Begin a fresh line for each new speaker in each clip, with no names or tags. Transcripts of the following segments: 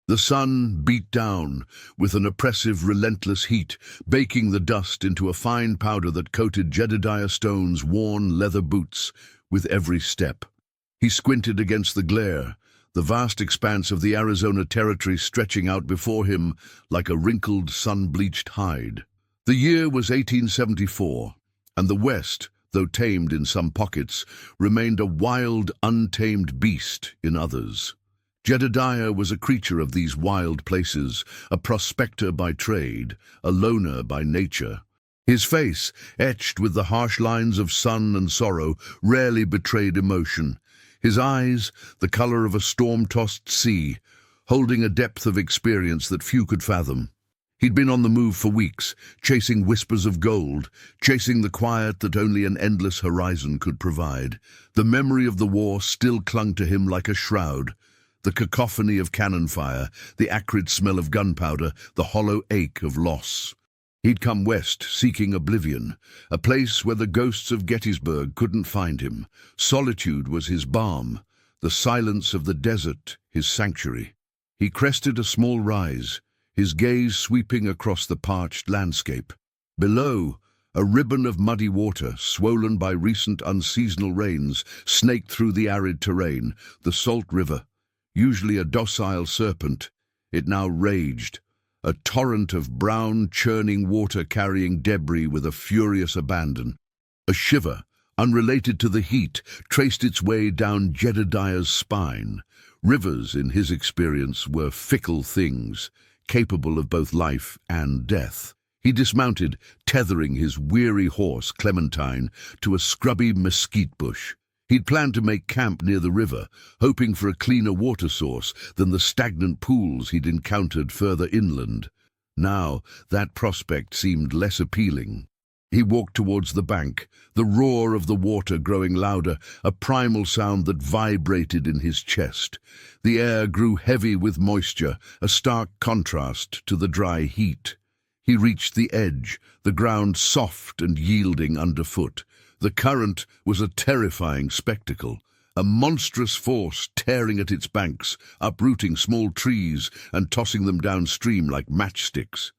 The sun beat down with an oppressive, relentless heat, baking the dust into a fine powder that coated Jedediah Stone's worn leather boots with every step. He squinted against the glare, the vast expanse of the Arizona Territory stretching out before him like a wrinkled, sun-bleached hide. The year was 1874, and the West, though tamed in some pockets, remained a wild, untamed beast in others. Jedediah was a creature of these wild places, a prospector by trade, a loner by nature. His face, etched with the harsh lines of sun and sorrow, rarely betrayed emotion. His eyes, the color of a storm-tossed sea, holding a depth of experience that few could fathom. He'd been on the move for weeks, chasing whispers of gold, chasing the quiet that only an endless horizon could provide. The memory of the war still clung to him like a shroud. The cacophony of cannon fire, the acrid smell of gunpowder, the hollow ache of loss. He'd come west, seeking oblivion, a place where the ghosts of Gettysburg couldn't find him. Solitude was his balm, the silence of the desert his sanctuary. He crested a small rise, his gaze sweeping across the parched landscape. Below, a ribbon of muddy water, swollen by recent unseasonal rains, snaked through the arid terrain. The Salt River, usually a docile serpent, it now raged, a torrent of brown, churning water carrying debris with a furious abandon. A shiver, unrelated to the heat, traced its way down Jedediah's spine. Rivers, in his experience, were fickle things, capable of both life and death. He dismounted, tethering his weary horse, Clementine, to a scrubby mesquite bush. He'd planned to make camp near the river, hoping for a cleaner water source than the stagnant pools he'd encountered further inland. Now, that prospect seemed less appealing. He walked towards the bank, the roar of the water growing louder, a primal sound that vibrated in his chest. The air grew heavy with moisture, a stark contrast to the dry heat. He reached the edge, the ground soft and yielding underfoot. The current was a terrifying spectacle, a monstrous force tearing at its banks, uprooting small trees and tossing them downstream like matchsticks.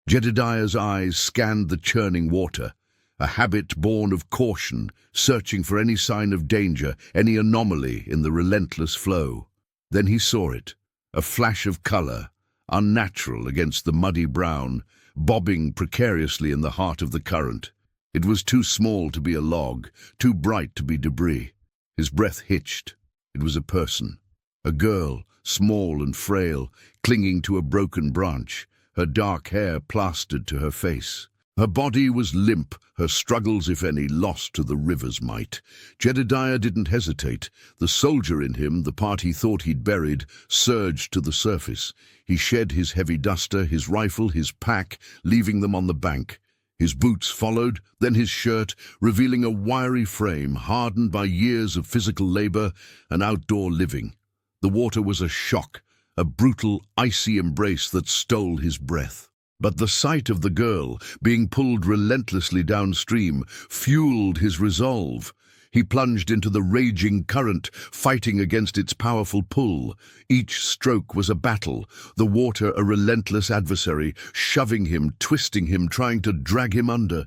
Jedediah's eyes scanned the churning water, a habit born of caution, searching for any sign of danger, any anomaly in the relentless flow. Then he saw it, a flash of color, unnatural against the muddy brown, bobbing precariously in the heart of the current. It was too small to be a log, too bright to be debris. His breath hitched. It was a person, a girl, small and frail, clinging to a broken branch, her dark hair plastered to her face. Her body was limp, her struggles, if any, lost to the river's might. Jedediah didn't hesitate. The soldier in him, the part he thought he'd buried, surged to the surface. He shed his heavy duster, his rifle, his pack, leaving them on the bank. His boots followed, then his shirt, revealing a wiry frame hardened by years of physical labor and outdoor living. The water was a shock, a brutal, icy embrace that stole his breath. But the sight of the girl, being pulled relentlessly downstream, fueled his resolve. He plunged into the raging current, fighting against its powerful pull. Each stroke was a battle, the water a relentless adversary, shoving him, twisting him, trying to drag him under.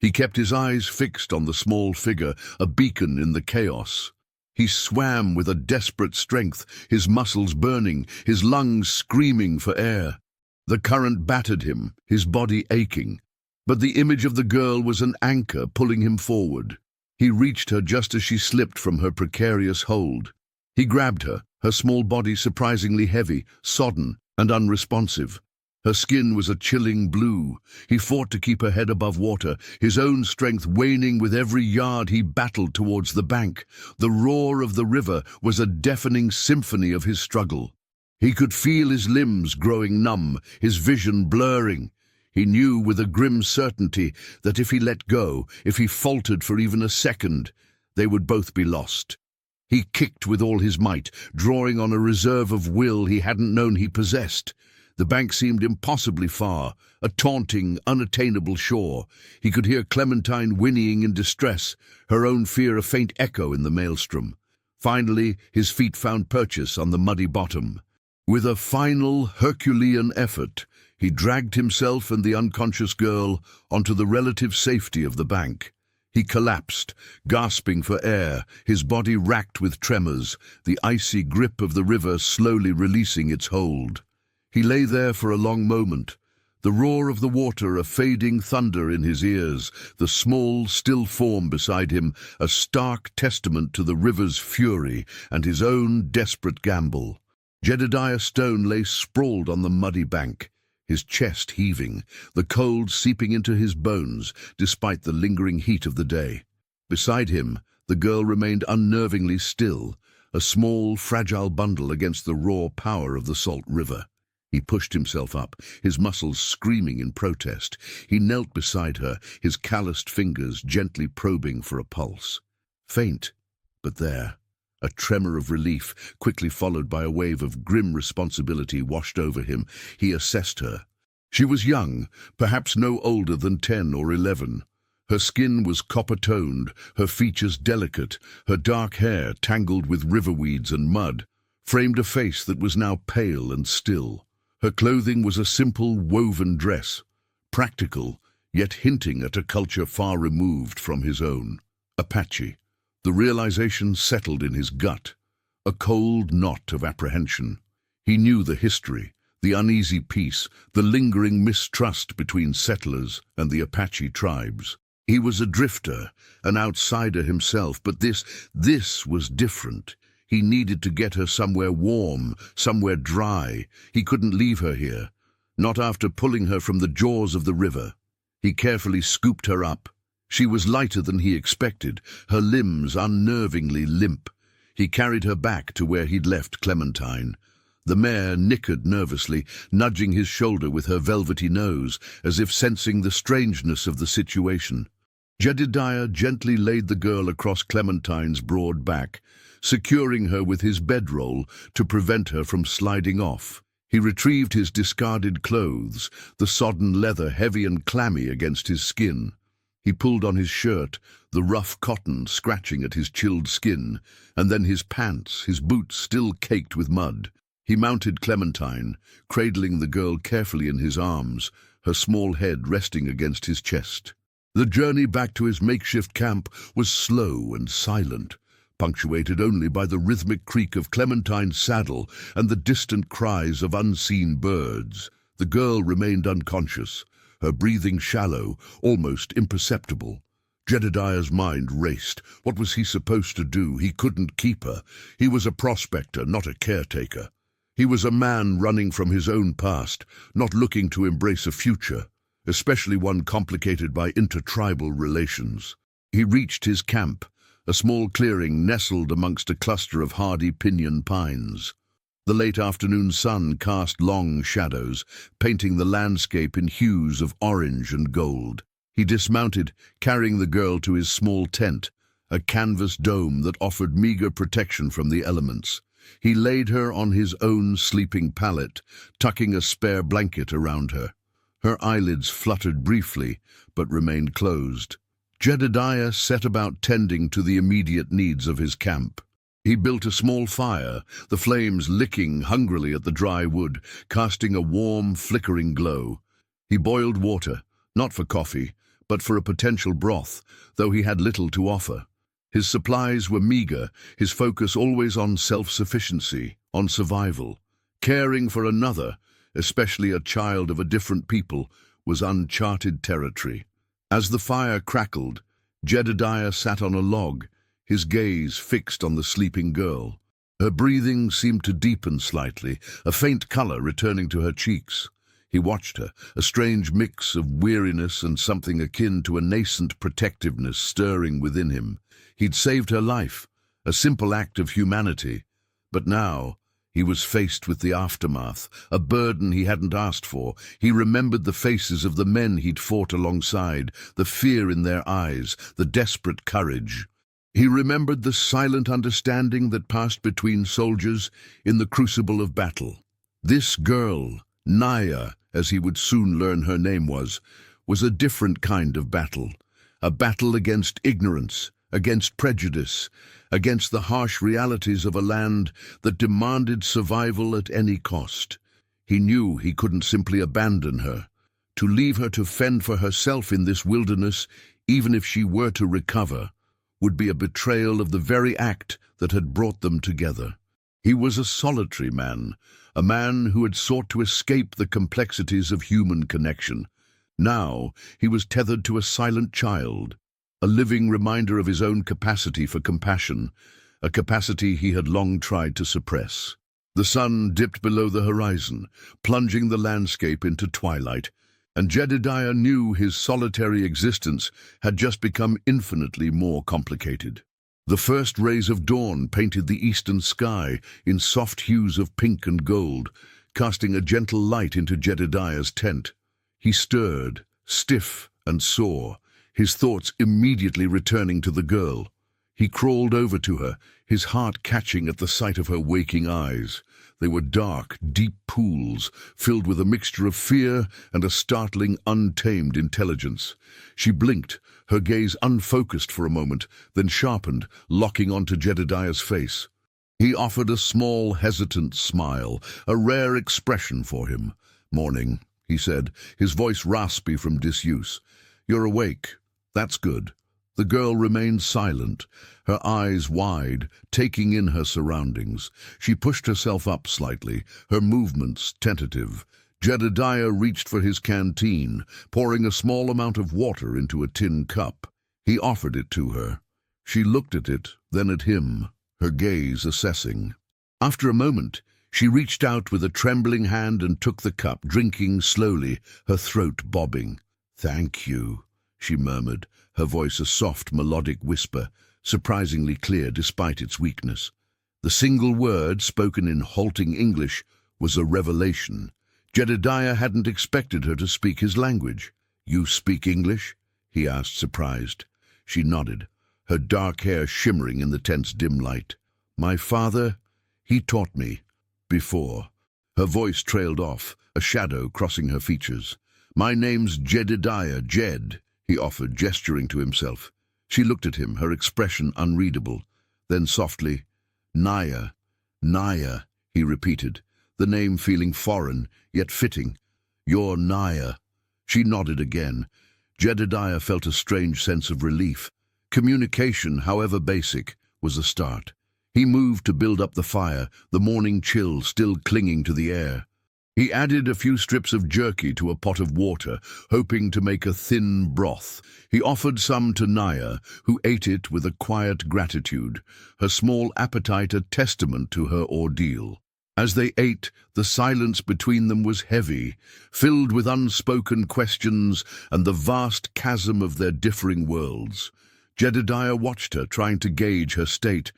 He kept his eyes fixed on the small figure, a beacon in the chaos. He swam with a desperate strength, his muscles burning, his lungs screaming for air. The current battered him, his body aching. But the image of the girl was an anchor pulling him forward. He reached her just as she slipped from her precarious hold. He grabbed her, her small body surprisingly heavy, sodden, and unresponsive. Her skin was a chilling blue. He fought to keep her head above water, his own strength waning with every yard he battled towards the bank. The roar of the river was a deafening symphony of his struggle. He could feel his limbs growing numb, his vision blurring. He knew with a grim certainty that if he let go, if he faltered for even a second, they would both be lost. He kicked with all his might, drawing on a reserve of will he hadn't known he possessed. The bank seemed impossibly far, a taunting, unattainable shore. He could hear Clementine whinnying in distress, her own fear a faint echo in the maelstrom. Finally, his feet found purchase on the muddy bottom. With a final Herculean effort, he dragged himself and the unconscious girl onto the relative safety of the bank. He collapsed, gasping for air, his body racked with tremors, the icy grip of the river slowly releasing its hold. He lay there for a long moment, the roar of the water a fading thunder in his ears, the small, still form beside him a stark testament to the river's fury and his own desperate gamble. Jedediah Stone lay sprawled on the muddy bank, his chest heaving, the cold seeping into his bones despite the lingering heat of the day. Beside him, the girl remained unnervingly still, a small, fragile bundle against the raw power of the salt river. He pushed himself up, his muscles screaming in protest. He knelt beside her, his calloused fingers gently probing for a pulse. Faint, but there. A tremor of relief, quickly followed by a wave of grim responsibility, washed over him. He assessed her. She was young, perhaps no older than 10 or 11. Her skin was copper-toned, her features delicate, her dark hair, tangled with riverweeds and mud, framed a face that was now pale and still. Her clothing was a simple, woven dress, practical, yet hinting at a culture far removed from his own. Apache. The realization settled in his gut, a cold knot of apprehension. He knew the history, the uneasy peace, the lingering mistrust between settlers and the Apache tribes. He was a drifter, an outsider himself, but this was different. He needed to get her somewhere warm, somewhere dry. He couldn't leave her here, not after pulling her from the jaws of the river. He carefully scooped her up. She was lighter than he expected, her limbs unnervingly limp. He carried her back to where he'd left Clementine. The mare nickered nervously, nudging his shoulder with her velvety nose, as if sensing the strangeness of the situation. Jedediah gently laid the girl across Clementine's broad back, securing her with his bedroll to prevent her from sliding off. He retrieved his discarded clothes, the sodden leather heavy and clammy against his skin. He pulled on his shirt, the rough cotton scratching at his chilled skin, and then his pants, his boots still caked with mud. He mounted Clementine, cradling the girl carefully in his arms, her small head resting against his chest. The journey back to his makeshift camp was slow and silent, punctuated only by the rhythmic creak of Clementine's saddle and the distant cries of unseen birds. The girl remained unconscious, her breathing shallow, almost imperceptible. Jedediah's mind raced. What was he supposed to do? He couldn't keep her. He was a prospector, not a caretaker. He was a man running from his own past, not looking to embrace a future, especially one complicated by intertribal relations. He reached his camp, a small clearing nestled amongst a cluster of hardy pinyon pines. The late afternoon sun cast long shadows, painting the landscape in hues of orange and gold. He dismounted, carrying the girl to his small tent, a canvas dome that offered meager protection from the elements. He laid her on his own sleeping pallet, tucking a spare blanket around her. Her eyelids fluttered briefly, but remained closed. Jedediah set about tending to the immediate needs of his camp. He built a small fire, the flames licking hungrily at the dry wood, casting a warm, flickering glow. He boiled water, not for coffee, but for a potential broth, though he had little to offer. His supplies were meager, his focus always on self-sufficiency, on survival. Caring for another, especially a child of a different people, was uncharted territory. As the fire crackled, Jedediah sat on a log, his gaze fixed on the sleeping girl. Her breathing seemed to deepen slightly, a faint color returning to her cheeks. He watched her, a strange mix of weariness and something akin to a nascent protectiveness stirring within him. He'd saved her life, a simple act of humanity, but now he was faced with the aftermath, a burden he hadn't asked for. He remembered the faces of the men he'd fought alongside, the fear in their eyes, the desperate courage. He remembered the silent understanding that passed between soldiers in the crucible of battle. This girl, Naya, as he would soon learn her name was a different kind of battle, a battle against ignorance, against prejudice, against the harsh realities of a land that demanded survival at any cost. He knew he couldn't simply abandon her. To leave her to fend for herself in this wilderness, even if she were to recover, would be a betrayal of the very act that had brought them together. He was a solitary man, a man who had sought to escape the complexities of human connection. Now he was tethered to a silent child, a living reminder of his own capacity for compassion, a capacity he had long tried to suppress. The sun dipped below the horizon, plunging the landscape into twilight, and Jedediah knew his solitary existence had just become infinitely more complicated. The first rays of dawn painted the eastern sky in soft hues of pink and gold, casting a gentle light into Jedediah's tent. He stirred, stiff and sore, his thoughts immediately returning to the girl. He crawled over to her, his heart catching at the sight of her waking eyes. They were dark, deep pools, filled with a mixture of fear and a startling, untamed intelligence. She blinked, her gaze unfocused for a moment, then sharpened, locking onto Jedediah's face. He offered a small, hesitant smile, a rare expression for him. "Morning," he said, his voice raspy from disuse. "You're awake. That's good." The girl remained silent, her eyes wide, taking in her surroundings. She pushed herself up slightly, her movements tentative. Jedediah reached for his canteen, pouring a small amount of water into a tin cup. He offered it to her. She looked at it, then at him, her gaze assessing. After a moment, she reached out with a trembling hand and took the cup, drinking slowly, her throat bobbing. "Thank you," she murmured, her voice a soft, melodic whisper, surprisingly clear despite its weakness. The single word, spoken in halting English, was a revelation. Jedediah hadn't expected her to speak his language. "You speak English?" he asked, surprised. She nodded, her dark hair shimmering in the tent's dim light. "My father, he taught me. Before." Her voice trailed off, a shadow crossing her features. "My name's Jedediah, Jed," he offered, gesturing to himself. She looked at him, her expression unreadable. Then softly, "Naya, Naya," he repeated, the name feeling foreign, yet fitting. "You're Naya." She nodded again. Jedediah felt a strange sense of relief. Communication, however basic, was a start. He moved to build up the fire, the morning chill still clinging to the air. He added a few strips of jerky to a pot of water, hoping to make a thin broth. He offered some to Naya, who ate it with a quiet gratitude, her small appetite a testament to her ordeal. As they ate, the silence between them was heavy, filled with unspoken questions and the vast chasm of their differing worlds. Jedediah watched her, trying to gauge her state.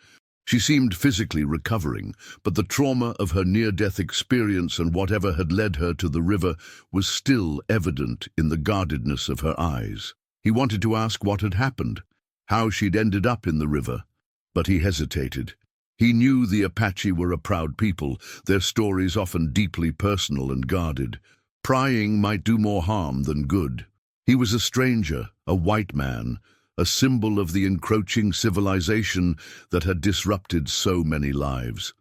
She seemed physically recovering, but the trauma of her near-death experience and whatever had led her to the river was still evident in the guardedness of her eyes. He wanted to ask what had happened, how she'd ended up in the river, but he hesitated. He knew the Apache were a proud people, their stories often deeply personal and guarded. Prying might do more harm than good. He was a stranger, a white man, a symbol of the encroaching civilization that had disrupted so many lives.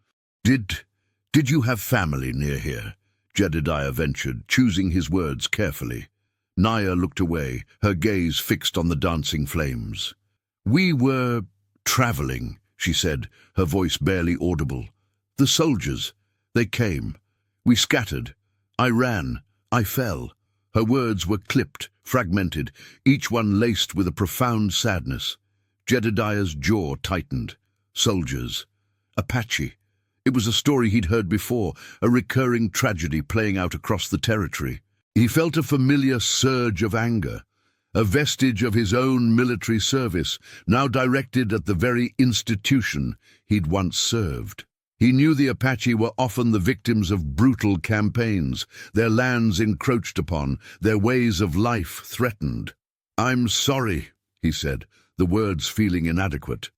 Did you have family near here?" Jedediah ventured, choosing his words carefully. Naya looked away, her gaze fixed on the dancing flames. "We were traveling," she said, her voice barely audible. "The soldiers, they came. We scattered. I ran. I fell." Her words were clipped, fragmented, each one laced with a profound sadness. Jedediah's jaw tightened. Soldiers. Apache. It was a story he'd heard before, a recurring tragedy playing out across the territory. He felt a familiar surge of anger, a vestige of his own military service, now directed at the very institution he'd once served. He knew the Apache were often the victims of brutal campaigns, their lands encroached upon, their ways of life threatened. "I'm sorry," he said, the words feeling inadequate.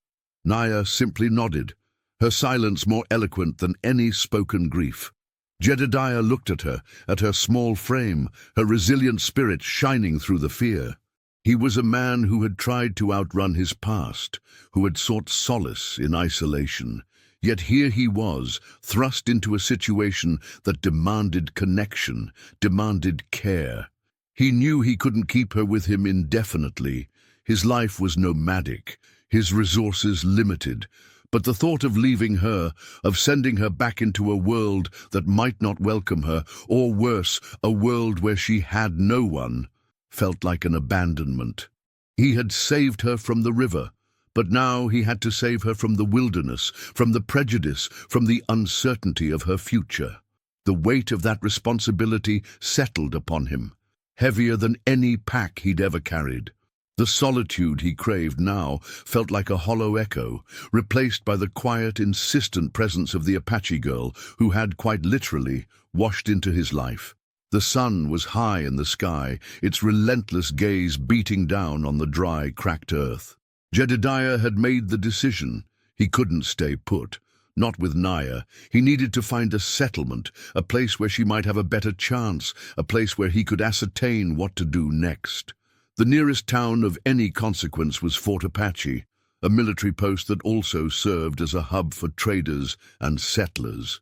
Naya simply nodded, her silence more eloquent than any spoken grief. Jedediah looked at her small frame, her resilient spirit shining through the fear. He was a man who had tried to outrun his past, who had sought solace in isolation. Yet here he was, thrust into a situation that demanded connection, demanded care. He knew he couldn't keep her with him indefinitely. His life was nomadic, his resources limited. But the thought of leaving her, of sending her back into a world that might not welcome her, or worse, a world where she had no one, felt like an abandonment. He had saved her from the river, but now he had to save her from the wilderness, from the prejudice, from the uncertainty of her future. The weight of that responsibility settled upon him, heavier than any pack he'd ever carried. The solitude he craved now felt like a hollow echo, replaced by the quiet, insistent presence of the Apache girl who had, quite literally, washed into his life. The sun was high in the sky, its relentless gaze beating down on the dry, cracked earth. Jedediah had made the decision. He couldn't stay put. Not with Naya. He needed to find a settlement, a place where she might have a better chance, a place where he could ascertain what to do next. The nearest town of any consequence was Fort Apache, a military post that also served as a hub for traders and settlers.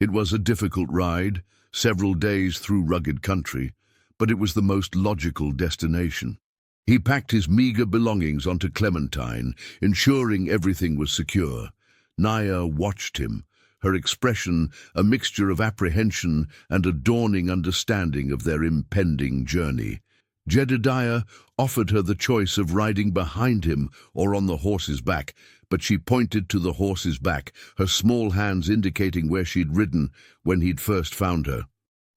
It was a difficult ride, several days through rugged country, but it was the most logical destination. He packed his meager belongings onto Clementine, ensuring everything was secure. Naya watched him, her expression a mixture of apprehension and a dawning understanding of their impending journey. Jedediah offered her the choice of riding behind him or on the horse's back, but she pointed to the horse's back, her small hands indicating where she'd ridden when he'd first found her.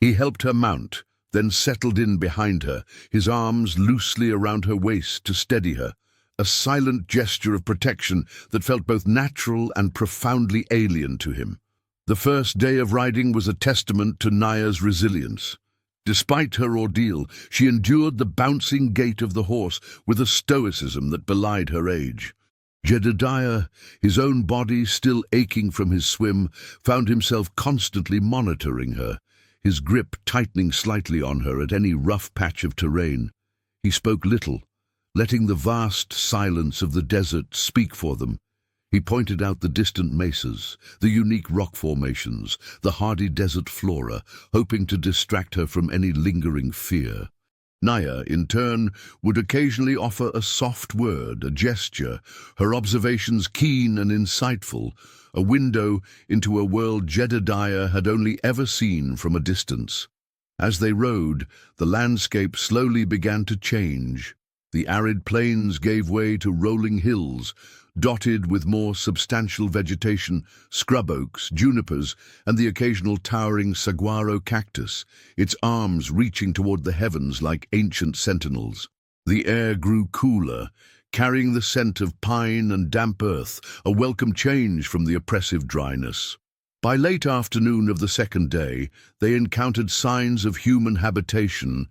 He helped her mount, then settled in behind her, his arms loosely around her waist to steady her, a silent gesture of protection that felt both natural and profoundly alien to him. The first day of riding was a testament to Naya's resilience. Despite her ordeal, she endured the bouncing gait of the horse with a stoicism that belied her age. Jedediah, his own body still aching from his swim, found himself constantly monitoring her, his grip tightening slightly on her at any rough patch of terrain. He spoke little, letting the vast silence of the desert speak for them. He pointed out the distant mesas, the unique rock formations, the hardy desert flora, hoping to distract her from any lingering fear. Naya, in turn, would occasionally offer a soft word, a gesture, her observations keen and insightful, a window into a world Jedediah had only ever seen from a distance. As they rode, the landscape slowly began to change. The arid plains gave way to rolling hills, dotted with more substantial vegetation, scrub oaks, junipers, and the occasional towering saguaro cactus, its arms reaching toward the heavens like ancient sentinels. The air grew cooler, carrying the scent of pine and damp earth, a welcome change from the oppressive dryness. By late afternoon of the second day, they encountered signs of human habitation,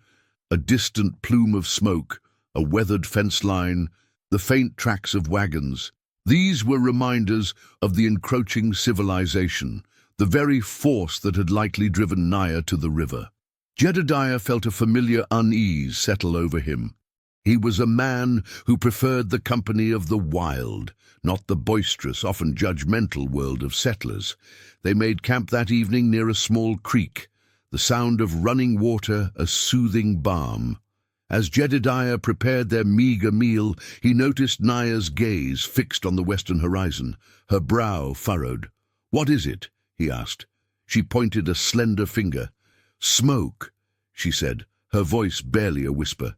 a distant plume of smoke, a weathered fence line, the faint tracks of wagons. These were reminders of the encroaching civilization, the very force that had likely driven Naya to the river. Jedediah felt a familiar unease settle over him. He was a man who preferred the company of the wild, not the boisterous, often judgmental world of settlers. They made camp that evening near a small creek, the sound of running water a soothing balm. As Jedediah prepared their meager meal, he noticed Naya's gaze fixed on the western horizon, her brow furrowed. "What is it?" he asked. She pointed a slender finger. "Smoke," she said, her voice barely a whisper.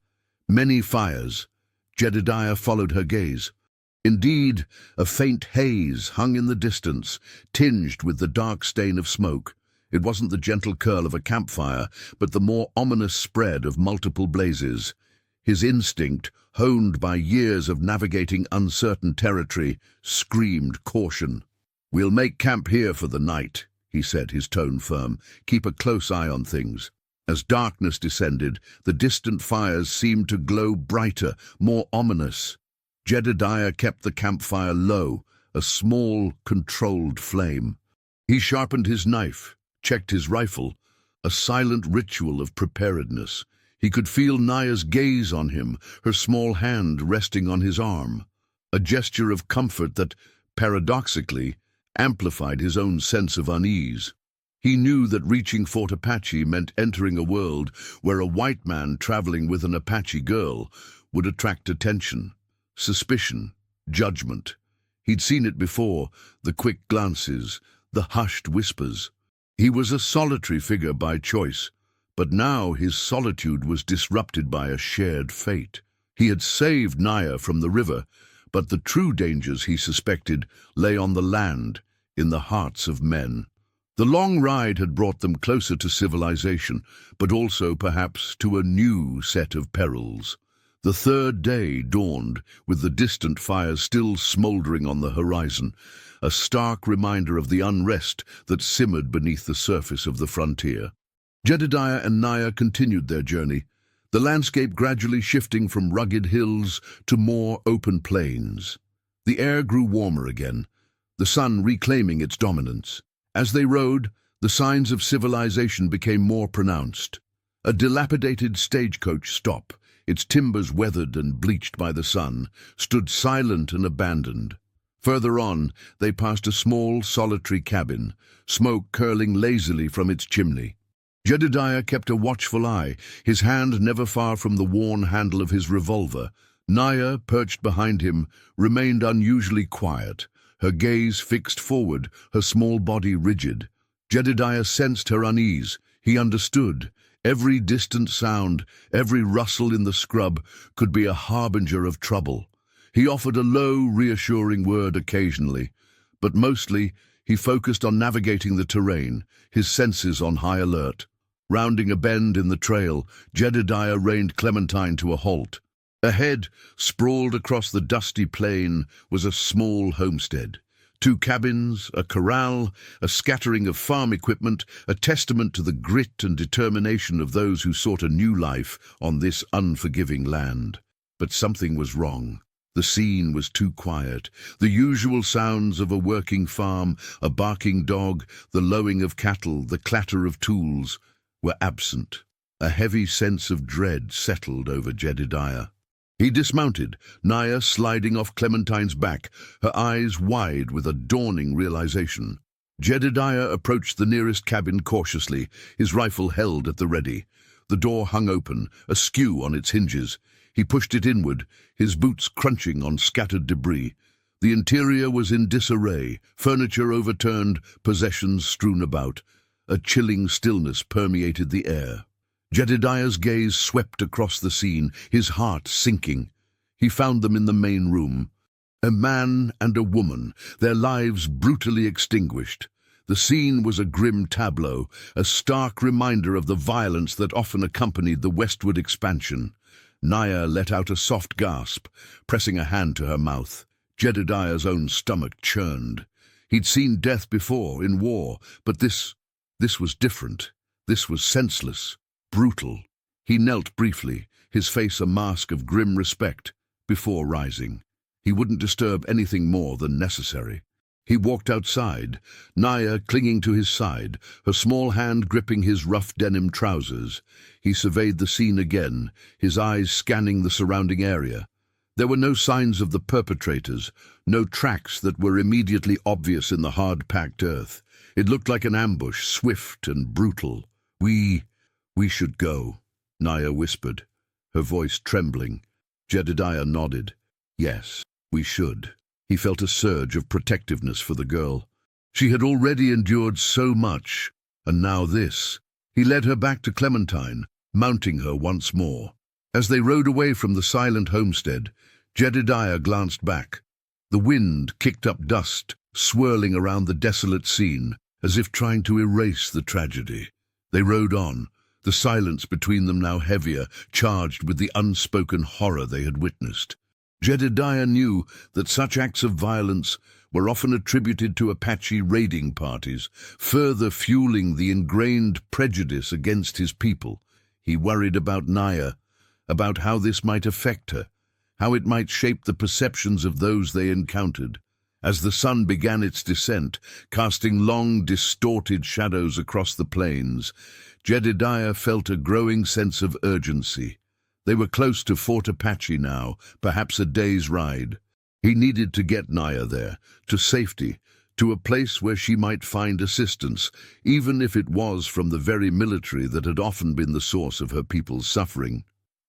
"Many fires." Jedediah followed her gaze. Indeed, a faint haze hung in the distance, tinged with the dark stain of smoke. It wasn't the gentle curl of a campfire, but the more ominous spread of multiple blazes. His instinct, honed by years of navigating uncertain territory, screamed caution. "We'll make camp here for the night," he said, his tone firm. "Keep a close eye on things." As darkness descended, the distant fires seemed to glow brighter, more ominous. Jedediah kept the campfire low, a small, controlled flame. He sharpened his knife, checked his rifle, a silent ritual of preparedness. He could feel Naya's gaze on him, her small hand resting on his arm, a gesture of comfort that, paradoxically, amplified his own sense of unease. He knew that reaching Fort Apache meant entering a world where a white man traveling with an Apache girl would attract attention, suspicion, judgment. He'd seen it before, the quick glances, the hushed whispers. He was a solitary figure by choice, but now his solitude was disrupted by a shared fate. He had saved Naya from the river, but the true dangers he suspected lay on the land, in the hearts of men. The long ride had brought them closer to civilization, but also perhaps to a new set of perils. The third day dawned, with the distant fires still smouldering on the horizon, a stark reminder of the unrest that simmered beneath the surface of the frontier. Jedediah and Naya continued their journey, the landscape gradually shifting from rugged hills to more open plains. The air grew warmer again, the sun reclaiming its dominance. As they rode, the signs of civilization became more pronounced. A dilapidated stagecoach stop, its timbers weathered and bleached by the sun, stood silent and abandoned. Further on, they passed a small, solitary cabin, smoke curling lazily from its chimney. Jedediah kept a watchful eye, his hand never far from the worn handle of his revolver. Naya, perched behind him, remained unusually quiet, her gaze fixed forward, her small body rigid. Jedediah sensed her unease. He understood. Every distant sound, every rustle in the scrub could be a harbinger of trouble. He offered a low, reassuring word occasionally, but mostly he focused on navigating the terrain, his senses on high alert. Rounding a bend in the trail, Jedediah reined Clementine to a halt. Ahead, sprawled across the dusty plain, was a small homestead. 2 cabins, a corral, a scattering of farm equipment, a testament to the grit and determination of those who sought a new life on this unforgiving land. But something was wrong. The scene was too quiet. The usual sounds of a working farm, a barking dog, the lowing of cattle, the clatter of tools, were absent. A heavy sense of dread settled over Jedediah. He dismounted, Naya sliding off Clementine's back, her eyes wide with a dawning realization. Jedediah approached the nearest cabin cautiously, his rifle held at the ready. The door hung open, askew on its hinges. He pushed it inward, his boots crunching on scattered debris. The interior was in disarray, furniture overturned, possessions strewn about. A chilling stillness permeated the air. Jedediah's gaze swept across the scene, his heart sinking. He found them in the main room. A man and a woman, their lives brutally extinguished. The scene was a grim tableau, a stark reminder of the violence that often accompanied the westward expansion. Naya let out a soft gasp, pressing a hand to her mouth. Jedediah's own stomach churned. He'd seen death before, in war, but this was different. This was senseless, brutal. He knelt briefly, his face a mask of grim respect, before rising. He wouldn't disturb anything more than necessary. He walked outside, Naya clinging to his side, her small hand gripping his rough denim trousers. He surveyed the scene again, his eyes scanning the surrounding area. There were no signs of the perpetrators, no tracks that were immediately obvious in the hard-packed earth. It looked like an ambush, swift and brutal. We should go," Naya whispered, her voice trembling. Jedediah nodded. Yes, we should. He felt a surge of protectiveness for the girl. She had already endured so much, and now this. He led her back to Clementine, mounting her once more. As they rode away from the silent homestead, Jedediah glanced back. The wind kicked up dust, swirling around the desolate scene, as if trying to erase the tragedy. They rode on, the silence between them now heavier, charged with the unspoken horror they had witnessed. Jedediah knew that such acts of violence were often attributed to Apache raiding parties, further fueling the ingrained prejudice against his people. He worried about Naya, about how this might affect her, how it might shape the perceptions of those they encountered. As the sun began its descent, casting long, distorted shadows across the plains, Jedediah felt a growing sense of urgency. They were close to Fort Apache now, perhaps a day's ride. He needed to get Naya there, to safety, to a place where she might find assistance, even if it was from the very military that had often been the source of her people's suffering.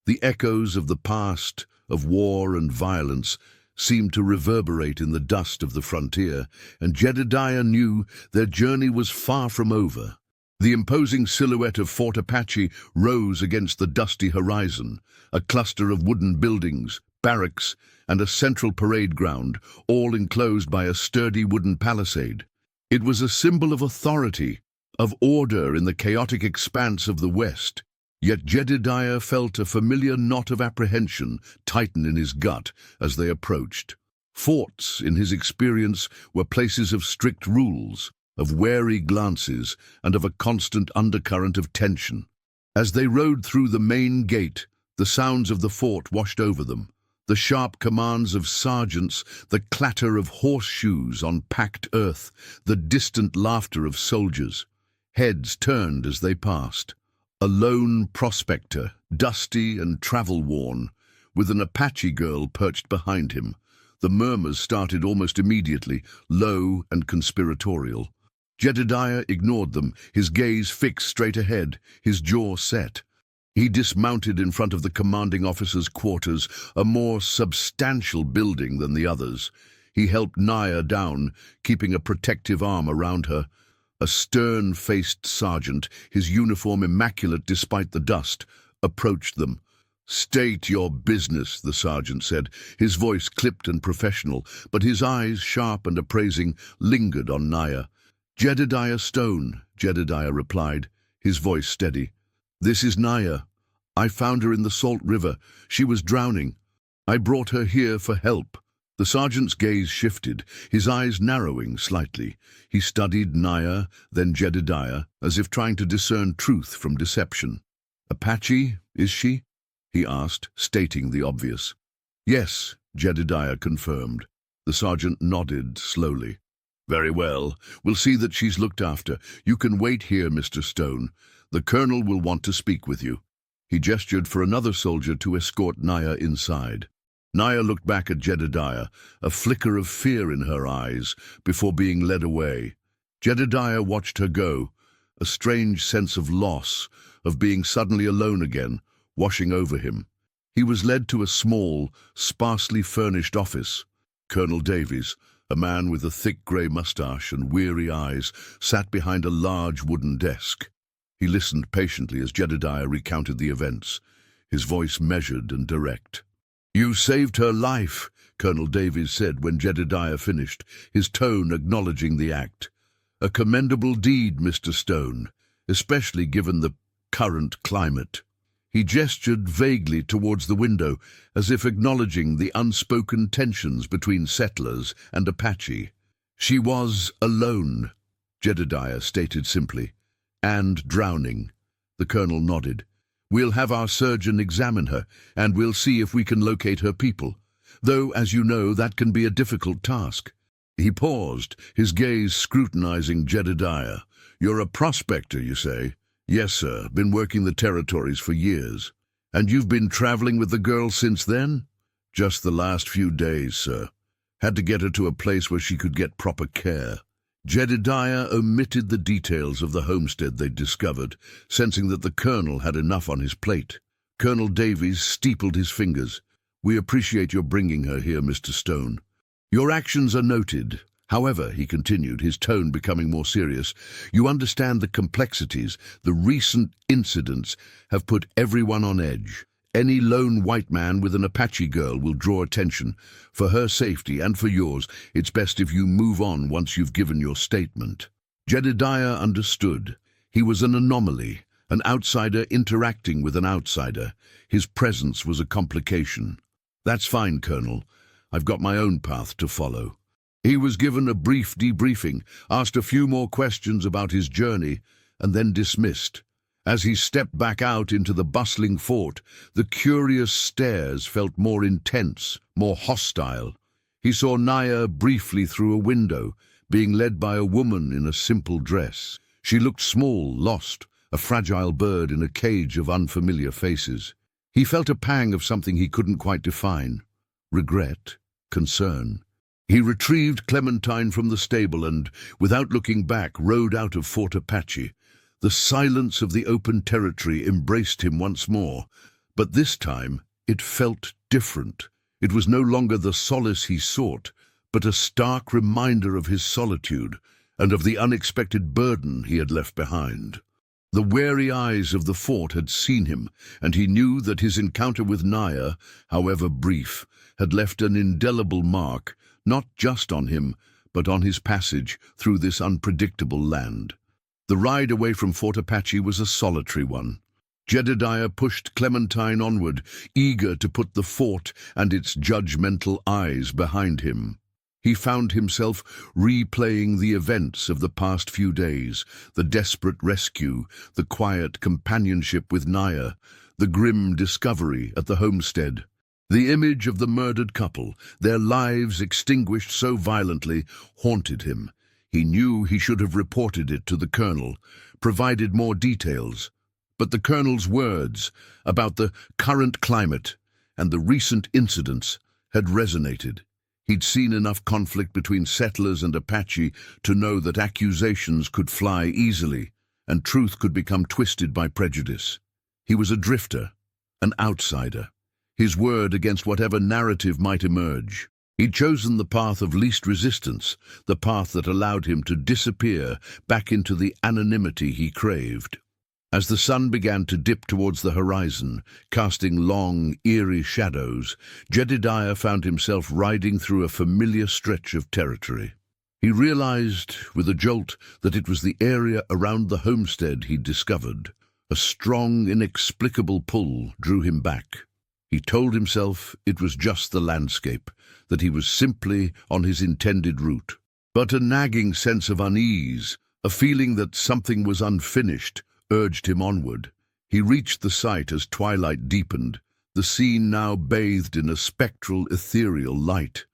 The echoes of the past, of war and violence, seemed to reverberate in the dust of the frontier, and Jedediah knew their journey was far from over. The imposing silhouette of Fort Apache rose against the dusty horizon, a cluster of wooden buildings, barracks, and a central parade ground, all enclosed by a sturdy wooden palisade. It was a symbol of authority, of order in the chaotic expanse of the West. Yet Jedediah felt a familiar knot of apprehension tighten in his gut as they approached. Forts, in his experience, were places of strict rules, of wary glances, and of a constant undercurrent of tension. As they rode through the main gate, the sounds of the fort washed over them. The sharp commands of sergeants, the clatter of horseshoes on packed earth, the distant laughter of soldiers. Heads turned as they passed. A lone prospector, dusty and travel-worn, with an Apache girl perched behind him. The murmurs started almost immediately, low and conspiratorial. Jedediah ignored them, his gaze fixed straight ahead, his jaw set. He dismounted in front of the commanding officer's quarters, a more substantial building than the others. He helped Naya down, keeping a protective arm around her. A stern-faced sergeant, his uniform immaculate despite the dust, approached them. "State your business," the sergeant said, his voice clipped and professional, but his eyes, sharp and appraising, lingered on Naya. "Jedediah Stone," Jedediah replied, his voice steady. "This is Naya. I found her in the Salt River. She was drowning. I brought her here for help." The sergeant's gaze shifted, his eyes narrowing slightly. He studied Naya, then Jedediah, as if trying to discern truth from deception. "Apache, is she?" he asked, stating the obvious. "Yes," Jedediah confirmed. The sergeant nodded slowly. "Very well. We'll see that she's looked after. You can wait here, Mr. Stone. The colonel will want to speak with you." He gestured for another soldier to escort Naya inside. Naya looked back at Jedediah, a flicker of fear in her eyes, before being led away. Jedediah watched her go, a strange sense of loss, of being suddenly alone again, washing over him. He was led to a small, sparsely furnished office. Colonel Davies, a man with a thick grey moustache and weary eyes, sat behind a large wooden desk. He listened patiently as Jedediah recounted the events, his voice measured and direct. "You saved her life," Colonel Davies said when Jedediah finished, his tone acknowledging the act. "A commendable deed, Mr. Stone, especially given the current climate." He gestured vaguely towards the window, as if acknowledging the unspoken tensions between settlers and Apache. "She was alone," Jedediah stated simply, "and drowning." The colonel nodded. "We'll have our surgeon examine her, and we'll see if we can locate her people. Though, as you know, that can be a difficult task." He paused, his gaze scrutinizing Jedediah. "You're a prospector, you say?" "Yes, sir. Been working the territories for years." "And you've been traveling with the girl since then?" "Just the last few days, sir. Had to get her to a place where she could get proper care." Jedediah omitted the details of the homestead they'd discovered, sensing that the colonel had enough on his plate. Colonel Davies steepled his fingers. "We appreciate your bringing her here, Mr. Stone. Your actions are noted. However," he continued, his tone becoming more serious, "you understand the complexities. The recent incidents have put everyone on edge. Any lone white man with an Apache girl will draw attention. For her safety and for yours, it's best if you move on once you've given your statement." Jedediah understood. He was an anomaly, an outsider interacting with an outsider. His presence was a complication. "That's fine, Colonel. I've got my own path to follow." He was given a brief debriefing, asked a few more questions about his journey, and then dismissed. As he stepped back out into the bustling fort, the curious stares felt more intense, more hostile. He saw Naya briefly through a window, being led by a woman in a simple dress. She looked small, lost, a fragile bird in a cage of unfamiliar faces. He felt a pang of something he couldn't quite define. Regret, concern. He retrieved Clementine from the stable and, without looking back, rode out of Fort Apache. The silence of the open territory embraced him once more, but this time it felt different. It was no longer the solace he sought, but a stark reminder of his solitude and of the unexpected burden he had left behind. The wary eyes of the fort had seen him, and he knew that his encounter with Naya, however brief, had left an indelible mark, not just on him, but on his passage through this unpredictable land. The ride away from Fort Apache was a solitary one. Jedediah pushed Clementine onward, eager to put the fort and its judgmental eyes behind him. He found himself replaying the events of the past few days, the desperate rescue, the quiet companionship with Naya, the grim discovery at the homestead. The image of the murdered couple, their lives extinguished so violently, haunted him. He knew he should have reported it to the colonel, provided more details. But the colonel's words about the current climate and the recent incidents had resonated. He'd seen enough conflict between settlers and Apache to know that accusations could fly easily, and truth could become twisted by prejudice. He was a drifter, an outsider, his word against whatever narrative might emerge. He'd chosen the path of least resistance, the path that allowed him to disappear back into the anonymity he craved. As the sun began to dip towards the horizon, casting long, eerie shadows, Jedediah found himself riding through a familiar stretch of territory. He realized, with a jolt, that it was the area around the homestead he'd discovered. A strong, inexplicable pull drew him back. He told himself it was just the landscape, that he was simply on his intended route. But a nagging sense of unease, a feeling that something was unfinished, urged him onward. He reached the site as twilight deepened, the scene now bathed in a spectral, ethereal light.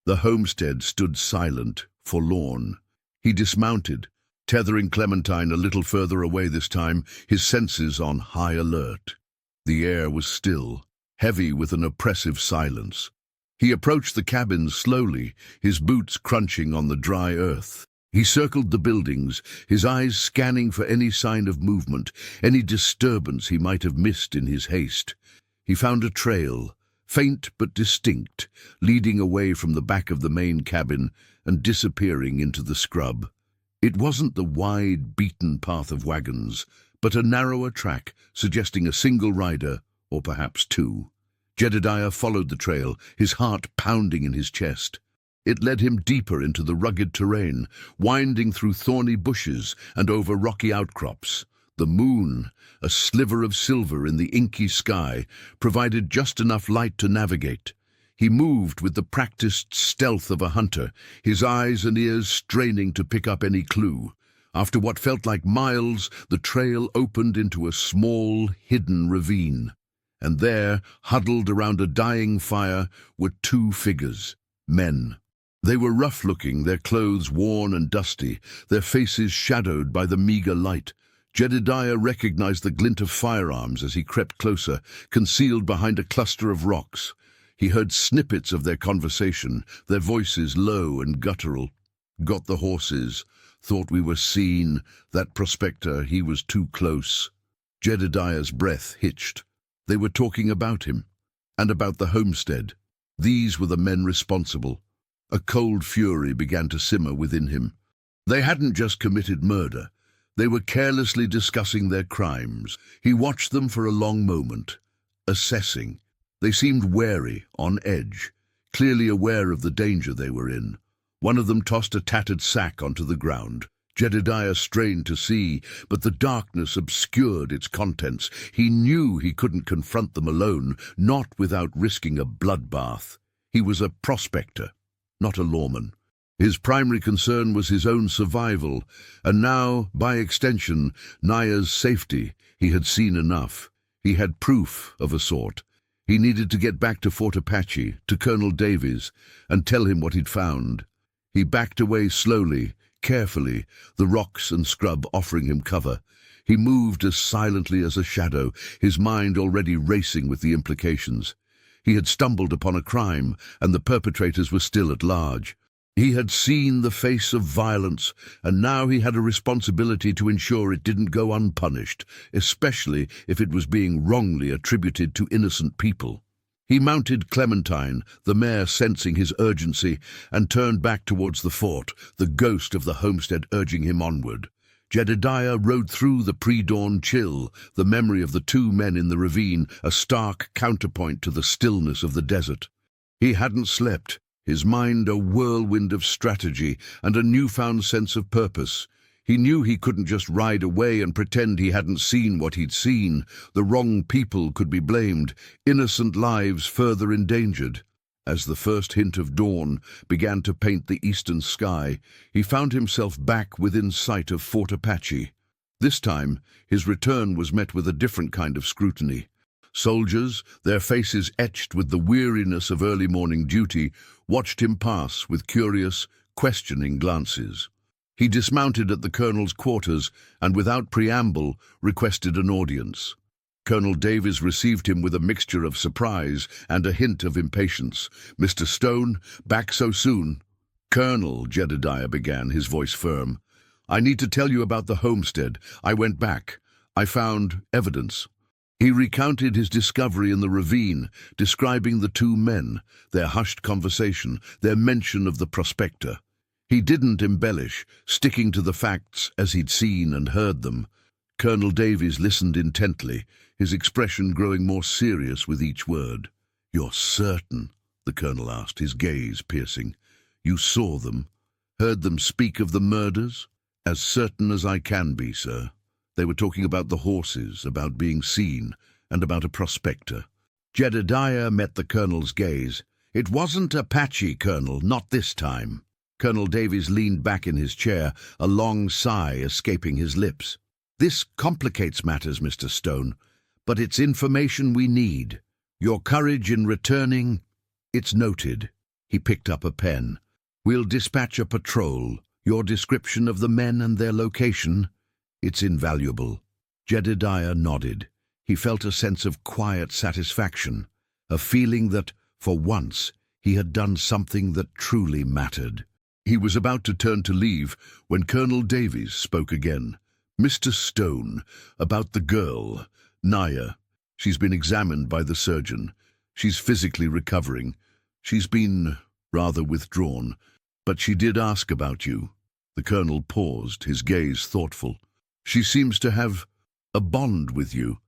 The homestead stood silent, forlorn. He dismounted, tethering Clementine a little further away this time, his senses on high alert. The air was still, heavy with an oppressive silence. He approached the cabin slowly, his boots crunching on the dry earth. He circled the buildings, his eyes scanning for any sign of movement, any disturbance he might have missed in his haste. He found a trail, faint but distinct, leading away from the back of the main cabin and disappearing into the scrub. It wasn't the wide, beaten path of wagons, but a narrower track suggesting a single rider, or perhaps two. Jedediah followed the trail, his heart pounding in his chest. It led him deeper into the rugged terrain, winding through thorny bushes and over rocky outcrops. The moon, a sliver of silver in the inky sky, provided just enough light to navigate. He moved with the practiced stealth of a hunter, his eyes and ears straining to pick up any clue. After what felt like miles, the trail opened into a small, hidden ravine. And there, huddled around a dying fire, were two figures, men. They were rough-looking, their clothes worn and dusty, their faces shadowed by the meager light. Jedediah recognized the glint of firearms as he crept closer, concealed behind a cluster of rocks. He heard snippets of their conversation, their voices low and guttural. "Got the horses. Thought we were seen. That prospector, he was too close." Jedediah's breath hitched. They were talking about him, and about the homestead. These were the men responsible. A cold fury began to simmer within him. They hadn't just committed murder. They were carelessly discussing their crimes. He watched them for a long moment, assessing. They seemed wary, on edge, clearly aware of the danger they were in. One of them tossed a tattered sack onto the ground. Jedediah strained to see, but the darkness obscured its contents. He knew he couldn't confront them alone, not without risking a bloodbath. He was a prospector, not a lawman. His primary concern was his own survival, and now, by extension, Naya's safety. He had seen enough. He had proof of a sort. He needed to get back to Fort Apache, to Colonel Davies, and tell him what he'd found. He backed away slowly, carefully, the rocks and scrub offering him cover. He moved as silently as a shadow, his mind already racing with the implications. He had stumbled upon a crime, and the perpetrators were still at large. He had seen the face of violence, and now he had a responsibility to ensure it didn't go unpunished, especially if it was being wrongly attributed to innocent people. He mounted Clementine, the mare sensing his urgency, and turned back towards the fort, the ghost of the homestead urging him onward. Jedediah rode through the pre-dawn chill, the memory of the two men in the ravine, a stark counterpoint to the stillness of the desert. He hadn't slept, his mind a whirlwind of strategy and a newfound sense of purpose. He knew he couldn't just ride away and pretend he hadn't seen what he'd seen. The wrong people could be blamed, innocent lives further endangered. As the first hint of dawn began to paint the eastern sky, he found himself back within sight of Fort Apache. This time, his return was met with a different kind of scrutiny. Soldiers, their faces etched with the weariness of early morning duty, watched him pass with curious, questioning glances. He dismounted at the colonel's quarters and, without preamble, requested an audience. Colonel Davies received him with a mixture of surprise and a hint of impatience. "Mr. Stone, back so soon?" "Colonel," Jedediah began, his voice firm, "I need to tell you about the homestead. I went back. I found evidence." He recounted his discovery in the ravine, describing the two men, their hushed conversation, their mention of the prospector. He didn't embellish, sticking to the facts as he'd seen and heard them. Colonel Davies listened intently, his expression growing more serious with each word. "You're certain?" the colonel asked, his gaze piercing. "You saw them? Heard them speak of the murders?" "As certain as I can be, sir. They were talking about the horses, about being seen, and about a prospector." Jedediah met the colonel's gaze. "It wasn't Apache, Colonel, not this time." Colonel Davies leaned back in his chair, a long sigh escaping his lips. "This complicates matters, Mr. Stone, but it's information we need. Your courage in returning, it's noted." He picked up a pen. "We'll dispatch a patrol. Your description of the men and their location, it's invaluable." Jedediah nodded. He felt a sense of quiet satisfaction, a feeling that, for once, he had done something that truly mattered. He was about to turn to leave when Colonel Davies spoke again. "Mr. Stone, about the girl, Naya. She's been examined by the surgeon. She's physically recovering. She's been rather withdrawn, but she did ask about you." The colonel paused, his gaze thoughtful. "She seems to have a bond with you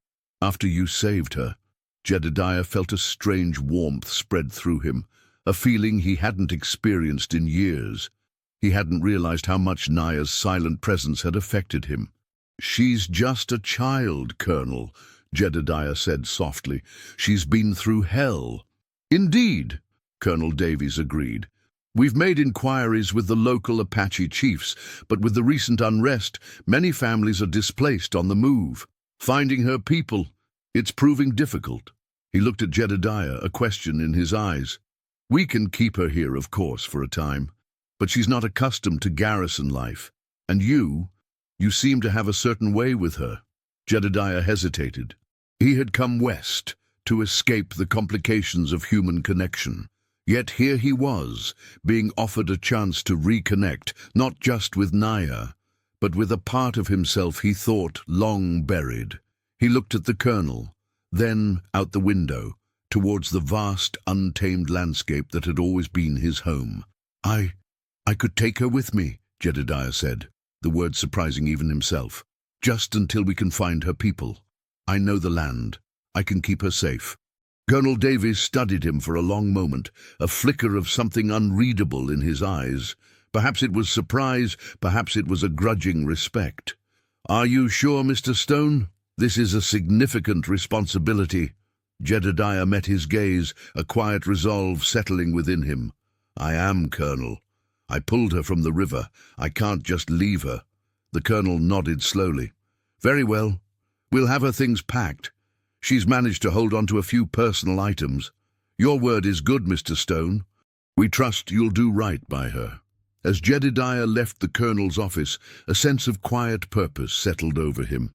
after you saved her." Jedediah felt a strange warmth spread through him, a feeling he hadn't experienced in years. He hadn't realized how much Naya's silent presence had affected him. "She's just a child, Colonel," Jedediah said softly. "She's been through hell." "Indeed," Colonel Davies agreed. "We've made inquiries with the local Apache chiefs, but with the recent unrest, many families are displaced on the move. Finding her people, it's proving difficult." He looked at Jedediah, a question in his eyes. "We can keep her here, of course, for a time, but she's not accustomed to garrison life. And you seem to have a certain way with her." Jedediah hesitated. He had come west to escape the complications of human connection. Yet here he was, being offered a chance to reconnect, not just with Naya, but with a part of himself he thought long buried. He looked at the colonel, then out the window, towards the vast, untamed landscape that had always been his home. I could take her with me," Jedediah said, the word surprising even himself. "Just until we can find her people. I know the land. I can keep her safe." Colonel Davies studied him for a long moment, a flicker of something unreadable in his eyes. Perhaps it was surprise, perhaps it was a grudging respect. "Are you sure, Mr. Stone? This is a significant responsibility." Jedediah met his gaze, a quiet resolve settling within him. "I am, Colonel. I pulled her from the river. I can't just leave her." The colonel nodded slowly. "Very well. We'll have her things packed. She's managed to hold on to a few personal items. Your word is good, Mr. Stone. We trust you'll do right by her." As Jedediah left the colonel's office, a sense of quiet purpose settled over him.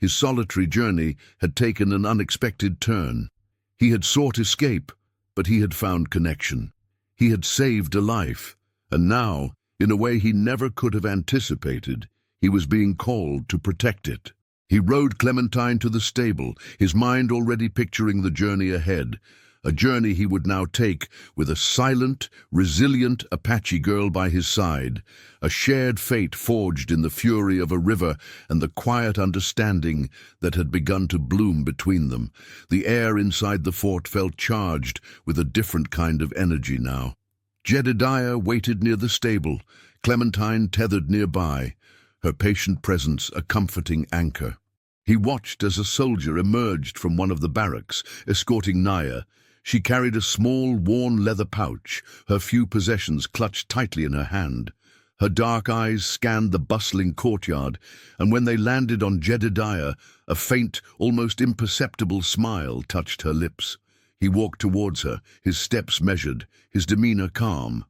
His solitary journey had taken an unexpected turn. He had sought escape, but he had found connection. He had saved a life, and now, in a way he never could have anticipated, he was being called to protect it. He rode Clementine to the stable, his mind already picturing the journey ahead, a journey he would now take with a silent, resilient Apache girl by his side, a shared fate forged in the fury of a river and the quiet understanding that had begun to bloom between them. The air inside the fort felt charged with a different kind of energy now. Jedediah waited near the stable, Clementine tethered nearby, her patient presence a comforting anchor. He watched as a soldier emerged from one of the barracks, escorting Naya. She carried a small, worn leather pouch, her few possessions clutched tightly in her hand. Her dark eyes scanned the bustling courtyard, and when they landed on Jedediah, a faint, almost imperceptible smile touched her lips. He walked towards her, his steps measured, his demeanor calm.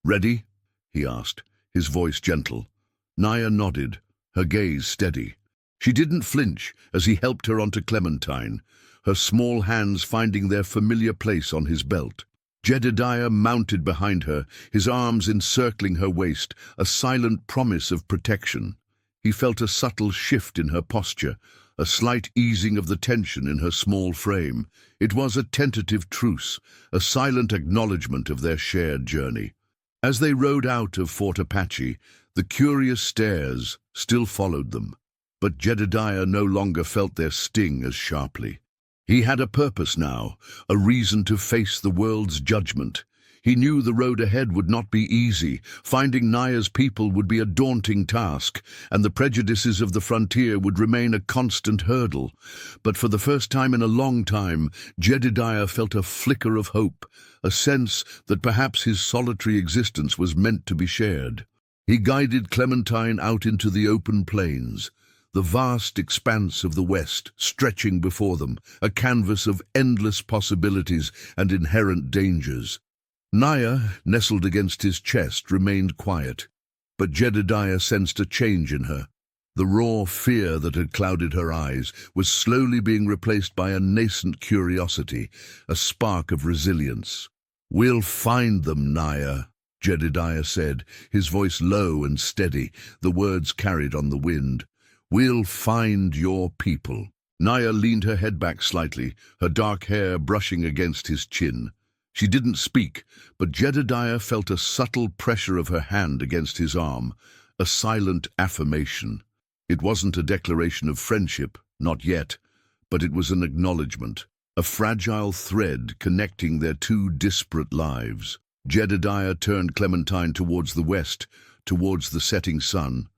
"Ready?" he asked, his voice gentle. Naya nodded, her gaze steady. She didn't flinch as he helped her onto Clementine, her small hands finding their familiar place on his belt. Jedediah mounted behind her, his arms encircling her waist, a silent promise of protection. He felt a subtle shift in her posture, a slight easing of the tension in her small frame. It was a tentative truce, a silent acknowledgement of their shared journey. As they rode out of Fort Apache, the curious stares still followed them, but Jedediah no longer felt their sting as sharply. He had a purpose now, a reason to face the world's judgment. He knew the road ahead would not be easy. Finding Naya's people would be a daunting task, and the prejudices of the frontier would remain a constant hurdle. But for the first time in a long time, Jedediah felt a flicker of hope, a sense that perhaps his solitary existence was meant to be shared. He guided Clementine out into the open plains, the vast expanse of the West stretching before them, a canvas of endless possibilities and inherent dangers. Naya, nestled against his chest, remained quiet, but Jedediah sensed a change in her. The raw fear that had clouded her eyes was slowly being replaced by a nascent curiosity, a spark of resilience. "We'll find them, Naya," Jedediah said, his voice low and steady, the words carried on the wind. "We'll find your people." Naya leaned her head back slightly, her dark hair brushing against his chin. She didn't speak, but Jedediah felt a subtle pressure of her hand against his arm, a silent affirmation. It wasn't a declaration of friendship, not yet, but it was an acknowledgement, a fragile thread connecting their two disparate lives. Jedediah turned Clementine towards the west, towards the setting sun,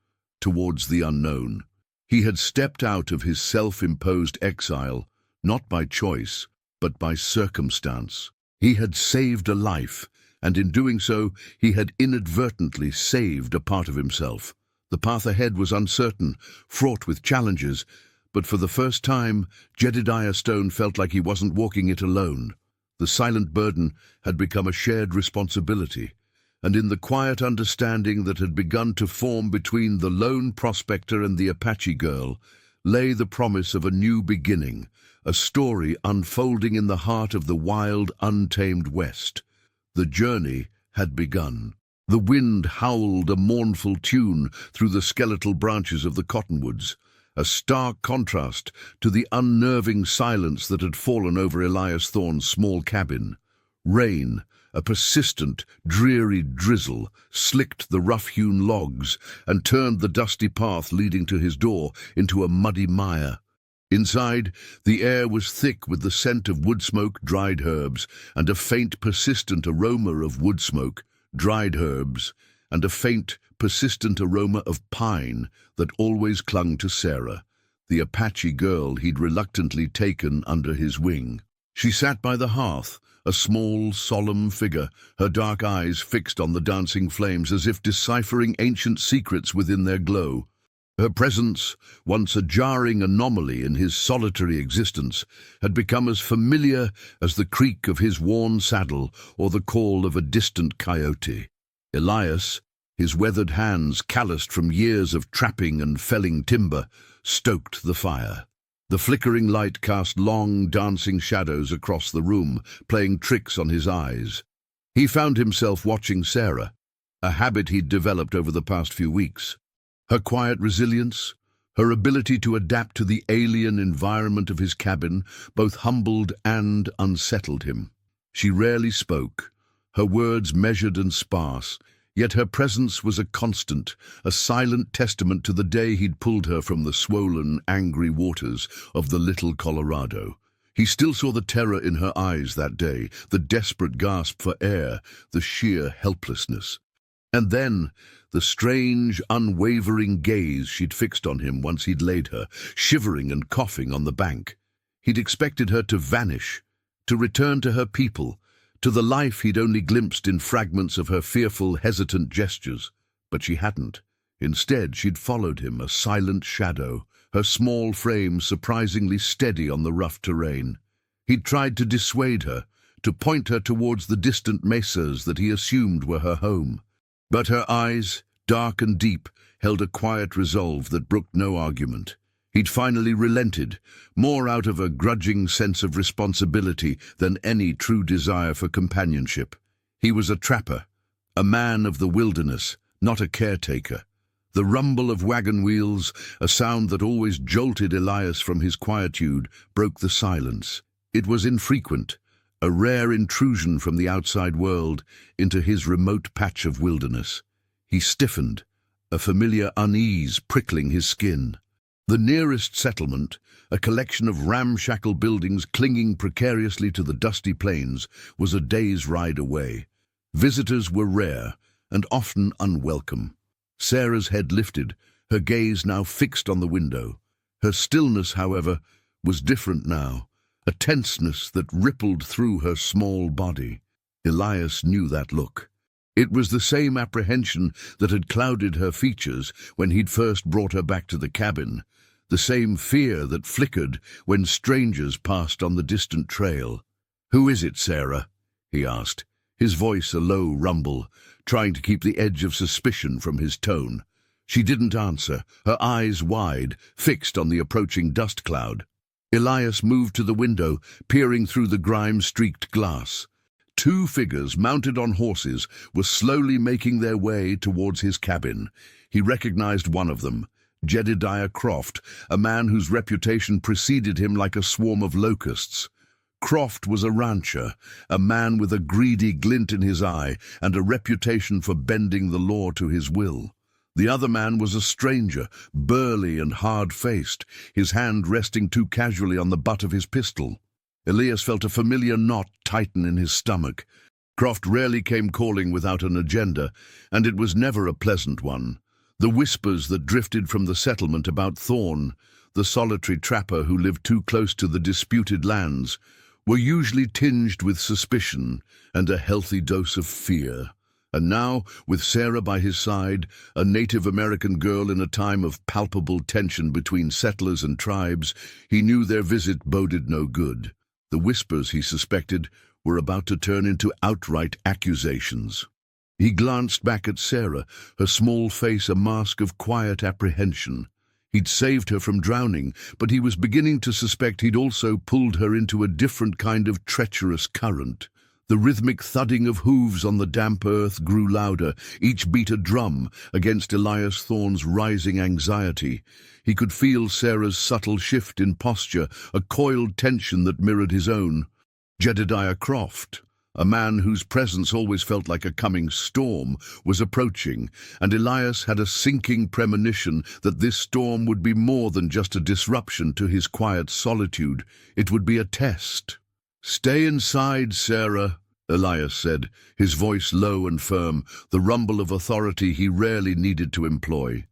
towards the unknown. He had stepped out of his self-imposed exile, not by choice, but by circumstance. He had saved a life, and in doing so, he had inadvertently saved a part of himself. The path ahead was uncertain, fraught with challenges, but for the first time, Jedediah Stone felt like he wasn't walking it alone. The silent burden had become a shared responsibility, and in the quiet understanding that had begun to form between the lone prospector and the Apache girl lay the promise of a new beginning, a story unfolding in the heart of the wild, untamed West. The journey had begun. The wind howled a mournful tune through the skeletal branches of the cottonwoods, a stark contrast to the unnerving silence that had fallen over Elias Thorne's small cabin. Rain, a persistent, dreary drizzle, slicked the rough-hewn logs and turned the dusty path leading to his door into a muddy mire. Inside, the air was thick with the scent of wood smoke, dried herbs, and a faint, persistent aroma of wood smoke, dried herbs, and a faint, persistent aroma of pine that always clung to Sarah, the Apache girl he'd reluctantly taken under his wing. She sat by the hearth, a small, solemn figure, her dark eyes fixed on the dancing flames as if deciphering ancient secrets within their glow. Her presence, once a jarring anomaly in his solitary existence, had become as familiar as the creak of his worn saddle or the call of a distant coyote. Elias, his weathered hands calloused from years of trapping and felling timber, stoked the fire. The flickering light cast long, dancing shadows across the room, playing tricks on his eyes. He found himself watching Sarah, a habit he'd developed over the past few weeks. Her quiet resilience, her ability to adapt to the alien environment of his cabin, both humbled and unsettled him. She rarely spoke, her words measured and sparse, yet her presence was a constant, a silent testament to the day he'd pulled her from the swollen, angry waters of the Little Colorado. He still saw the terror in her eyes that day, the desperate gasp for air, the sheer helplessness. And then, the strange, unwavering gaze she'd fixed on him once he'd laid her, shivering and coughing on the bank. He'd expected her to vanish, to return to her people, to the life he'd only glimpsed in fragments of her fearful, hesitant gestures. But she hadn't. Instead, she'd followed him, a silent shadow, her small frame surprisingly steady on the rough terrain. He'd tried to dissuade her, to point her towards the distant mesas that he assumed were her home. But her eyes, dark and deep, held a quiet resolve that brooked no argument. He'd finally relented, more out of a grudging sense of responsibility than any true desire for companionship. He was a trapper, a man of the wilderness, not a caretaker. The rumble of wagon wheels, a sound that always jolted Elias from his quietude, broke the silence. It was infrequent, a rare intrusion from the outside world into his remote patch of wilderness. He stiffened, a familiar unease prickling his skin. The nearest settlement, a collection of ramshackle buildings clinging precariously to the dusty plains, was a day's ride away. Visitors were rare and often unwelcome. Sarah's head lifted, her gaze now fixed on the window. Her stillness, however, was different now, a tenseness that rippled through her small body. Elias knew that look. It was the same apprehension that had clouded her features when he'd first brought her back to the cabin, the same fear that flickered when strangers passed on the distant trail. "Who is it, Sarah?" he asked, his voice a low rumble, trying to keep the edge of suspicion from his tone. She didn't answer, her eyes wide, fixed on the approaching dust cloud. Elias moved to the window, peering through the grime-streaked glass. Two figures, mounted on horses, were slowly making their way towards his cabin. He recognized one of them, Jedediah Croft, a man whose reputation preceded him like a swarm of locusts. Croft was a rancher, a man with a greedy glint in his eye and a reputation for bending the law to his will. The other man was a stranger, burly and hard-faced, his hand resting too casually on the butt of his pistol. Elias felt a familiar knot tighten in his stomach. Croft rarely came calling without an agenda, and it was never a pleasant one. The whispers that drifted from the settlement about Thorn, the solitary trapper who lived too close to the disputed lands, were usually tinged with suspicion and a healthy dose of fear. And now, with Sarah by his side, a Native American girl in a time of palpable tension between settlers and tribes, he knew their visit boded no good. The whispers, he suspected, were about to turn into outright accusations. He glanced back at Sarah, her small face a mask of quiet apprehension. He'd saved her from drowning, but he was beginning to suspect he'd also pulled her into a different kind of treacherous current. The rhythmic thudding of hooves on the damp earth grew louder, each beat a drum against Elias Thorne's rising anxiety. He could feel Sarah's subtle shift in posture, a coiled tension that mirrored his own. Jedediah Croft, a man whose presence always felt like a coming storm, was approaching, and Elias had a sinking premonition that this storm would be more than just a disruption to his quiet solitude. It would be a test. "Stay inside, Sarah," Elias said, his voice low and firm, the rumble of authority he rarely needed to employ.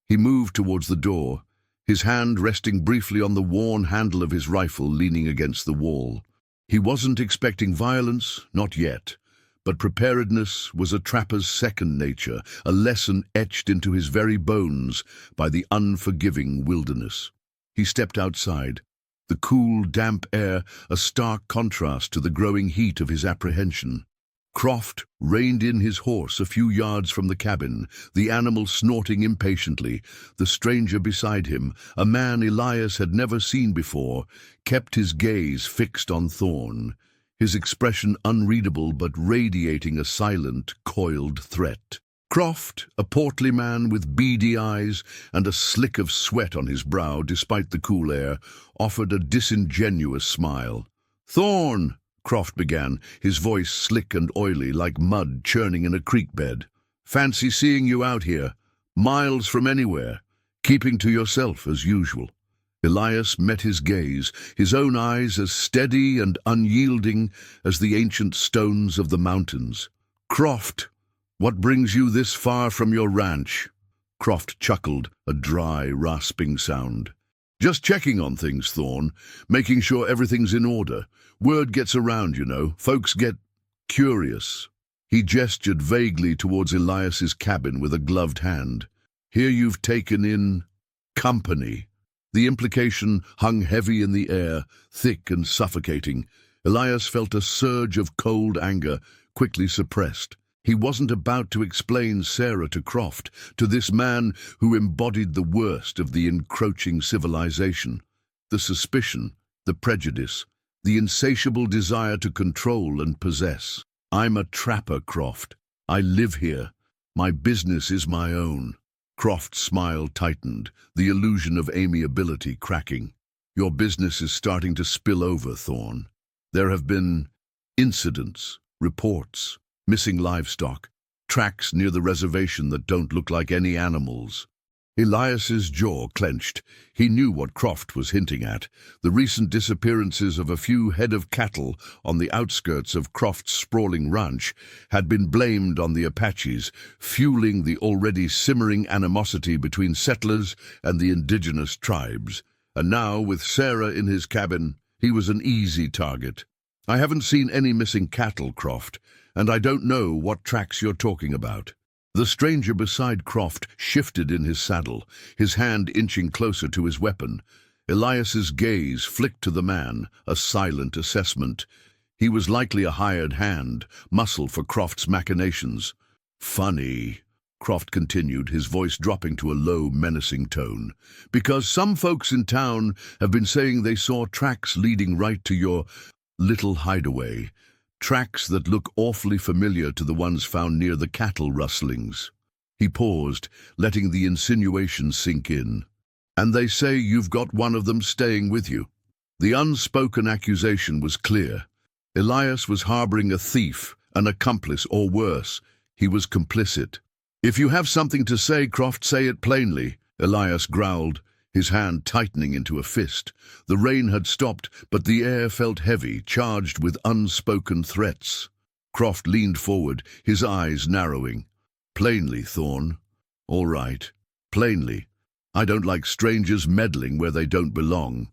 He moved towards the door, his hand resting briefly on the worn handle of his rifle leaning against the wall. He wasn't expecting violence, not yet, but preparedness was a trapper's second nature, a lesson etched into his very bones by the unforgiving wilderness. He stepped outside, the cool, damp air a stark contrast to the growing heat of his apprehension. Croft reined in his horse a few yards from the cabin, the animal snorting impatiently. The stranger beside him, a man Elias had never seen before, kept his gaze fixed on Thorn, his expression unreadable but radiating a silent, coiled threat. Croft, a portly man with beady eyes and a slick of sweat on his brow despite the cool air, offered a disingenuous smile. "Thorn," Croft began, his voice slick and oily like mud churning in a creek bed. "Fancy seeing you out here, miles from anywhere, keeping to yourself as usual." Elias met his gaze, his own eyes as steady and unyielding as the ancient stones of the mountains. "Croft, what brings you this far from your ranch?" Croft chuckled, a dry, rasping sound. "Just checking on things, Thorn, making sure everything's in order. Word gets around, you know. Folks get curious." He gestured vaguely towards Elias's cabin with a gloved hand. "Here you've taken in company." The implication hung heavy in the air, thick and suffocating. Elias felt a surge of cold anger, quickly suppressed. He wasn't about to explain Sarah to Croft, to this man who embodied the worst of the encroaching civilization. The suspicion, the prejudice, the insatiable desire to control and possess. "I'm a trapper, Croft. I live here. My business is my own." Croft's smile tightened, the illusion of amiability cracking. "Your business is starting to spill over, Thorn. There have been incidents, reports, missing livestock, tracks near the reservation that don't look like any animals." Elias's jaw clenched. He knew what Croft was hinting at. The recent disappearances of a few head of cattle on the outskirts of Croft's sprawling ranch had been blamed on the Apaches, fueling the already simmering animosity between settlers and the indigenous tribes. And now, with Sarah in his cabin, he was an easy target. "I haven't seen any missing cattle, Croft, and I don't know what tracks you're talking about." The stranger beside Croft shifted in his saddle, his hand inching closer to his weapon. Elias's gaze flicked to the man, a silent assessment. He was likely a hired hand, muscle for Croft's machinations. "Funny," Croft continued, his voice dropping to a low, menacing tone, "because some folks in town have been saying they saw tracks leading right to your little hideaway. Tracks that look awfully familiar to the ones found near the cattle rustlings." He paused, letting the insinuation sink in. "And they say you've got one of them staying with you." The unspoken accusation was clear. Elias was harboring a thief, an accomplice, or worse, he was complicit. "If you have something to say, Croft, say it plainly," Elias growled, his hand tightening into a fist. The rain had stopped, but the air felt heavy, charged with unspoken threats. Croft leaned forward, his eyes narrowing. "Plainly, Thorn." "All right. Plainly. I don't like strangers meddling where they don't belong.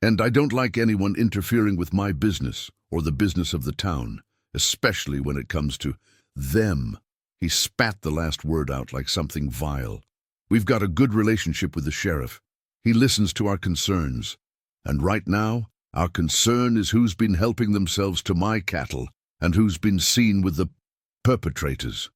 And I don't like anyone interfering with my business or the business of the town, especially when it comes to them." He spat the last word out like something vile. "We've got a good relationship with the sheriff. He listens to our concerns. And right now, our concern is who's been helping themselves to my cattle and who's been seen with the perpetrators."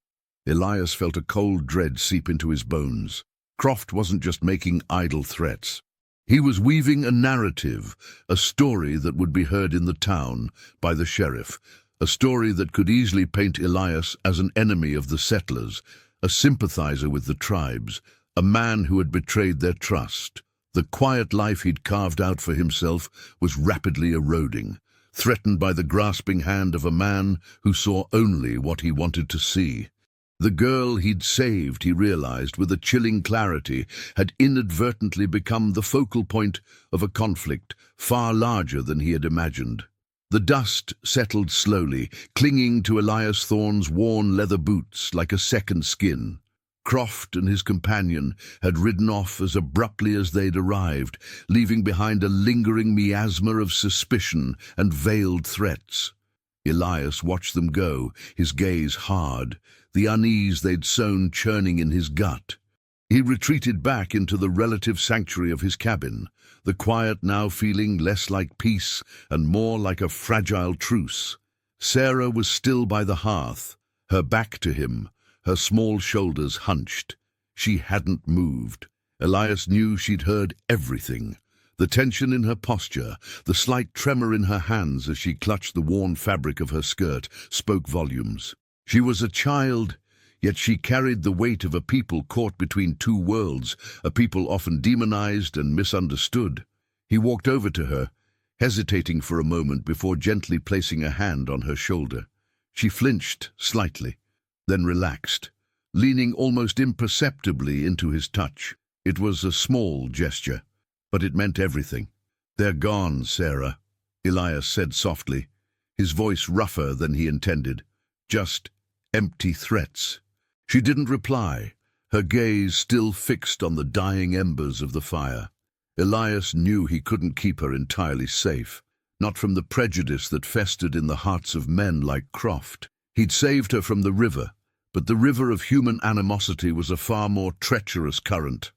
Elias felt a cold dread seep into his bones. Croft wasn't just making idle threats. He was weaving a narrative, a story that would be heard in the town by the sheriff, a story that could easily paint Elias as an enemy of the settlers, a sympathizer with the tribes, a man who had betrayed their trust. The quiet life he'd carved out for himself was rapidly eroding, threatened by the grasping hand of a man who saw only what he wanted to see. The girl he'd saved, he realized with a chilling clarity, had inadvertently become the focal point of a conflict far larger than he had imagined. The dust settled slowly, clinging to Elias Thorn's worn leather boots like a second skin. Croft and his companion had ridden off as abruptly as they'd arrived, leaving behind a lingering miasma of suspicion and veiled threats. Elias watched them go, his gaze hard, the unease they'd sown churning in his gut. He retreated back into the relative sanctuary of his cabin, the quiet now feeling less like peace and more like a fragile truce. Sarah was still by the hearth, her back to him, her small shoulders hunched. She hadn't moved. Elias knew she'd heard everything. The tension in her posture, the slight tremor in her hands as she clutched the worn fabric of her skirt, spoke volumes. She was a child, yet she carried the weight of a people caught between two worlds, a people often demonized and misunderstood. He walked over to her, hesitating for a moment before gently placing a hand on her shoulder. She flinched slightly, then relaxed, leaning almost imperceptibly into his touch. It was a small gesture, but it meant everything. "They're gone, Sarah," Elias said softly, his voice rougher than he intended. "Just empty threats." She didn't reply, her gaze still fixed on the dying embers of the fire. Elias knew he couldn't keep her entirely safe, not from the prejudice that festered in the hearts of men like Croft. He'd saved her from the river, but the river of human animosity was a far more treacherous current.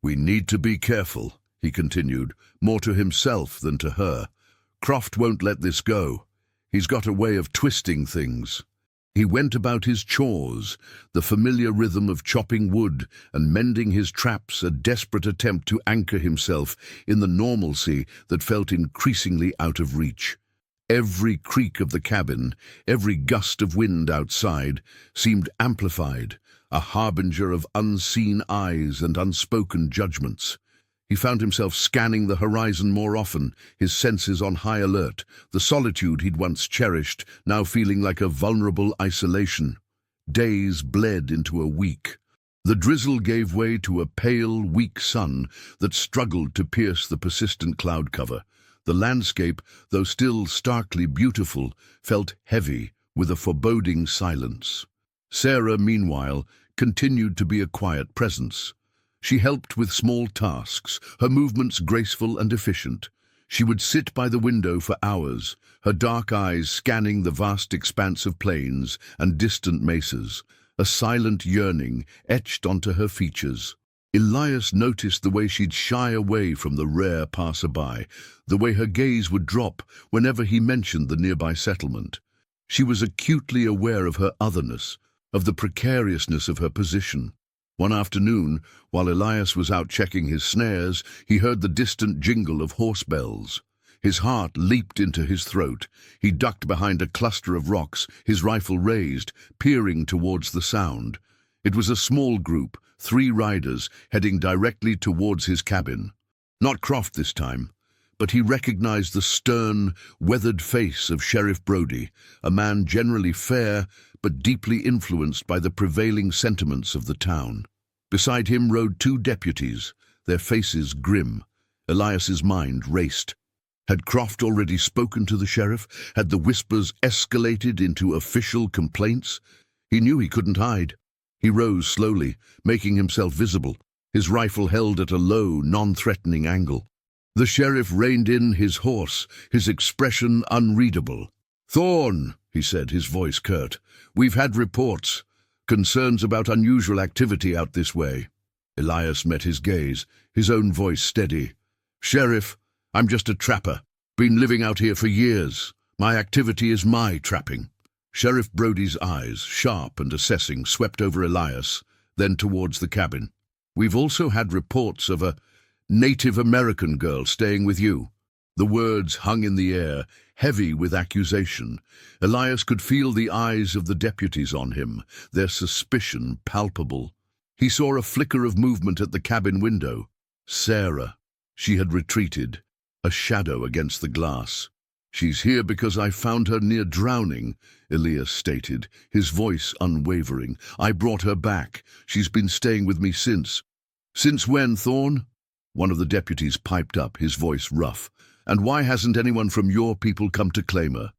"We need to be careful," he continued, more to himself than to her. "Croft won't let this go. He's got a way of twisting things." He went about his chores, the familiar rhythm of chopping wood and mending his traps, a desperate attempt to anchor himself in the normalcy that felt increasingly out of reach. Every creak of the cabin, every gust of wind outside, seemed amplified, a harbinger of unseen eyes and unspoken judgments. He found himself scanning the horizon more often, his senses on high alert, the solitude he'd once cherished now feeling like a vulnerable isolation. Days bled into a week. The drizzle gave way to a pale, weak sun that struggled to pierce the persistent cloud cover. The landscape, though still starkly beautiful, felt heavy with a foreboding silence. Sarah, meanwhile, continued to be a quiet presence. She helped with small tasks, her movements graceful and efficient. She would sit by the window for hours, her dark eyes scanning the vast expanse of plains and distant mesas, a silent yearning etched onto her features. Elias noticed the way she'd shy away from the rare passerby, the way her gaze would drop whenever he mentioned the nearby settlement. She was acutely aware of her otherness, of the precariousness of her position. One afternoon, while Elias was out checking his snares, he heard the distant jingle of horse bells. His heart leaped into his throat. He ducked behind a cluster of rocks, his rifle raised, peering towards the sound. It was a small group, 3 riders, heading directly towards his cabin. Not Croft this time, but he recognized the stern, weathered face of Sheriff Brody, a man generally fair but deeply influenced by the prevailing sentiments of the town. Beside him rode 2 deputies, their faces grim. Elias's mind raced. Had Croft already spoken to the sheriff? Had the whispers escalated into official complaints? He knew he couldn't hide. He rose slowly, making himself visible, his rifle held at a low, non-threatening angle. The sheriff reined in his horse, his expression unreadable. "Thorne," he said, his voice curt, "we've had reports. Concerns about unusual activity out this way." Elias met his gaze, his own voice steady. "Sheriff, I'm just a trapper. Been living out here for years. My activity is my trapping." Sheriff Brody's eyes, sharp and assessing, swept over Elias, then towards the cabin. "We've also had reports of a Native American girl staying with you." The words hung in the air, heavy with accusation. Elias could feel the eyes of the deputies on him, their suspicion palpable. He saw a flicker of movement at the cabin window. Sarah. She had retreated, a shadow against the glass. "She's here because I found her near drowning," Elias stated, his voice unwavering. "I brought her back. She's been staying with me since." "Since when, Thorne?" One of the deputies piped up, his voice rough. "And why hasn't anyone from your people come to claim her?"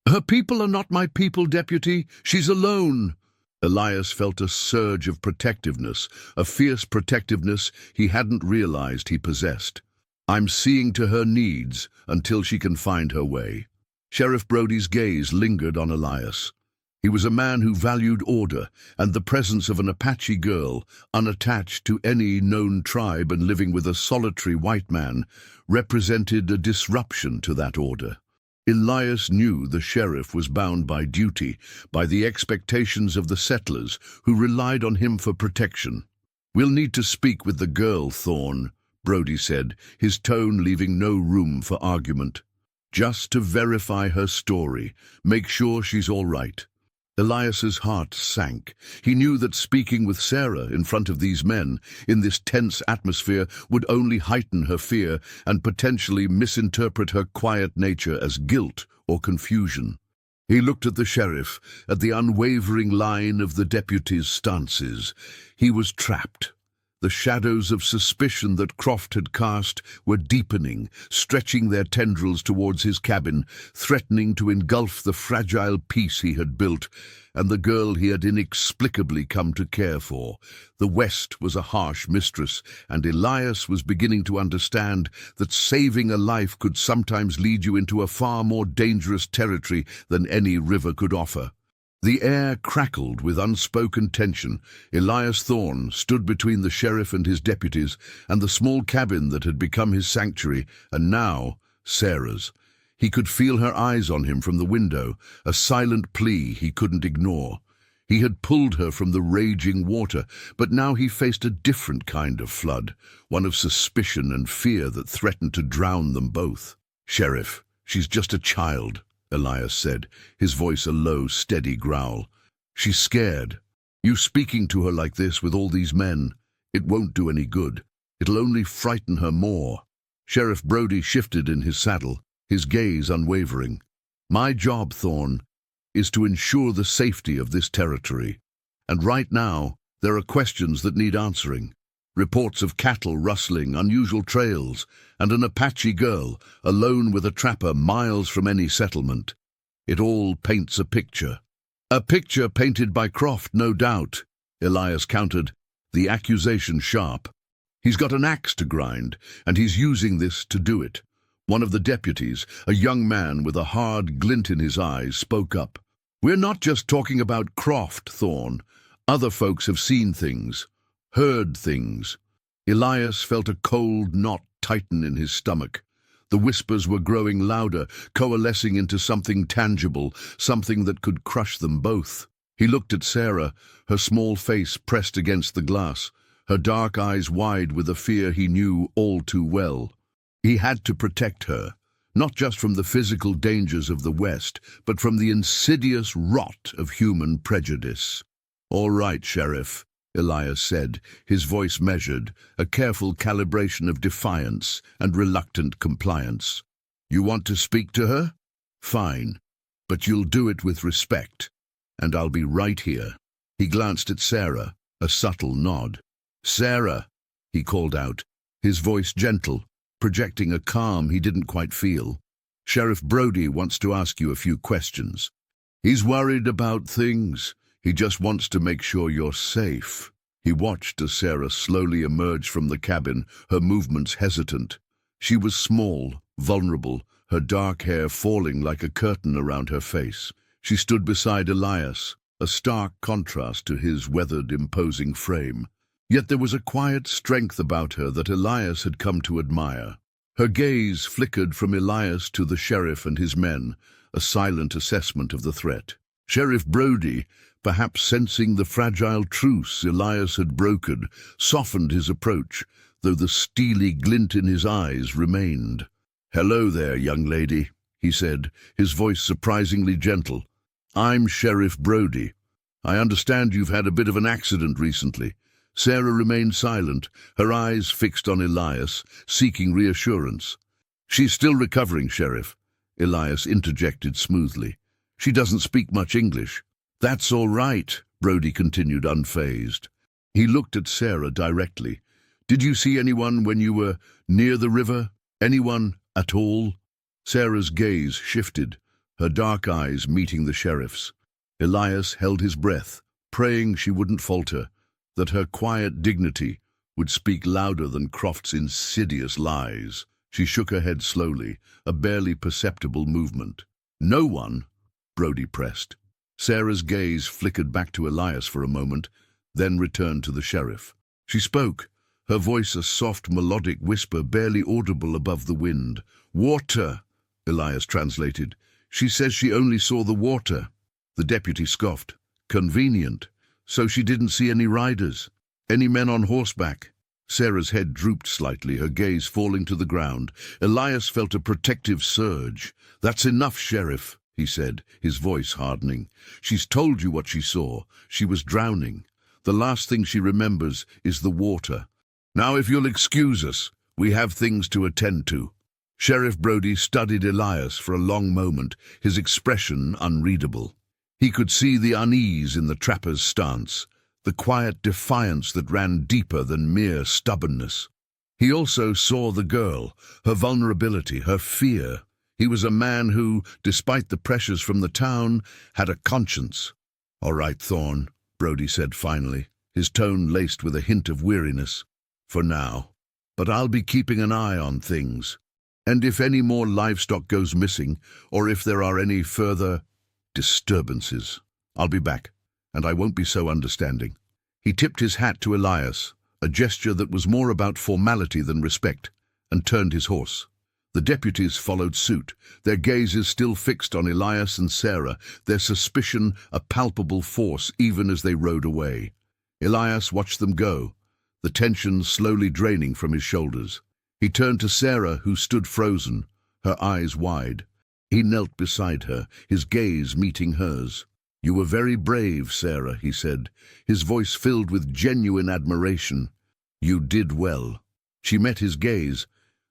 "Her people are not my people, deputy. She's alone." Elias felt a surge of protectiveness, a fierce protectiveness he hadn't realized he possessed. "I'm seeing to her needs until she can find her way." Sheriff Brody's gaze lingered on Elias. He was a man who valued order, and the presence of an Apache girl, unattached to any known tribe and living with a solitary white man, represented a disruption to that order. Elias knew the sheriff was bound by duty, by the expectations of the settlers who relied on him for protection. "We'll need to speak with the girl, Thorne," Brody said, his tone leaving no room for argument. "Just to verify her story, make sure she's all right." Elias's heart sank. He knew that speaking with Sarah in front of these men, in this tense atmosphere, would only heighten her fear and potentially misinterpret her quiet nature as guilt or confusion. He looked at the sheriff, at the unwavering line of the deputy's stances. He was trapped. The shadows of suspicion that Croft had cast were deepening, stretching their tendrils towards his cabin, threatening to engulf the fragile peace he had built, and the girl he had inexplicably come to care for. The West was a harsh mistress, and Elias was beginning to understand that saving a life could sometimes lead you into a far more dangerous territory than any river could offer. The air crackled with unspoken tension. Elias Thorne stood between the sheriff and his deputies and the small cabin that had become his sanctuary, and now Sarah's. He could feel her eyes on him from the window, a silent plea he couldn't ignore. He had pulled her from the raging water, but now he faced a different kind of flood, one of suspicion and fear that threatened to drown them both. "Sheriff, she's just a child," Elias said, his voice a low, steady growl. "She's scared. You speaking to her like this with all these men, it won't do any good. It'll only frighten her more." Sheriff Brody shifted in his saddle, his gaze unwavering. "My job, Thorne, is to ensure the safety of this territory. And right now, there are questions that need answering. Reports of cattle rustling, unusual trails, and an Apache girl, alone with a trapper miles from any settlement. It all paints a picture." "A picture painted by Croft, no doubt," Elias countered, the accusation sharp. "He's got an axe to grind, and he's using this to do it." One of the deputies, a young man with a hard glint in his eyes, spoke up. "We're not just talking about Croft, Thorne. Other folks have seen things, heard things." Elias felt a cold knot tighten in his stomach. The whispers were growing louder, coalescing into something tangible, something that could crush them both. He looked at Sarah, her small face pressed against the glass, her dark eyes wide with a fear he knew all too well. He had to protect her, not just from the physical dangers of the West, but from the insidious rot of human prejudice. "All right, Sheriff," Elias said, his voice measured, a careful calibration of defiance and reluctant compliance. "You want to speak to her? Fine, but you'll do it with respect, and I'll be right here." He glanced at Sarah, a subtle nod. "Sarah," he called out, his voice gentle, projecting a calm he didn't quite feel. "Sheriff Brody wants to ask you a few questions. He's worried about things. He just wants to make sure you're safe." He watched as Sarah slowly emerged from the cabin, her movements hesitant. She was small, vulnerable, her dark hair falling like a curtain around her face. She stood beside Elias, a stark contrast to his weathered, imposing frame. Yet there was a quiet strength about her that Elias had come to admire. Her gaze flickered from Elias to the sheriff and his men, a silent assessment of the threat. Sheriff Brody, perhaps sensing the fragile truce Elias had brokered, softened his approach, though the steely glint in his eyes remained. "Hello there, young lady," he said, his voice surprisingly gentle. "I'm Sheriff Brody. I understand you've had a bit of an accident recently." Sarah remained silent, her eyes fixed on Elias, seeking reassurance. "She's still recovering, Sheriff," Elias interjected smoothly. "She doesn't speak much English." "That's all right," Brody continued unfazed. He looked at Sarah directly. "Did you see anyone when you were near the river? Anyone at all?" Sarah's gaze shifted, her dark eyes meeting the sheriff's. Elias held his breath, praying she wouldn't falter, that her quiet dignity would speak louder than Croft's insidious lies. She shook her head slowly, a barely perceptible movement. "No one?" Brody pressed. Sarah's gaze flickered back to Elias for a moment, then returned to the sheriff. She spoke, her voice a soft melodic whisper barely audible above the wind. "Water," Elias translated. "She says she only saw the water." The deputy scoffed. "Convenient. So she didn't see any riders? Any men on horseback?" Sarah's head drooped slightly, her gaze falling to the ground. Elias felt a protective surge. "That's enough, Sheriff," he said, his voice hardening. "She's told you what she saw. She was drowning. The last thing she remembers is the water. Now, if you'll excuse us, we have things to attend to." Sheriff Brody studied Elias for a long moment, his expression unreadable. He could see the unease in the trapper's stance, the quiet defiance that ran deeper than mere stubbornness. He also saw the girl, her vulnerability, her fear. He was a man who, despite the pressures from the town, had a conscience. "All right, Thorne," Brody said finally, his tone laced with a hint of weariness. "For now. But I'll be keeping an eye on things. And if any more livestock goes missing, or if there are any further disturbances, I'll be back, and I won't be so understanding." He tipped his hat to Elias, a gesture that was more about formality than respect, and turned his horse. The deputies followed suit, their gazes still fixed on Elias and Sarah, their suspicion a palpable force even as they rode away. Elias watched them go, the tension slowly draining from his shoulders. He turned to Sarah, who stood frozen, her eyes wide. He knelt beside her, his gaze meeting hers. "You were very brave, Sarah," he said, his voice filled with genuine admiration. "You did well." She met his gaze,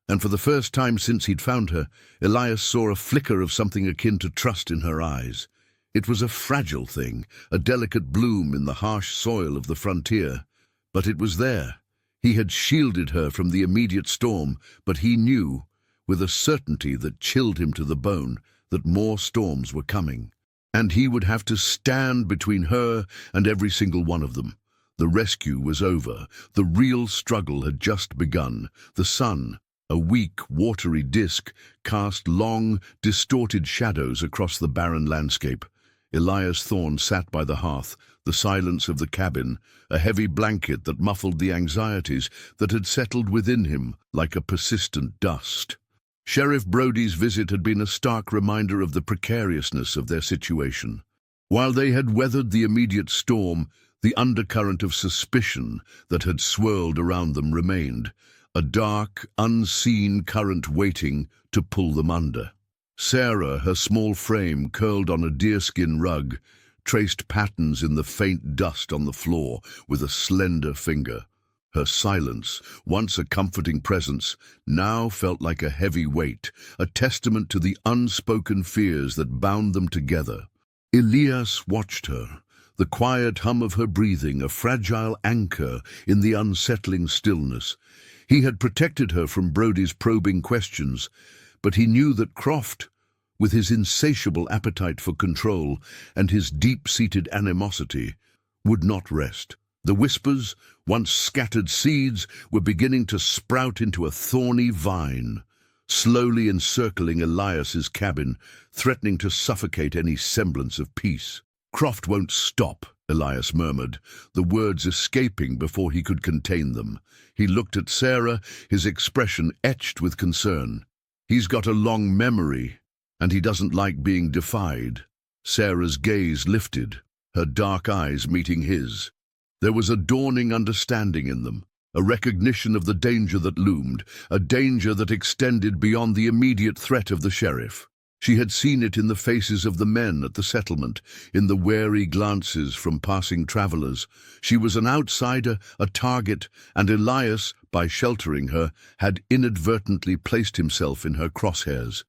and for the first time since he'd found her, Elias saw a flicker of something akin to trust in her eyes. It was a fragile thing, a delicate bloom in the harsh soil of the frontier. But it was there. He had shielded her from the immediate storm, but he knew, with a certainty that chilled him to the bone, that more storms were coming. And he would have to stand between her and every single one of them. The rescue was over. The real struggle had just begun. The sun, a weak, watery disk, cast long, distorted shadows across the barren landscape. Elias Thorne sat by the hearth, the silence of the cabin, a heavy blanket that muffled the anxieties that had settled within him like a persistent dust. Sheriff Brody's visit had been a stark reminder of the precariousness of their situation. While they had weathered the immediate storm, the undercurrent of suspicion that had swirled around them remained, a dark, unseen current waiting to pull them under. Sarah, her small frame curled on a deerskin rug, traced patterns in the faint dust on the floor with a slender finger. Her silence, once a comforting presence, now felt like a heavy weight, a testament to the unspoken fears that bound them together. Elias watched her, the quiet hum of her breathing, a fragile anchor in the unsettling stillness. He had protected her from Brody's probing questions, but he knew that Croft, with his insatiable appetite for control and his deep-seated animosity, would not rest. The whispers, once scattered seeds, were beginning to sprout into a thorny vine, slowly encircling Elias's cabin, threatening to suffocate any semblance of peace. "Croft won't stop," Elias murmured, the words escaping before he could contain them. He looked at Sarah, his expression etched with concern. "He's got a long memory, and he doesn't like being defied." Sarah's gaze lifted, her dark eyes meeting his. There was a dawning understanding in them, a recognition of the danger that loomed, a danger that extended beyond the immediate threat of the sheriff. She had seen it in the faces of the men at the settlement, in the wary glances from passing travelers. She was an outsider, a target, and Elias, by sheltering her, had inadvertently placed himself in her crosshairs.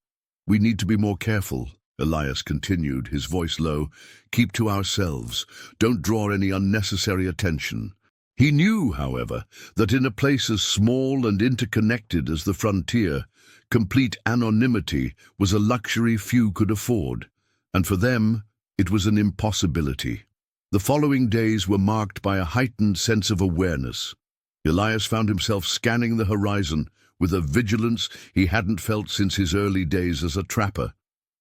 "We need to be more careful," Elias continued, his voice low. "Keep to ourselves. Don't draw any unnecessary attention." He knew, however, that in a place as small and interconnected as the frontier, complete anonymity was a luxury few could afford, and for them it was an impossibility. The following days were marked by a heightened sense of awareness. Elias found himself scanning the horizon with a vigilance he hadn't felt since his early days as a trapper,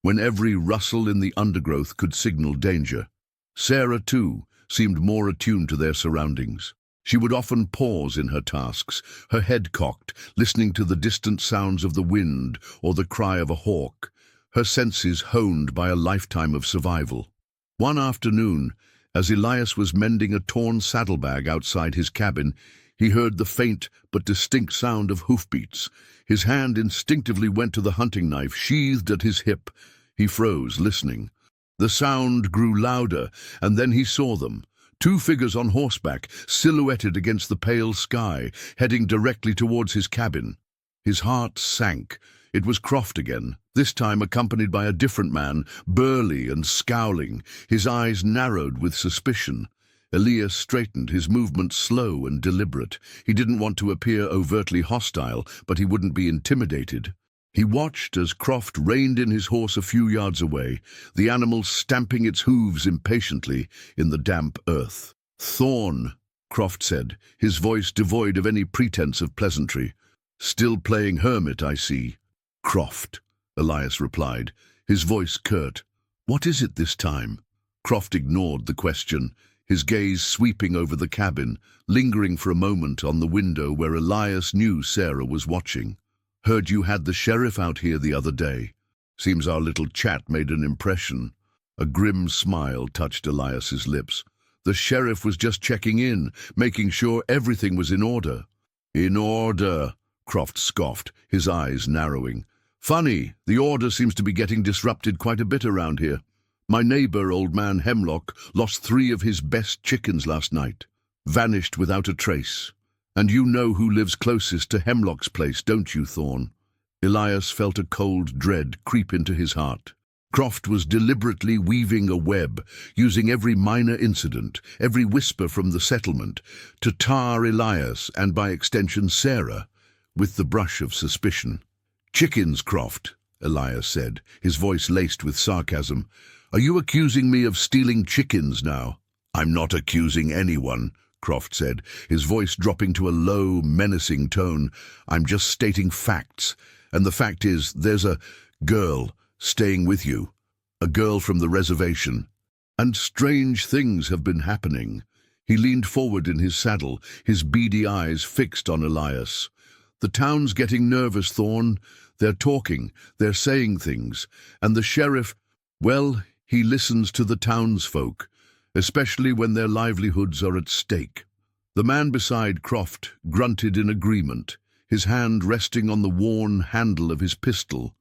when every rustle in the undergrowth could signal danger. Sarah, too, seemed more attuned to their surroundings. She would often pause in her tasks, her head cocked, listening to the distant sounds of the wind or the cry of a hawk, her senses honed by a lifetime of survival. One afternoon, as Elias was mending a torn saddlebag outside his cabin, he heard the faint but distinct sound of hoofbeats. His hand instinctively went to the hunting knife sheathed at his hip. He froze, listening. The sound grew louder, and then he saw them. Two figures on horseback, silhouetted against the pale sky, heading directly towards his cabin. His heart sank. It was Croft again, this time accompanied by a different man, burly and scowling, his eyes narrowed with suspicion. Elias straightened, his movements slow and deliberate. He didn't want to appear overtly hostile, but he wouldn't be intimidated. He watched as Croft reined in his horse a few yards away, the animal stamping its hooves impatiently in the damp earth. "Thorn," Croft said, his voice devoid of any pretense of pleasantry. "Still playing hermit, I see." "Croft," Elias replied, his voice curt. "What is it this time?" Croft ignored the question, his gaze sweeping over the cabin, lingering for a moment on the window where Elias knew Sarah was watching. "Heard you had the sheriff out here the other day. Seems our little chat made an impression." A grim smile touched Elias's lips. "The sheriff was just checking in, making sure everything was in order." "In order," Croft scoffed, his eyes narrowing. "Funny, the order seems to be getting disrupted quite a bit around here. My neighbor, old man Hemlock, lost 3 of his best chickens last night. Vanished without a trace. And you know who lives closest to Hemlock's place, don't you, Thorn?" Elias felt a cold dread creep into his heart. Croft was deliberately weaving a web, using every minor incident, every whisper from the settlement, to tar Elias, and by extension Sarah, with the brush of suspicion. "Chickens, Croft," Elias said, his voice laced with sarcasm. "Are you accusing me of stealing chickens now?" "I'm not accusing anyone," Croft said, his voice dropping to a low, menacing tone. "I'm just stating facts, and the fact is there's a girl staying with you, a girl from the reservation. And strange things have been happening." He leaned forward in his saddle, his beady eyes fixed on Elias. "The town's getting nervous, Thorn. They're talking, they're saying things, and the sheriff, well, he listens to the townsfolk, especially when their livelihoods are at stake." The man beside Croft grunted in agreement, his hand resting on the worn handle of his pistol.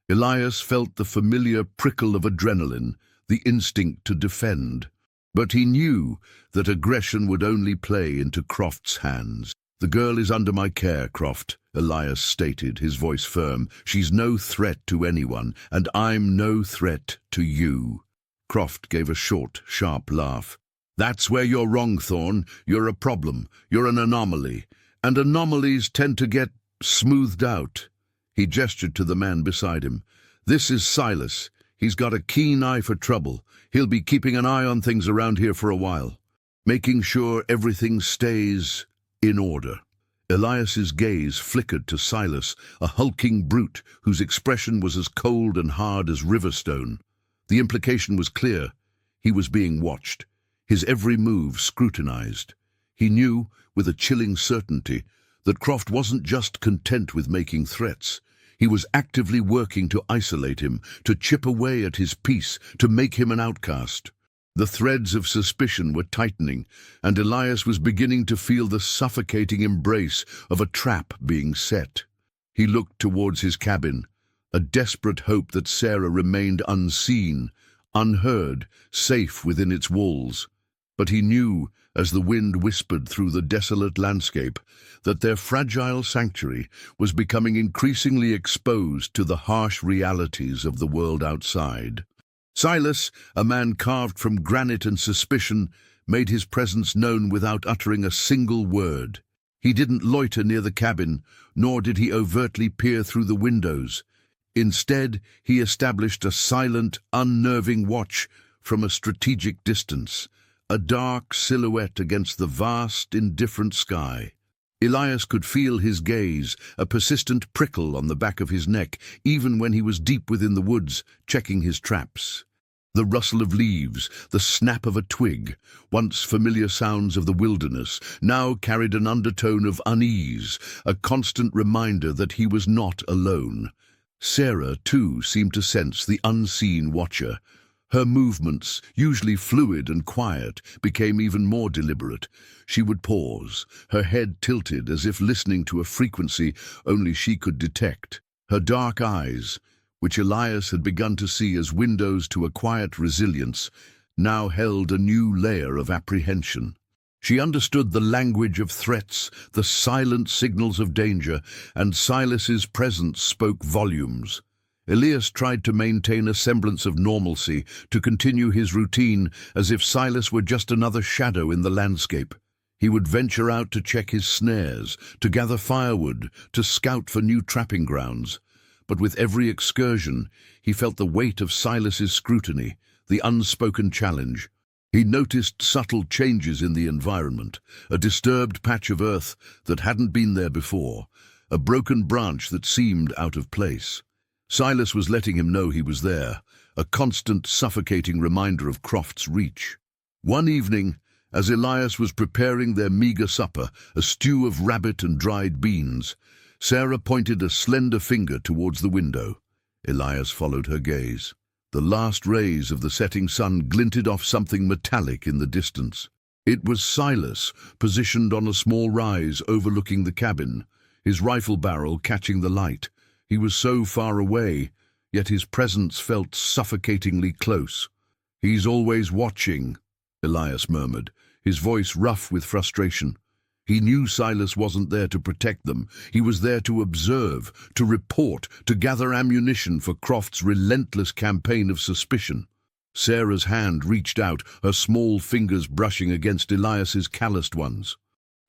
Elias felt the familiar prickle of adrenaline, the instinct to defend. But he knew that aggression would only play into Croft's hands. "The girl is under my care, Croft," Elias stated, his voice firm. "She's no threat to anyone, and I'm no threat to you." Croft gave a short, sharp laugh. "That's where you're wrong, Thorn. You're a problem. You're an anomaly. And anomalies tend to get smoothed out." He gestured to the man beside him. "This is Silas. He's got a keen eye for trouble. He'll be keeping an eye on things around here for a while, making sure everything stays in order." Elias's gaze flickered to Silas, a hulking brute whose expression was as cold and hard as riverstone. The implication was clear. He was being watched, his every move scrutinized. He knew, with a chilling certainty, that Croft wasn't just content with making threats. He was actively working to isolate him, to chip away at his peace, to make him an outcast. The threads of suspicion were tightening, and Elias was beginning to feel the suffocating embrace of a trap being set. He looked towards his cabin, a desperate hope that Sarah remained unseen, unheard, safe within its walls. But he knew, as the wind whispered through the desolate landscape, that their fragile sanctuary was becoming increasingly exposed to the harsh realities of the world outside. Silas, a man carved from granite and suspicion, made his presence known without uttering a single word. He didn't loiter near the cabin, nor did he overtly peer through the windows. Instead, he established a silent, unnerving watch from a strategic distance, a dark silhouette against the vast, indifferent sky. Elias could feel his gaze, a persistent prickle on the back of his neck, even when he was deep within the woods, checking his traps. The rustle of leaves, the snap of a twig, once familiar sounds of the wilderness, now carried an undertone of unease, a constant reminder that he was not alone. Sarah, too, seemed to sense the unseen watcher. Her movements, usually fluid and quiet, became even more deliberate. She would pause, her head tilted as if listening to a frequency only she could detect. Her dark eyes, which Elias had begun to see as windows to a quiet resilience, now held a new layer of apprehension. She understood the language of threats, the silent signals of danger, and Silas's presence spoke volumes. Elias tried to maintain a semblance of normalcy, to continue his routine as if Silas were just another shadow in the landscape. He would venture out to check his snares, to gather firewood, to scout for new trapping grounds. But with every excursion, he felt the weight of Silas's scrutiny, the unspoken challenge. He noticed subtle changes in the environment, a disturbed patch of earth that hadn't been there before, a broken branch that seemed out of place. Silas was letting him know he was there, a constant, suffocating reminder of Croft's reach. One evening, as Elias was preparing their meager supper, a stew of rabbit and dried beans, Sarah pointed a slender finger towards the window. Elias followed her gaze. The last rays of the setting sun glinted off something metallic in the distance. It was Silas, positioned on a small rise overlooking the cabin, his rifle barrel catching the light. He was so far away, yet his presence felt suffocatingly close. "He's always watching," Elias murmured, his voice rough with frustration. He knew Silas wasn't there to protect them. He was there to observe, to report, to gather ammunition for Croft's relentless campaign of suspicion. Sarah's hand reached out, her small fingers brushing against Elias's calloused ones.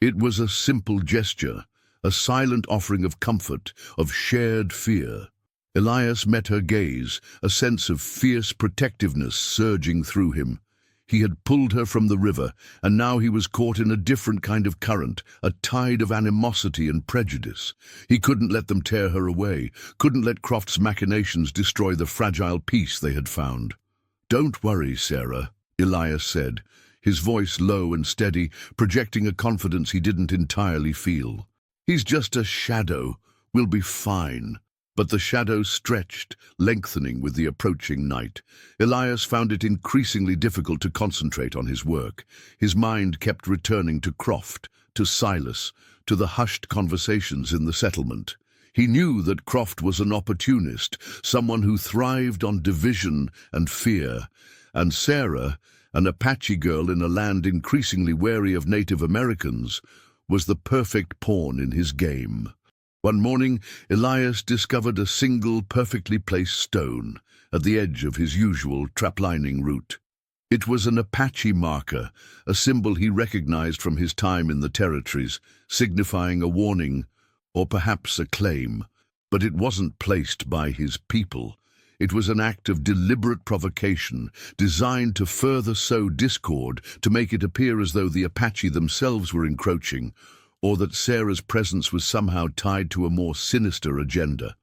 It was a simple gesture, a silent offering of comfort, of shared fear. Elias met her gaze, a sense of fierce protectiveness surging through him. He had pulled her from the river, and now he was caught in a different kind of current, a tide of animosity and prejudice. He couldn't let them tear her away, couldn't let Croft's machinations destroy the fragile peace they had found. "Don't worry, Sarah," Elias said, his voice low and steady, projecting a confidence he didn't entirely feel. "He's just a shadow. We'll be fine." But the shadow stretched, lengthening with the approaching night. Elias found it increasingly difficult to concentrate on his work. His mind kept returning to Croft, to Silas, to the hushed conversations in the settlement. He knew that Croft was an opportunist, someone who thrived on division and fear, and Sarah, an Apache girl in a land increasingly wary of Native Americans, was the perfect pawn in his game. One morning, Elias discovered a single perfectly placed stone at the edge of his usual trap-lining route. It was an Apache marker, a symbol he recognized from his time in the territories, signifying a warning, or perhaps a claim. But it wasn't placed by his people. It was an act of deliberate provocation, designed to further sow discord, to make it appear as though the Apache themselves were encroaching, or that Sarah's presence was somehow tied to a more sinister agenda.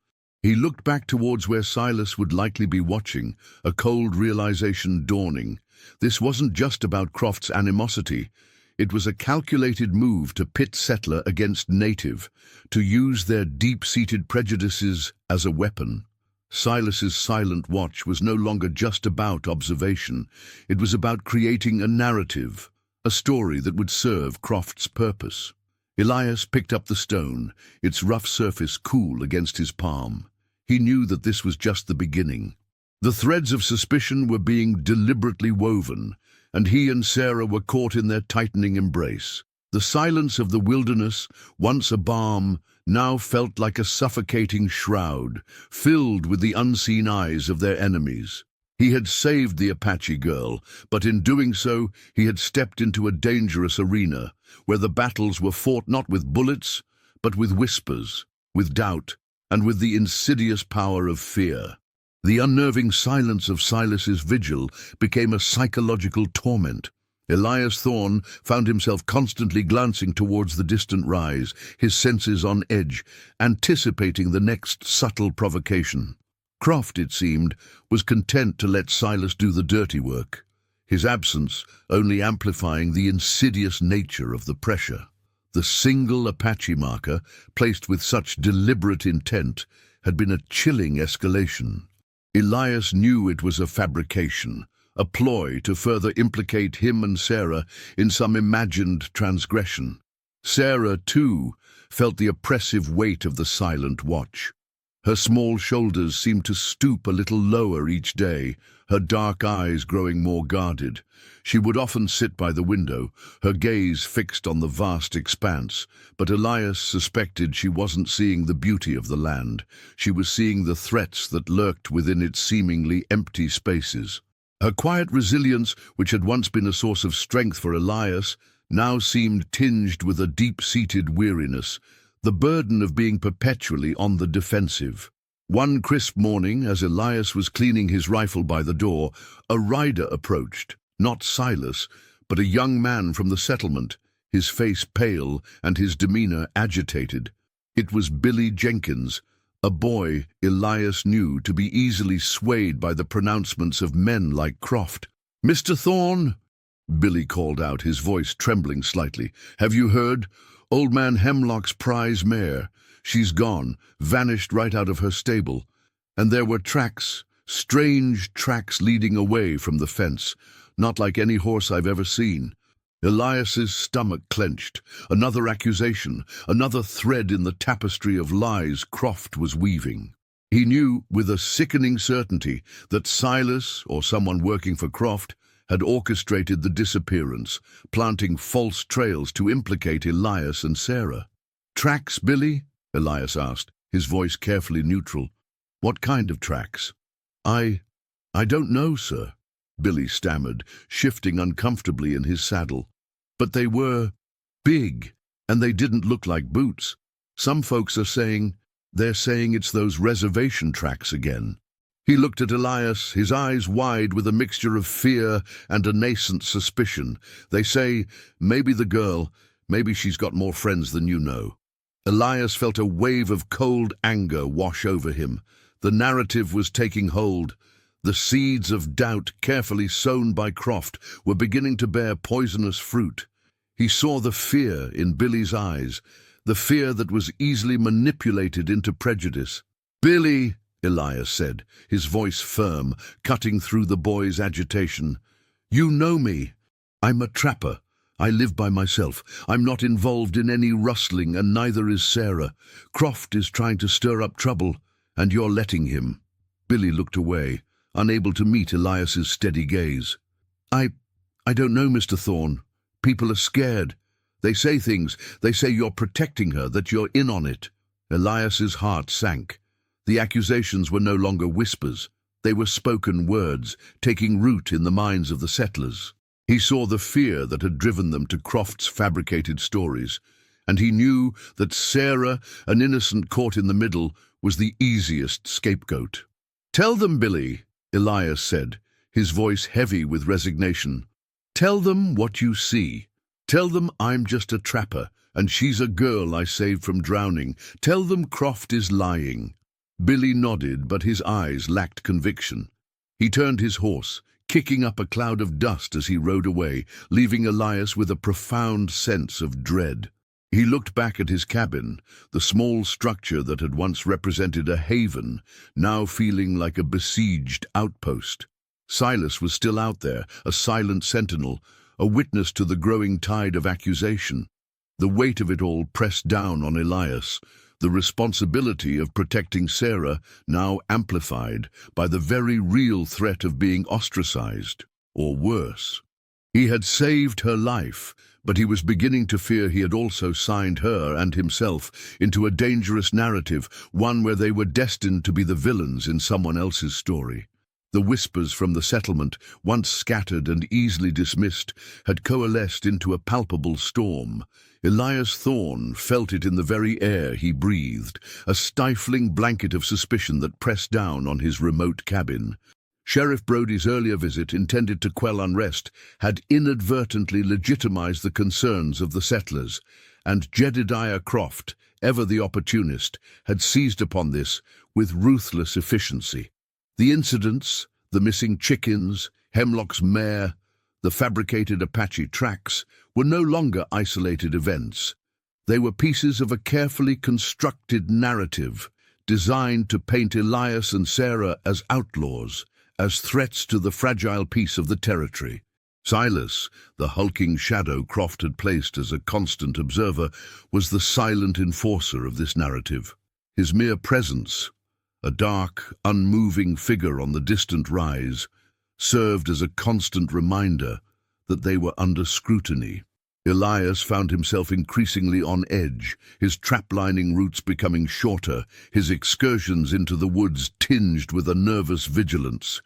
He looked back towards where Silas would likely be watching, a cold realization dawning. This wasn't just about Croft's animosity. It was a calculated move to pit settler against native, to use their deep-seated prejudices as a weapon. Silas's silent watch was no longer just about observation. It was about creating a narrative, a story that would serve Croft's purpose. Elias picked up the stone, its rough surface cool against his palm. He knew that this was just the beginning. The threads of suspicion were being deliberately woven, and he and Sarah were caught in their tightening embrace. The silence of the wilderness, once a balm, now felt like a suffocating shroud, filled with the unseen eyes of their enemies. He had saved the Apache girl, but in doing so, he had stepped into a dangerous arena, where the battles were fought not with bullets, but with whispers, with doubt, and with the insidious power of fear. The unnerving silence of Silas's vigil became a psychological torment. Elias Thorne found himself constantly glancing towards the distant rise, his senses on edge, anticipating the next subtle provocation. Croft, it seemed, was content to let Silas do the dirty work, his absence only amplifying the insidious nature of the pressure. The single Apache marker, placed with such deliberate intent, had been a chilling escalation. Elias knew it was a fabrication, a ploy to further implicate him and Sarah in some imagined transgression. Sarah, too, felt the oppressive weight of the silent watch. Her small shoulders seemed to stoop a little lower each day, her dark eyes growing more guarded. She would often sit by the window, her gaze fixed on the vast expanse, but Elias suspected she wasn't seeing the beauty of the land. She was seeing the threats that lurked within its seemingly empty spaces. Her quiet resilience, which had once been a source of strength for Elias, now seemed tinged with a deep-seated weariness, the burden of being perpetually on the defensive. One crisp morning, as Elias was cleaning his rifle by the door, a rider approached, not Silas, but a young man from the settlement, his face pale and his demeanor agitated. It was Billy Jenkins, a boy Elias knew to be easily swayed by the pronouncements of men like Croft. "Mr. Thorne," Billy called out, his voice trembling slightly. "Have you heard? Old man Hemlock's prize mare. She's gone, vanished right out of her stable. And there were tracks, strange tracks leading away from the fence, not like any horse I've ever seen." Elias's stomach clenched. Another accusation, another thread in the tapestry of lies Croft was weaving. He knew with a sickening certainty that Silas, or someone working for Croft, had orchestrated the disappearance, planting false trails to implicate Elias and Sarah. "Tracks, Billy?" Elias asked, his voice carefully neutral. "What kind of tracks?" I don't know, sir," Billy stammered, shifting uncomfortably in his saddle. "But they were big, and they didn't look like boots. Some folks are saying, they're saying it's those reservation tracks again." He looked at Elias, his eyes wide with a mixture of fear and a nascent suspicion. "They say, maybe the girl, maybe she's got more friends than you know." Elias felt a wave of cold anger wash over him. The narrative was taking hold. The seeds of doubt carefully sown by Croft were beginning to bear poisonous fruit. He saw the fear in Billy's eyes, the fear that was easily manipulated into prejudice. "Billy," Elias said, his voice firm, cutting through the boy's agitation. "You know me. I'm a trapper. I live by myself. I'm not involved in any rustling, and neither is Sarah. Croft is trying to stir up trouble, and you're letting him." Billy looked away, unable to meet Elias's steady gaze. I don't know, Mr. Thorne. People are scared. They say things. They say you're protecting her, that you're in on it." Elias's heart sank. The accusations were no longer whispers. They were spoken words, taking root in the minds of the settlers. He saw the fear that had driven them to Croft's fabricated stories, and he knew that Sarah, an innocent caught in the middle, was the easiest scapegoat. "Tell them, Billy," Elias said, his voice heavy with resignation. "Tell them what you see. Tell them I'm just a trapper, and she's a girl I saved from drowning. Tell them Croft is lying." Billy nodded, but his eyes lacked conviction. He turned his horse, kicking up a cloud of dust as he rode away, leaving Elias with a profound sense of dread. He looked back at his cabin, the small structure that had once represented a haven, now feeling like a besieged outpost. Silas was still out there, a silent sentinel, a witness to the growing tide of accusation. The weight of it all pressed down on Elias, the responsibility of protecting Sarah now amplified by the very real threat of being ostracized, or worse. He had saved her life, but he was beginning to fear he had also signed her and himself into a dangerous narrative, one where they were destined to be the villains in someone else's story. The whispers from the settlement, once scattered and easily dismissed, had coalesced into a palpable storm. Elias Thorne felt it in the very air he breathed, a stifling blanket of suspicion that pressed down on his remote cabin. Sheriff Brody's earlier visit, intended to quell unrest, had inadvertently legitimized the concerns of the settlers, and Jedediah Croft, ever the opportunist, had seized upon this with ruthless efficiency. The incidents, the missing chickens, Hemlock's mare, the fabricated Apache tracks, were no longer isolated events. They were pieces of a carefully constructed narrative, designed to paint Elias and Sarah as outlaws, as threats to the fragile peace of the territory. Silas, the hulking shadow Croft had placed as a constant observer, was the silent enforcer of this narrative. His mere presence, a dark, unmoving figure on the distant rise, served as a constant reminder that they were under scrutiny. Elias found himself increasingly on edge, his trap-lining routes becoming shorter, his excursions into the woods tinged with a nervous vigilance.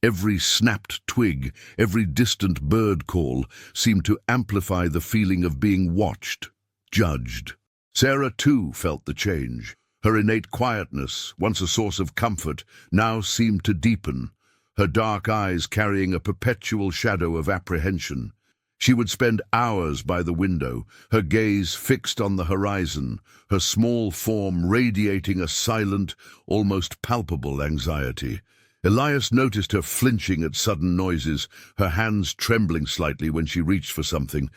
Every snapped twig, every distant bird call seemed to amplify the feeling of being watched, judged. Sarah, too, felt the change. Her innate quietness, once a source of comfort, now seemed to deepen, her dark eyes carrying a perpetual shadow of apprehension. She would spend hours by the window, her gaze fixed on the horizon, her small form radiating a silent, almost palpable anxiety. Elias noticed her flinching at sudden noises, her hands trembling slightly when she reached for something.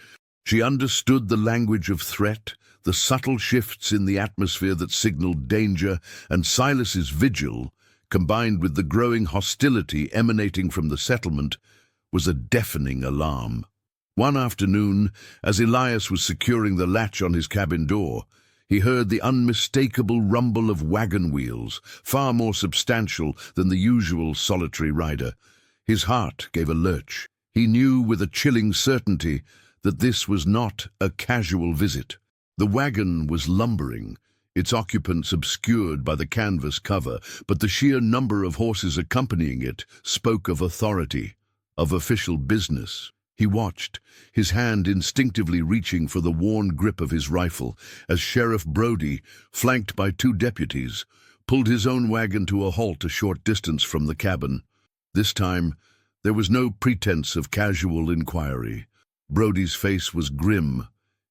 She understood the language of threat, the subtle shifts in the atmosphere that signaled danger, and Silas's vigil, combined with the growing hostility emanating from the settlement, was a deafening alarm. One afternoon, as Elias was securing the latch on his cabin door, he heard the unmistakable rumble of wagon wheels, far more substantial than the usual solitary rider. His heart gave a lurch. He knew with a chilling certainty that this was not a casual visit. The wagon was lumbering, its occupants obscured by the canvas cover, but the sheer number of horses accompanying it spoke of authority, of official business. He watched, his hand instinctively reaching for the worn grip of his rifle, as Sheriff Brody, flanked by 2 deputies, pulled his own wagon to a halt a short distance from the cabin. This time, there was no pretense of casual inquiry. Brody's face was grim,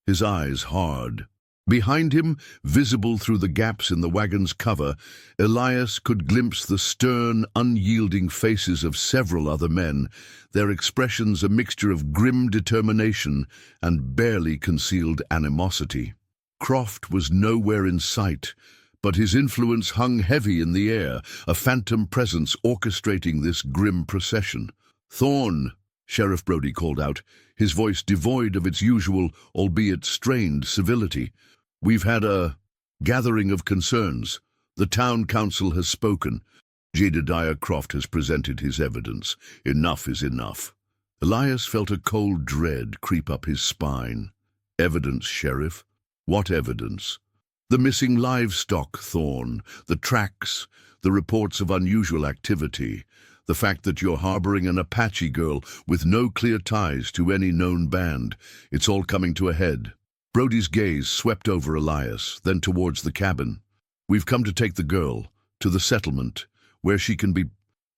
his eyes hard. Behind him, visible through the gaps in the wagon's cover, Elias could glimpse the stern, unyielding faces of several other men, their expressions a mixture of grim determination and barely concealed animosity. Croft was nowhere in sight, but his influence hung heavy in the air, a phantom presence orchestrating this grim procession. "Thorne," Sheriff Brody called out, his voice devoid of its usual, albeit strained, civility. "We've had a gathering of concerns. The town council has spoken. Jedediah Croft has presented his evidence. Enough is enough." Elias felt a cold dread creep up his spine. "Evidence, Sheriff? What evidence?" "The missing livestock, Thorne, the tracks, the reports of unusual activity, the fact that you're harboring an Apache girl with no clear ties to any known band. It's all coming to a head." Brody's gaze swept over Elias, then towards the cabin. "We've come to take the girl to the settlement, where she can be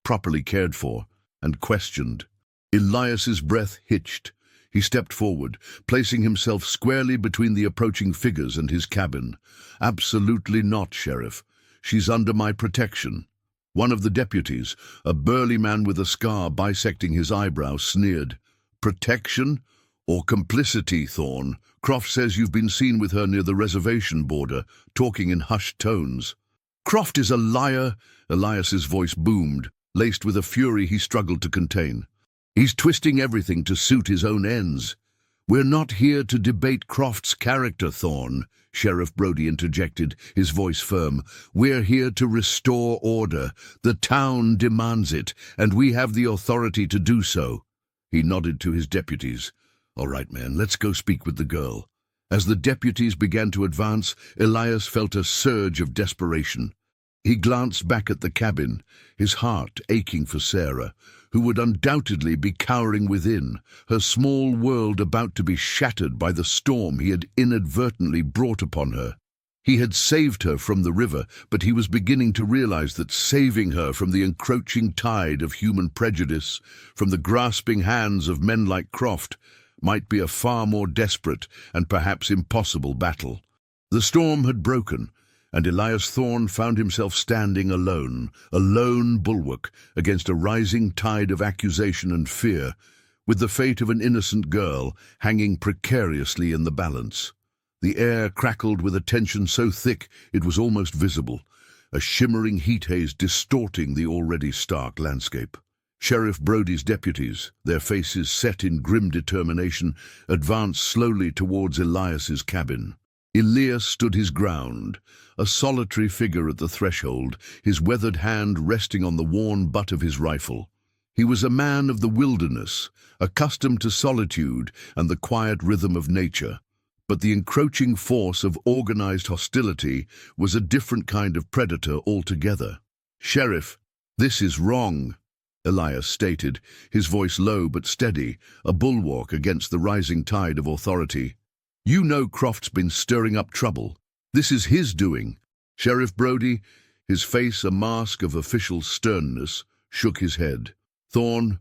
properly cared for and questioned." Elias's breath hitched. He stepped forward, placing himself squarely between the approaching figures and his cabin. "Absolutely not, Sheriff. She's under my protection." One of the deputies, a burly man with a scar bisecting his eyebrow, sneered. "Protection or complicity, Thorne? Croft says you've been seen with her near the reservation border, talking in hushed tones." "Croft is a liar," Elias's voice boomed, laced with a fury he struggled to contain. "He's twisting everything to suit his own ends." "We're not here to debate Croft's character, Thorne," Sheriff Brody interjected, his voice firm. "We're here to restore order. The town demands it, and we have the authority to do so." He nodded to his deputies. "All right, man, let's go speak with the girl." As the deputies began to advance, Elias felt a surge of desperation. He glanced back at the cabin, his heart aching for Sarah, who would undoubtedly be cowering within, her small world about to be shattered by the storm he had inadvertently brought upon her. He had saved her from the river, but he was beginning to realize that saving her from the encroaching tide of human prejudice, from the grasping hands of men like Croft, might be a far more desperate and perhaps impossible battle. The storm had broken, and Elias Thorne found himself standing alone, a lone bulwark against a rising tide of accusation and fear, with the fate of an innocent girl hanging precariously in the balance. The air crackled with a tension so thick it was almost visible, a shimmering heat haze distorting the already stark landscape. Sheriff Brody's deputies, their faces set in grim determination, advanced slowly towards Elias's cabin. Elias stood his ground, a solitary figure at the threshold, his weathered hand resting on the worn butt of his rifle. He was a man of the wilderness, accustomed to solitude and the quiet rhythm of nature. But the encroaching force of organized hostility was a different kind of predator altogether. "Sheriff, this is wrong," Elias stated, his voice low but steady, a bulwark against the rising tide of authority. "You know Croft's been stirring up trouble. This is his doing." Sheriff Brody, his face a mask of official sternness, shook his head. "Thorne,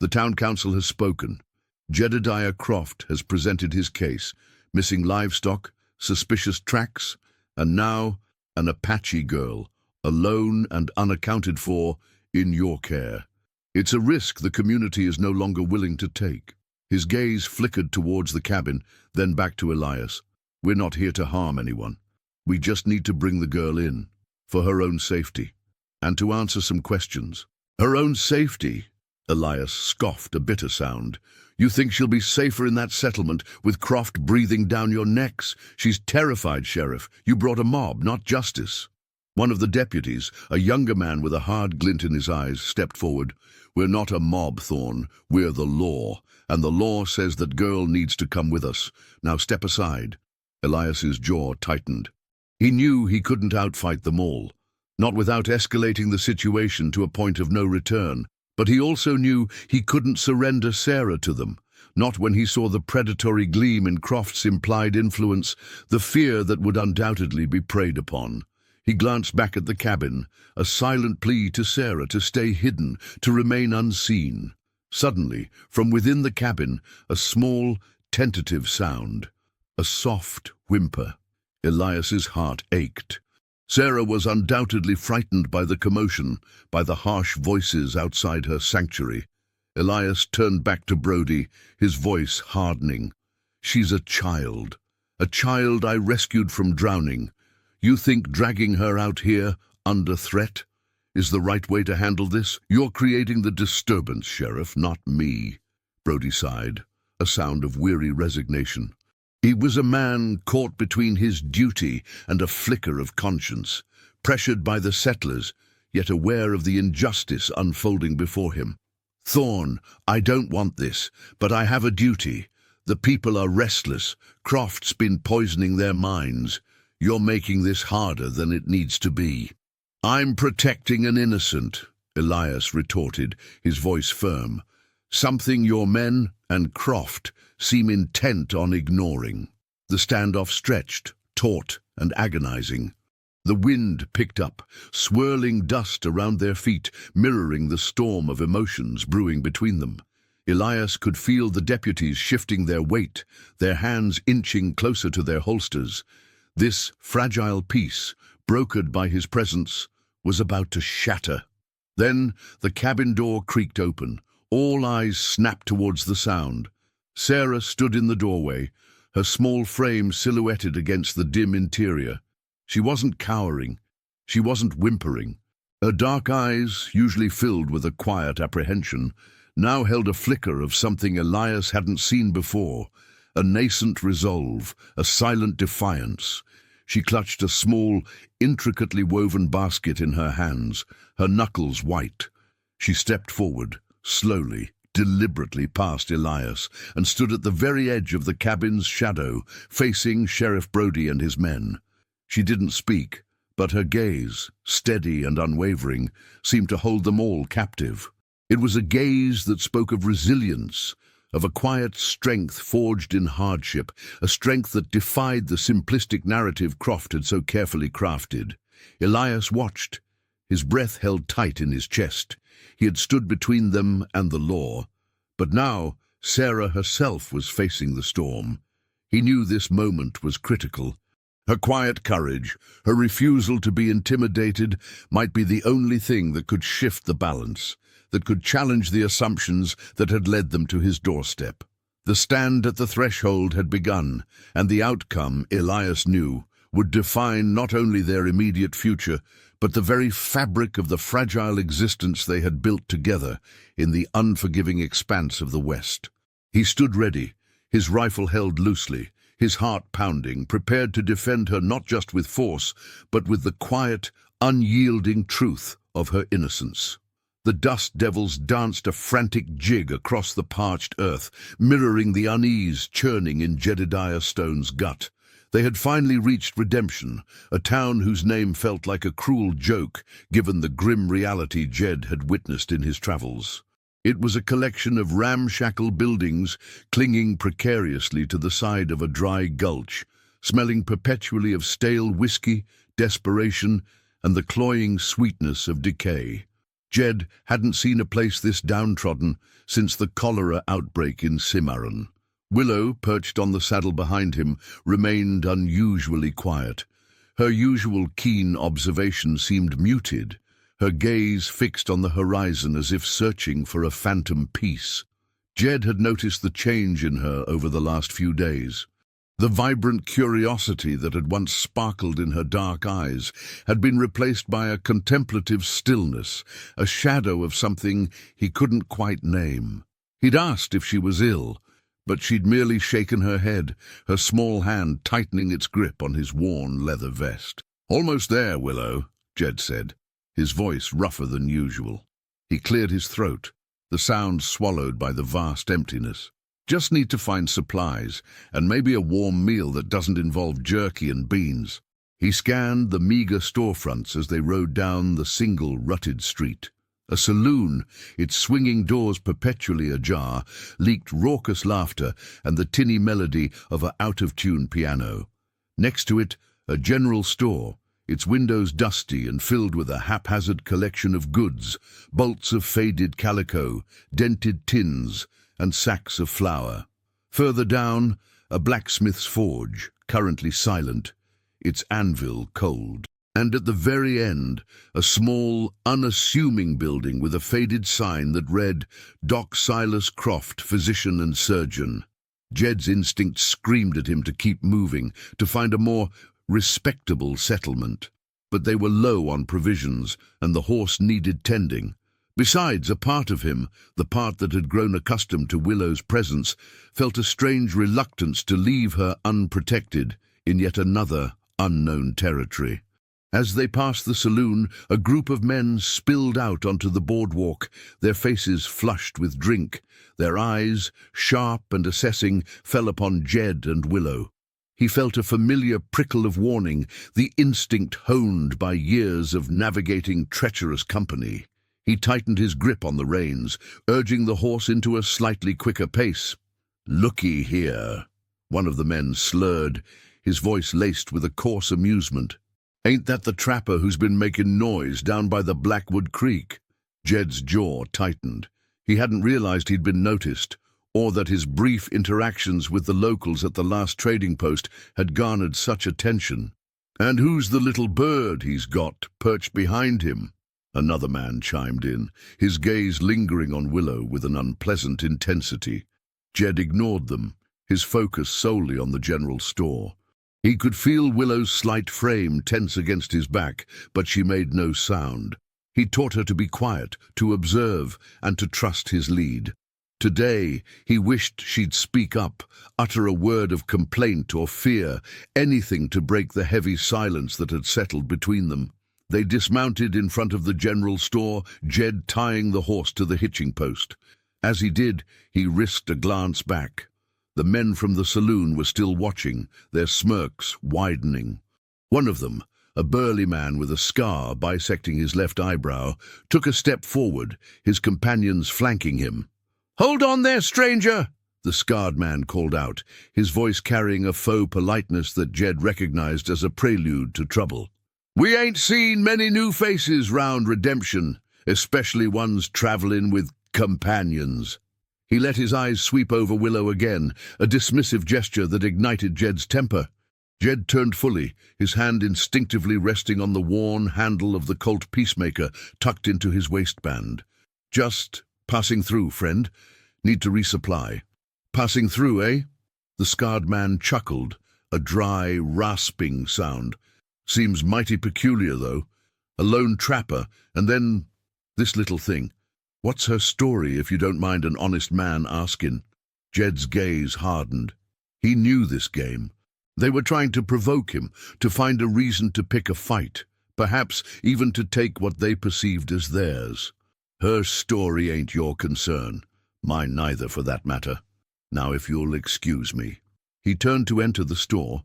the town council has spoken. Jedediah Croft has presented his case. Missing livestock, suspicious tracks, and now an Apache girl, alone and unaccounted for, in your care. It's a risk the community is no longer willing to take." His gaze flickered towards the cabin, then back to Elias. "We're not here to harm anyone. We just need to bring the girl in, for her own safety, and to answer some questions." "Her own safety?" Elias scoffed, a bitter sound. "You think she'll be safer in that settlement, with Croft breathing down your necks? She's terrified, Sheriff. You brought a mob, not justice." One of the deputies, a younger man with a hard glint in his eyes, stepped forward. "We're not a mob, Thorne. We're the law, and the law says that girl needs to come with us. Now step aside." Elias's jaw tightened. He knew he couldn't outfight them all, not without escalating the situation to a point of no return. But he also knew he couldn't surrender Sarah to them, not when he saw the predatory gleam in Croft's implied influence, the fear that would undoubtedly be preyed upon. He glanced back at the cabin, a silent plea to Sarah to stay hidden, to remain unseen. Suddenly, from within the cabin, a small, tentative sound, a soft whimper. Elias's heart ached. Sarah was undoubtedly frightened by the commotion, by the harsh voices outside her sanctuary. Elias turned back to Brody, his voice hardening. "She's a child I rescued from drowning. You think dragging her out here, under threat, is the right way to handle this? You're creating the disturbance, Sheriff, not me." Brody sighed, a sound of weary resignation. He was a man caught between his duty and a flicker of conscience, pressured by the settlers, yet aware of the injustice unfolding before him. "Thorne, I don't want this, but I have a duty. The people are restless. Croft's been poisoning their minds. You're making this harder than it needs to be." "I'm protecting an innocent," Elias retorted, his voice firm. "Something your men and Croft seem intent on ignoring." The standoff stretched, taut and agonizing. The wind picked up, swirling dust around their feet, mirroring the storm of emotions brewing between them. Elias could feel the deputies shifting their weight, their hands inching closer to their holsters. This fragile peace, brokered by his presence, was about to shatter. Then the cabin door creaked open. All eyes snapped towards the sound. Sarah stood in the doorway, her small frame silhouetted against the dim interior. She wasn't cowering. She wasn't whimpering. Her dark eyes, usually filled with a quiet apprehension, now held a flicker of something Elias hadn't seen before, a nascent resolve, a silent defiance. She clutched a small, intricately woven basket in her hands, her knuckles white. She stepped forward, slowly, deliberately past Elias, and stood at the very edge of the cabin's shadow, facing Sheriff Brody and his men. She didn't speak, but her gaze, steady and unwavering, seemed to hold them all captive. It was a gaze that spoke of resilience, of a quiet strength forged in hardship, a strength that defied the simplistic narrative Croft had so carefully crafted. Elias watched, his breath held tight in his chest. He had stood between them and the law, but now Sarah herself was facing the storm. He knew this moment was critical. Her quiet courage, her refusal to be intimidated, might be the only thing that could shift the balance, that could challenge the assumptions that had led them to his doorstep. The stand at the threshold had begun, and the outcome, Elias knew, would define not only their immediate future, but the very fabric of the fragile existence they had built together in the unforgiving expanse of the West. He stood ready, his rifle held loosely, his heart pounding, prepared to defend her not just with force, but with the quiet, unyielding truth of her innocence. The dust devils danced a frantic jig across the parched earth, mirroring the unease churning in Jedediah Stone's gut. They had finally reached redemption, a town whose name felt like a cruel joke given the grim reality Jed had witnessed in his travels. It was a collection of ramshackle buildings clinging precariously to the side of a dry gulch, smelling perpetually of stale whiskey, desperation, and the cloying sweetness of decay. Jed hadn't seen a place this downtrodden since the cholera outbreak in Cimarron. Willow, perched on the saddle behind him, remained unusually quiet. Her usual keen observation seemed muted, her gaze fixed on the horizon as if searching for a phantom peace. Jed had noticed the change in her over the last few days. The vibrant curiosity that had once sparkled in her dark eyes had been replaced by a contemplative stillness, a shadow of something he couldn't quite name. He'd asked if she was ill, but she'd merely shaken her head, her small hand tightening its grip on his worn leather vest. "Almost there, Willow," Jed said, his voice rougher than usual. He cleared his throat, the sound swallowed by the vast emptiness. "Just need to find supplies, and maybe a warm meal that doesn't involve jerky and beans." He scanned the meager storefronts as they rode down the single rutted street. A saloon, its swinging doors perpetually ajar, leaked raucous laughter and the tinny melody of an out-of-tune piano. Next to it, a general store, its windows dusty and filled with a haphazard collection of goods, bolts of faded calico, dented tins, and sacks of flour. Further down, a blacksmith's forge, currently silent, its anvil cold. And at the very end, a small, unassuming building with a faded sign that read, "Doc Silas Croft, Physician and Surgeon." Jed's instinct screamed at him to keep moving, to find a more respectable settlement. But they were low on provisions, and the horse needed tending. Besides, a part of him, the part that had grown accustomed to Willow's presence, felt a strange reluctance to leave her unprotected in yet another unknown territory. As they passed the saloon, a group of men spilled out onto the boardwalk, their faces flushed with drink. Their eyes, sharp and assessing, fell upon Jed and Willow. He felt a familiar prickle of warning, the instinct honed by years of navigating treacherous company. He tightened his grip on the reins, urging the horse into a slightly quicker pace. "Looky here," one of the men slurred, his voice laced with a coarse amusement. "Ain't that the trapper who's been making noise down by the Blackwood Creek?" Jed's jaw tightened. He hadn't realized he'd been noticed, or that his brief interactions with the locals at the last trading post had garnered such attention. "And who's the little bird he's got perched behind him?" Another man chimed in, his gaze lingering on Willow with an unpleasant intensity. Jed ignored them, his focus solely on the general store. He could feel Willow's slight frame tense against his back, but she made no sound. He taught her to be quiet, to observe, and to trust his lead. Today, he wished she'd speak up, utter a word of complaint or fear, anything to break the heavy silence that had settled between them. They dismounted in front of the general store, Jed tying the horse to the hitching post. As he did, he risked a glance back. The men from the saloon were still watching, their smirks widening. One of them, a burly man with a scar bisecting his left eyebrow, took a step forward, his companions flanking him. "Hold on there, stranger!" the scarred man called out, his voice carrying a faux politeness that Jed recognized as a prelude to trouble. "We ain't seen many new faces round Redemption, especially ones traveling with companions." He let his eyes sweep over Willow again, a dismissive gesture that ignited Jed's temper. Jed turned fully, his hand instinctively resting on the worn handle of the Colt Peacemaker tucked into his waistband. "Just passing through, friend. Need to resupply." "Passing through, eh?" The scarred man chuckled, a dry, rasping sound. "Seems mighty peculiar, though. A lone trapper, and then this little thing. What's her story, if you don't mind an honest man asking? Jed's gaze hardened. He knew this game. They were trying to provoke him, to find a reason to pick a fight, perhaps even to take what they perceived as theirs. Her story ain't your concern. Mine neither, for that matter. Now, if you'll excuse me. He turned to enter the store,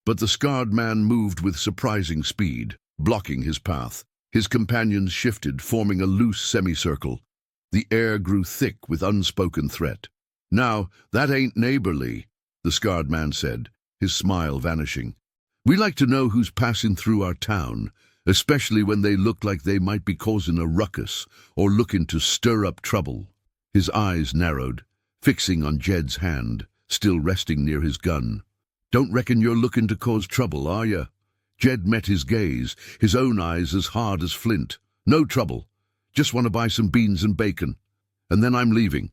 but the scarred man moved with surprising speed, blocking his path. His companions shifted, forming a loose semicircle. The air grew thick with unspoken threat. "Now, that ain't neighborly," the scarred man said, his smile vanishing. "We like to know who's passing through our town, especially when they look like they might be causing a ruckus or looking to stir up trouble." His eyes narrowed, fixing on Jed's hand, still resting near his gun. "Don't reckon you're looking to cause trouble, are you?" Jed met his gaze, his own eyes as hard as flint. "No trouble. Just want to buy some beans and bacon. And then I'm leaving."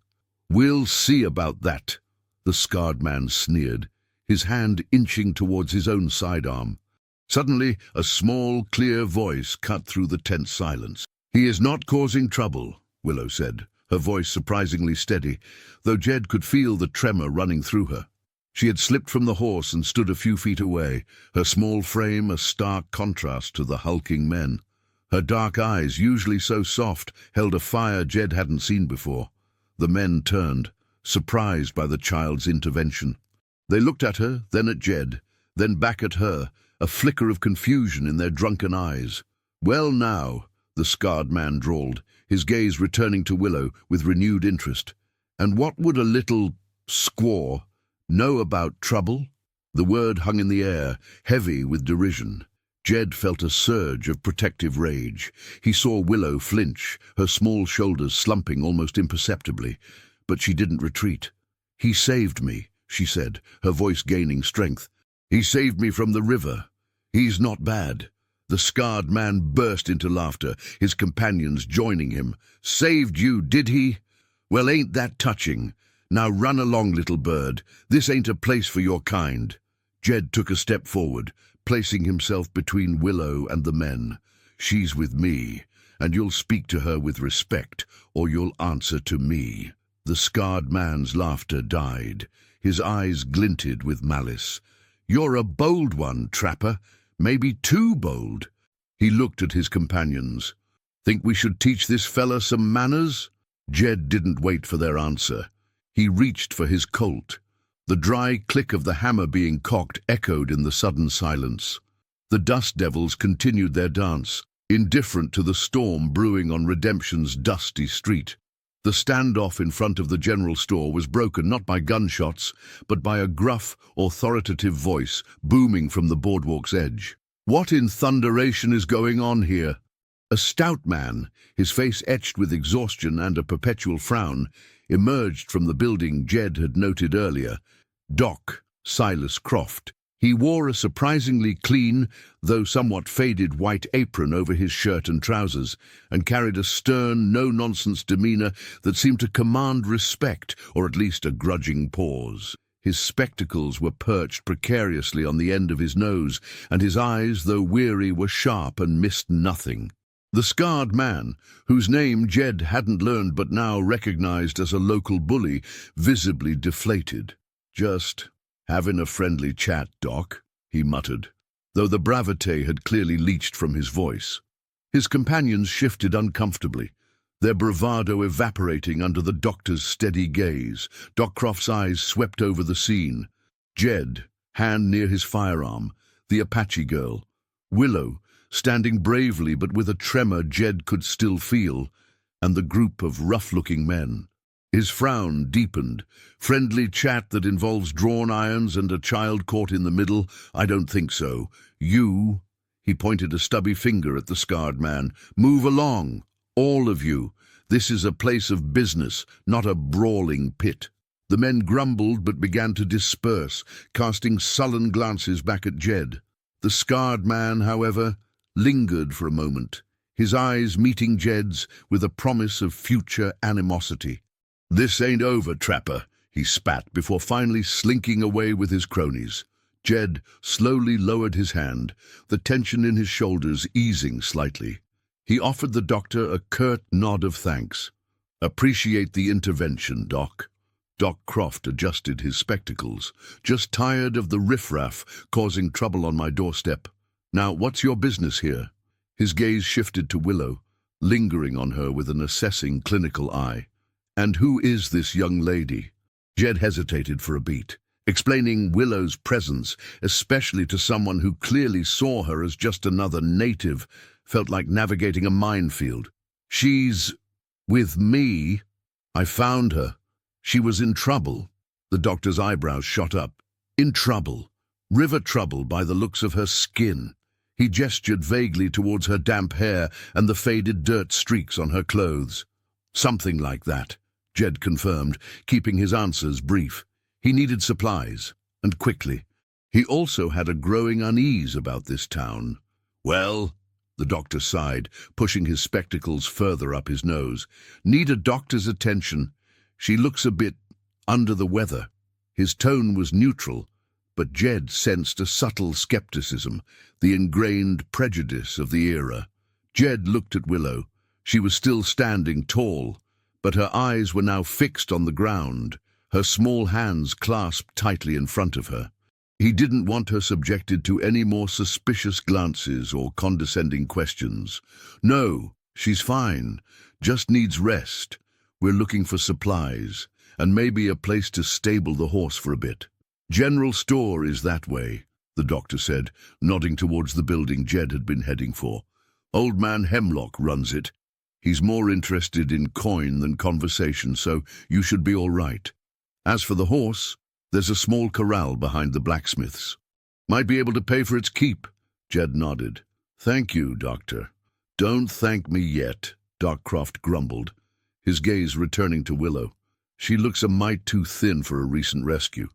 "We'll see about that," the scarred man sneered, his hand inching towards his own sidearm. Suddenly, a small, clear voice cut through the tense silence. "He is not causing trouble," Willow said, her voice surprisingly steady, though Jed could feel the tremor running through her. She had slipped from the horse and stood a few feet away, her small frame a stark contrast to the hulking men. Her dark eyes, usually so soft, held a fire Jed hadn't seen before. The men turned, surprised by the child's intervention. They looked at her, then at Jed, then back at her, a flicker of confusion in their drunken eyes. "Well now," the scarred man drawled, his gaze returning to Willow with renewed interest. "And what would a little squaw know about trouble?" The word hung in the air, heavy with derision. Jed felt a surge of protective rage. He saw Willow flinch, her small shoulders slumping almost imperceptibly, but she didn't retreat. "He saved me," she said, her voice gaining strength. "He saved me from the river. He's not bad." The scarred man burst into laughter, his companions joining him. "Saved you, did he? Well, ain't that touching? Now run along, little bird. This ain't a place for your kind." Jed took a step forward, placing himself between Willow and the men. "She's with me, and you'll speak to her with respect, or you'll answer to me." The scarred man's laughter died. His eyes glinted with malice. "You're a bold one, trapper. Maybe too bold." He looked at his companions. "Think we should teach this fella some manners?" Jed didn't wait for their answer. He reached for his Colt. The dry click of the hammer being cocked echoed in the sudden silence. The dust devils continued their dance, indifferent to the storm brewing on Redemption's dusty street. The standoff in front of the general store was broken not by gunshots, but by a gruff, authoritative voice booming from the boardwalk's edge. "What in thunderation is going on here?" A stout man, his face etched with exhaustion and a perpetual frown, emerged from the building Jed had noted earlier. Doc Silas Croft. He wore a surprisingly clean, though somewhat faded white apron over his shirt and trousers, and carried a stern, no-nonsense demeanor that seemed to command respect, or at least a grudging pause. His spectacles were perched precariously on the end of his nose, and his eyes, though weary, were sharp and missed nothing. The scarred man, whose name Jed hadn't learned but now recognized as a local bully, visibly deflated. "Just having a friendly chat, Doc," he muttered, though the bravado had clearly leached from his voice. His companions shifted uncomfortably, their bravado evaporating under the doctor's steady gaze. Doc Croft's eyes swept over the scene. Jed, hand near his firearm, the Apache girl. Willow, standing bravely but with a tremor Jed could still feel, and the group of rough-looking men. His frown deepened. "Friendly chat that involves drawn irons and a child caught in the middle? I don't think so. You," he pointed a stubby finger at the scarred man, "move along, all of you. This is a place of business, not a brawling pit." The men grumbled but began to disperse, casting sullen glances back at Jed. The scarred man, however, lingered for a moment, his eyes meeting Jed's with a promise of future animosity. "This ain't over, trapper," he spat before finally slinking away with his cronies. Jed slowly lowered his hand, the tension in his shoulders easing slightly. He offered the doctor a curt nod of thanks. "Appreciate the intervention, Doc." Doc Croft adjusted his spectacles. "Just tired of the riffraff causing trouble on my doorstep. Now, what's your business here?" His gaze shifted to Willow, lingering on her with an assessing clinical eye. "And who is this young lady?" Jed hesitated for a beat. Explaining Willow's presence, especially to someone who clearly saw her as just another native, felt like navigating a minefield. "She's with me. I found her. She was in trouble." The doctor's eyebrows shot up. "In trouble? River trouble by the looks of her skin." He gestured vaguely towards her damp hair and the faded dirt streaks on her clothes. "Something like that," Jed confirmed, keeping his answers brief. He needed supplies, and quickly. He also had a growing unease about this town. "Well," the doctor sighed, pushing his spectacles further up his nose, "need a doctor's attention. She looks a bit under the weather." His tone was neutral, but Jed sensed a subtle skepticism, the ingrained prejudice of the era. Jed looked at Willow. She was still standing tall, but her eyes were now fixed on the ground, her small hands clasped tightly in front of her. He didn't want her subjected to any more suspicious glances or condescending questions. "No, she's fine, just needs rest. We're looking for supplies, and maybe a place to stable the horse for a bit." "General store is that way," the doctor said, nodding towards the building Jed had been heading for. "Old man Hemlock runs it. He's more interested in coin than conversation, so you should be all right. As for the horse, there's a small corral behind the blacksmith's. Might be able to pay for its keep." Jed nodded. "Thank you, Doctor." "Don't thank me yet," Doc Croft grumbled, his gaze returning to Willow. "She looks a mite too thin for a recent rescue.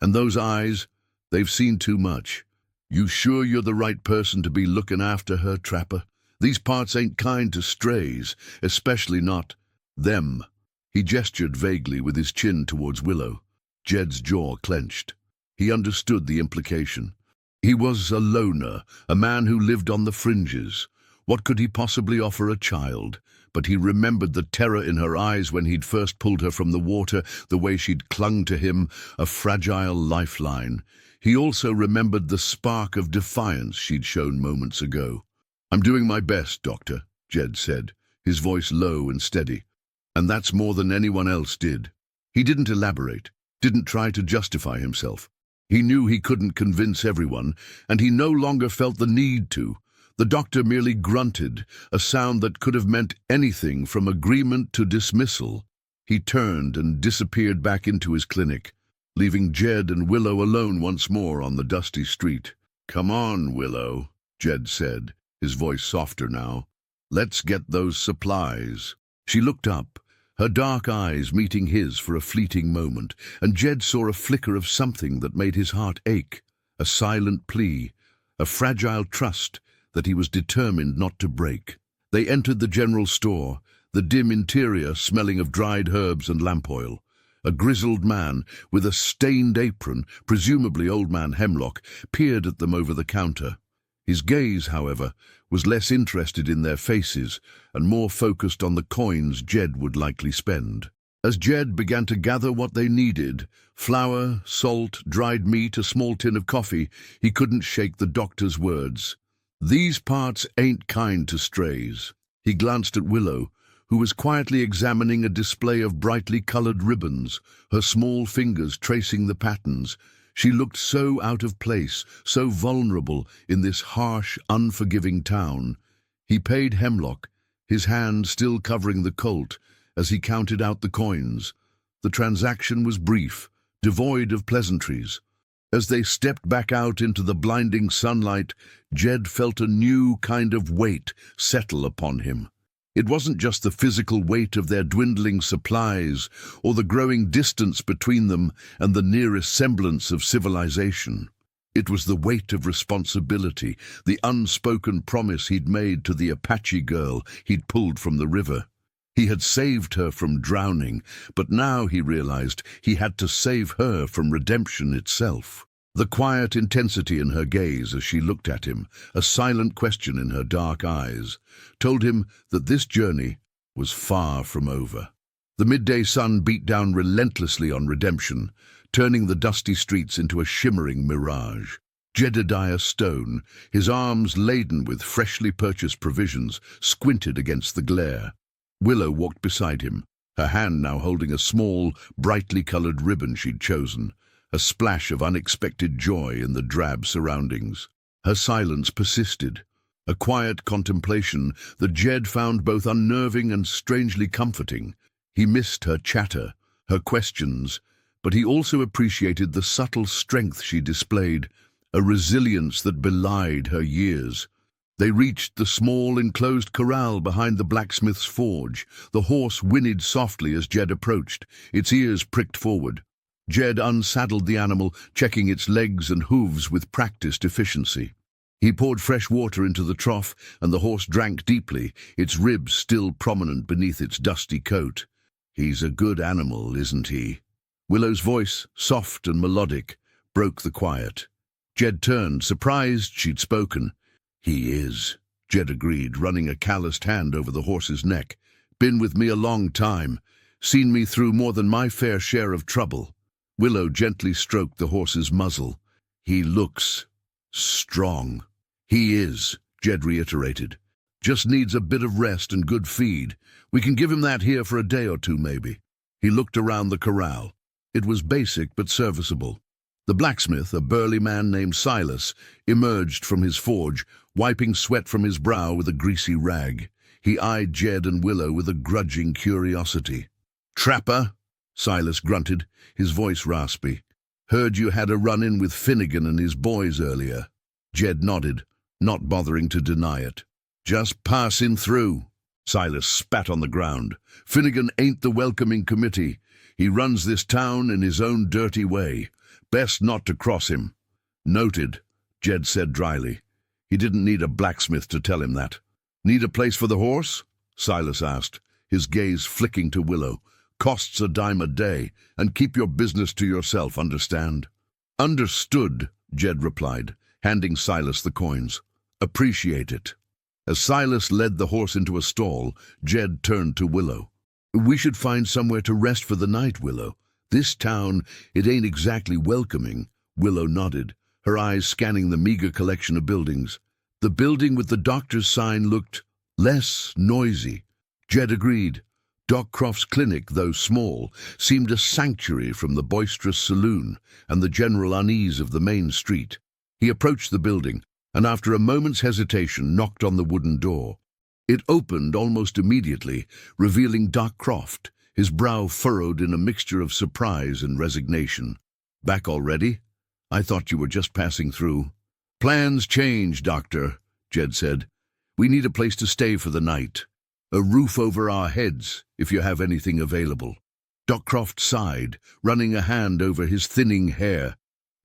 And those eyes, they've seen too much. You sure you're the right person to be looking after her, Trapper? These parts ain't kind to strays, especially not them." He gestured vaguely with his chin towards Willow. Jed's jaw clenched. He understood the implication. He was a loner, a man who lived on the fringes. What could he possibly offer a child? But he remembered the terror in her eyes when he'd first pulled her from the water, the way she'd clung to him, a fragile lifeline. He also remembered the spark of defiance she'd shown moments ago. "I'm doing my best, Doctor," Jed said, his voice low and steady. "And that's more than anyone else did." He didn't elaborate, didn't try to justify himself. He knew he couldn't convince everyone, and he no longer felt the need to. The doctor merely grunted, a sound that could have meant anything from agreement to dismissal. He turned and disappeared back into his clinic, leaving Jed and Willow alone once more on the dusty street. "Come on, Willow," Jed said, his voice softer now. "Let's get those supplies." She looked up, her dark eyes meeting his for a fleeting moment, and Jed saw a flicker of something that made his heart ache, a silent plea, a fragile trust that he was determined not to break. They entered the general store, the dim interior smelling of dried herbs and lamp oil. A grizzled man with a stained apron, presumably Old Man Hemlock, peered at them over the counter. His gaze, however, was less interested in their faces and more focused on the coins Jed would likely spend. As Jed began to gather what they needed, flour, salt, dried meat, a small tin of coffee, he couldn't shake the doctor's words. "These parts ain't kind to strays." He glanced at Willow, who was quietly examining a display of brightly colored ribbons, her small fingers tracing the patterns. She looked so out of place, so vulnerable in this harsh, unforgiving town. He paid Hemlock, his hand still covering the colt, as he counted out the coins. The transaction was brief, devoid of pleasantries. As they stepped back out into the blinding sunlight, Jed felt a new kind of weight settle upon him. It wasn't just the physical weight of their dwindling supplies or the growing distance between them and the nearest semblance of civilization. It was the weight of responsibility, the unspoken promise he'd made to the Apache girl he'd pulled from the river. He had saved her from drowning, but now he realized he had to save her from redemption itself. The quiet intensity in her gaze as she looked at him, a silent question in her dark eyes, told him that this journey was far from over. The midday sun beat down relentlessly on Redemption, turning the dusty streets into a shimmering mirage. Jedediah Stone, his arms laden with freshly purchased provisions, squinted against the glare. Willow walked beside him, her hand now holding a small, brightly colored ribbon she'd chosen, a splash of unexpected joy in the drab surroundings. Her silence persisted, a quiet contemplation that Jed found both unnerving and strangely comforting. He missed her chatter, her questions, but he also appreciated the subtle strength she displayed, a resilience that belied her years. They reached the small enclosed corral behind the blacksmith's forge. The horse whinnied softly as Jed approached, its ears pricked forward. Jed unsaddled the animal, checking its legs and hooves with practiced efficiency. He poured fresh water into the trough, and the horse drank deeply, its ribs still prominent beneath its dusty coat. "He's a good animal, isn't he?" Willow's voice, soft and melodic, broke the quiet. Jed turned, surprised she'd spoken. "He is," Jed agreed, running a calloused hand over the horse's neck. "Been with me a long time, seen me through more than my fair share of trouble." Willow gently stroked the horse's muzzle. "He looks strong." "He is," Jed reiterated. "Just needs a bit of rest and good feed. We can give him that here for a day or two, maybe." He looked around the corral. It was basic but serviceable. The blacksmith, a burly man named Silas, emerged from his forge, wiping sweat from his brow with a greasy rag. He eyed Jed and Willow with a grudging curiosity. "Trapper?" Silas grunted, his voice raspy. "Heard you had a run-in with Finnegan and his boys earlier." Jed nodded, not bothering to deny it. "Just passing through." Silas spat on the ground. "Finnegan ain't the welcoming committee. He runs this town in his own dirty way. Best not to cross him." "Noted," Jed said dryly. He didn't need a blacksmith to tell him that. "Need a place for the horse?" Silas asked, his gaze flicking to Willow. "Costs a dime a day, and keep your business to yourself, understand?" "Understood," Jed replied, handing Silas the coins. "Appreciate it." As Silas led the horse into a stall, Jed turned to Willow. "We should find somewhere to rest for the night, Willow. This town, it ain't exactly welcoming." Willow nodded, her eyes scanning the meager collection of buildings. The building with the doctor's sign looked less noisy. Jed agreed. Doc Croft's clinic, though small, seemed a sanctuary from the boisterous saloon and the general unease of the main street. He approached the building, and after a moment's hesitation knocked on the wooden door. It opened almost immediately, revealing Doc Croft, his brow furrowed in a mixture of surprise and resignation. "Back already? I thought you were just passing through." "Plans change, Doctor," Jed said. "We need a place to stay for the night. A roof over our heads, if you have anything available." Doc Croft sighed, running a hand over his thinning hair.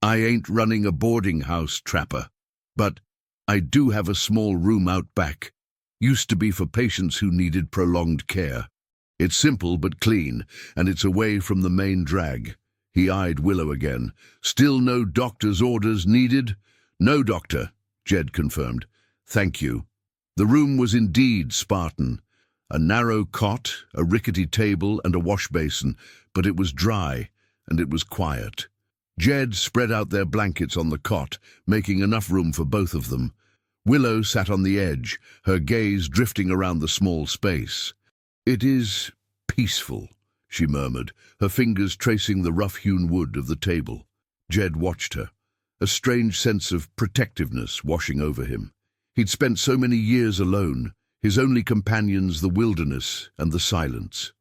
"I ain't running a boarding house, Trapper. But I do have a small room out back. Used to be for patients who needed prolonged care. It's simple but clean, and it's away from the main drag." He eyed Willow again. "Still no doctor's orders needed?" "No, Doctor," Jed confirmed. "Thank you." The room was indeed Spartan. A narrow cot, a rickety table, and a wash basin, but it was dry, and it was quiet. Jed spread out their blankets on the cot, making enough room for both of them. Willow sat on the edge, her gaze drifting around the small space. "It is peaceful," she murmured, her fingers tracing the rough-hewn wood of the table. Jed watched her, a strange sense of protectiveness washing over him. He'd spent so many years alone, his only companions the wilderness and the silence.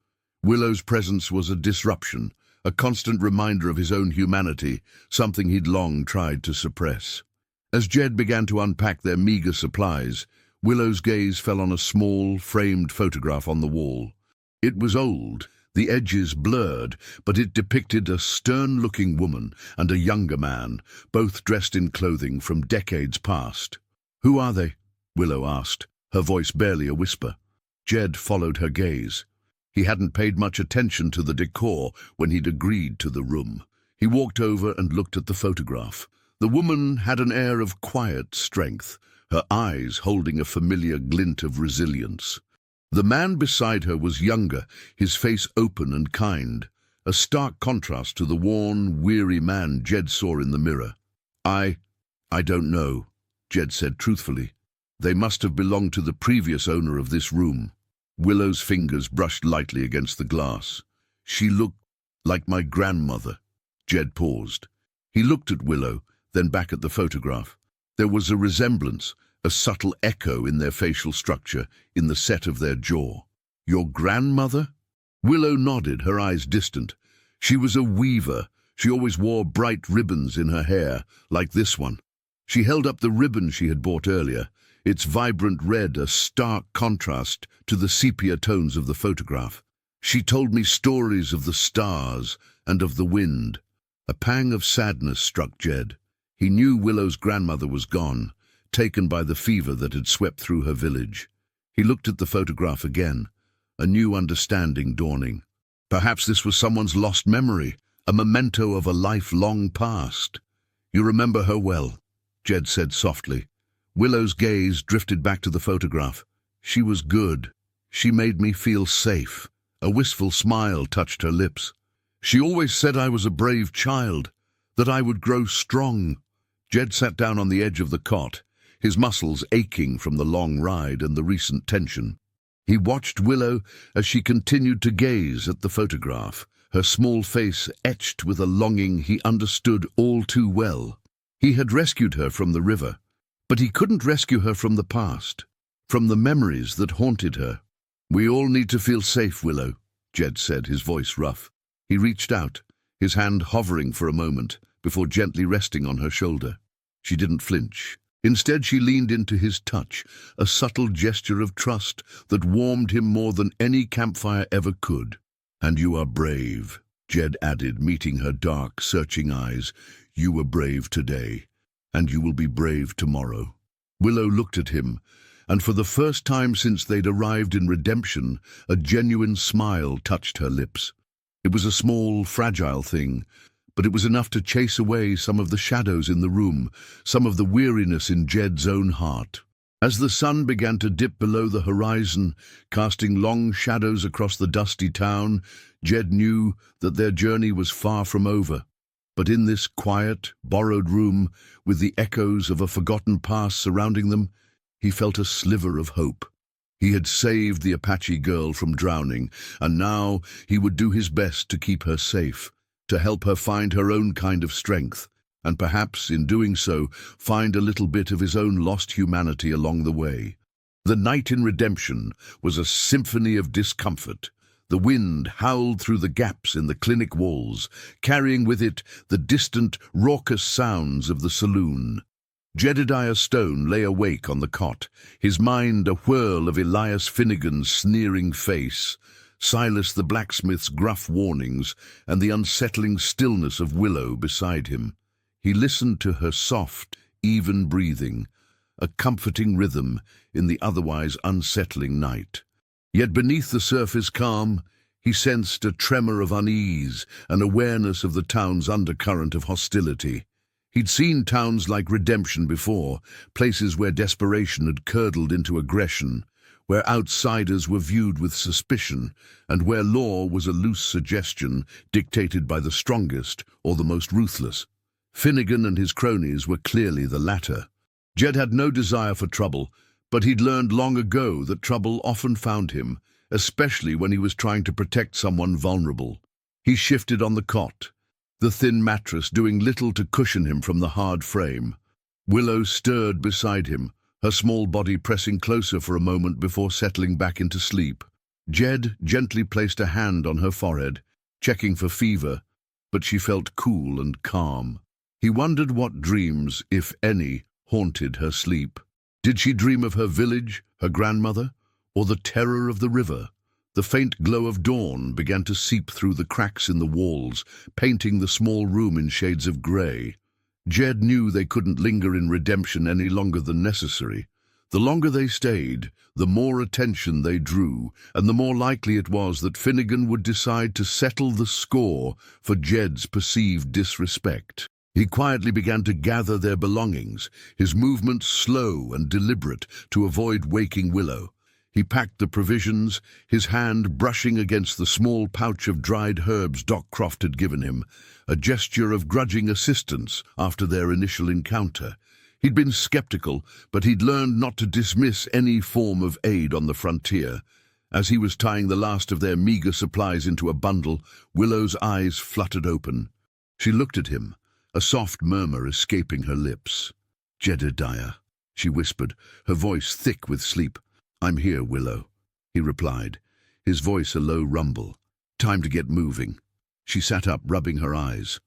Willow's presence was a disruption, a constant reminder of his own humanity, something he'd long tried to suppress. As Jed began to unpack their meager supplies, Willow's gaze fell on a small, framed photograph on the wall. It was old, the edges blurred, but it depicted a stern-looking woman and a younger man, both dressed in clothing from decades past. "Who are they?" Willow asked, her voice barely a whisper. Jed followed her gaze. He hadn't paid much attention to the decor when he'd agreed to the room. He walked over and looked at the photograph. The woman had an air of quiet strength, her eyes holding a familiar glint of resilience. The man beside her was younger, his face open and kind, a stark contrast to the worn, weary man Jed saw in the mirror. I don't know, Jed said truthfully. They must have belonged to the previous owner of this room. Willow's fingers brushed lightly against the glass. She looked like my grandmother. Jed paused. He looked at Willow, then back at the photograph. There was a resemblance, a subtle echo in their facial structure, in the set of their jaw. Your grandmother? Willow nodded, her eyes distant. She was a weaver. She always wore bright ribbons in her hair, like this one. She held up the ribbon she had bought earlier, its vibrant red a stark contrast to the sepia tones of the photograph. She told me stories of the stars and of the wind. A pang of sadness struck Jed. He knew Willow's grandmother was gone, taken by the fever that had swept through her village. He looked at the photograph again, a new understanding dawning. Perhaps this was someone's lost memory, a memento of a life long past. You remember her well, Jed said softly. Willow's gaze drifted back to the photograph. She was good. She made me feel safe. A wistful smile touched her lips. She always said I was a brave child, that I would grow strong. Jed sat down on the edge of the cot, his muscles aching from the long ride and the recent tension. He watched Willow as she continued to gaze at the photograph, her small face etched with a longing he understood all too well. He had rescued her from the river, but he couldn't rescue her from the past, from the memories that haunted her. We all need to feel safe, Willow, Jed said, his voice rough. He reached out, his hand hovering for a moment, before gently resting on her shoulder. She didn't flinch. Instead, she leaned into his touch, a subtle gesture of trust that warmed him more than any campfire ever could. And you are brave, Jed added, meeting her dark, searching eyes. You were brave today, and you will be brave tomorrow. Willow looked at him, and for the first time since they'd arrived in redemption, a genuine smile touched her lips. It was a small, fragile thing, but it was enough to chase away some of the shadows in the room, some of the weariness in Jed's own heart. As the sun began to dip below the horizon, casting long shadows across the dusty town, Jed knew that their journey was far from over. But in this quiet, borrowed room, with the echoes of a forgotten past surrounding them, he felt a sliver of hope. He had saved the Apache girl from drowning, and now he would do his best to keep her safe, to help her find her own kind of strength, and perhaps, in doing so, find a little bit of his own lost humanity along the way. The night in redemption was a symphony of discomfort. The wind howled through the gaps in the clinic walls, carrying with it the distant, raucous sounds of the saloon. Jedediah Stone lay awake on the cot, his mind a whirl of Elias Finnegan's sneering face, Silas the blacksmith's gruff warnings, and the unsettling stillness of Willow beside him. He listened to her soft, even breathing, a comforting rhythm in the otherwise unsettling night. Yet beneath the surface calm, he sensed a tremor of unease, an awareness of the town's undercurrent of hostility. He'd seen towns like Redemption before, places where desperation had curdled into aggression, where outsiders were viewed with suspicion, and where law was a loose suggestion dictated by the strongest or the most ruthless. Finnegan and his cronies were clearly the latter. Jed had no desire for trouble, but he'd learned long ago that trouble often found him, especially when he was trying to protect someone vulnerable. He shifted on the cot, the thin mattress doing little to cushion him from the hard frame. Willow stirred beside him, her small body pressing closer for a moment before settling back into sleep. Jed gently placed a hand on her forehead, checking for fever, but she felt cool and calm. He wondered what dreams, if any, haunted her sleep. Did she dream of her village, her grandmother, or the terror of the river? The faint glow of dawn began to seep through the cracks in the walls, painting the small room in shades of grey. Jed knew they couldn't linger in Redemption any longer than necessary. The longer they stayed, the more attention they drew, and the more likely it was that Finnegan would decide to settle the score for Jed's perceived disrespect. He quietly began to gather their belongings, his movements slow and deliberate to avoid waking Willow. He packed the provisions, his hand brushing against the small pouch of dried herbs Doc Croft had given him, a gesture of grudging assistance after their initial encounter. He'd been skeptical, but he'd learned not to dismiss any form of aid on the frontier. As he was tying the last of their meager supplies into a bundle, Willow's eyes fluttered open. She looked at him, a soft murmur escaping her lips. "Jedediah," she whispered, her voice thick with sleep. "I'm here, Willow," he replied, his voice a low rumble. "Time to get moving." She sat up, rubbing her eyes.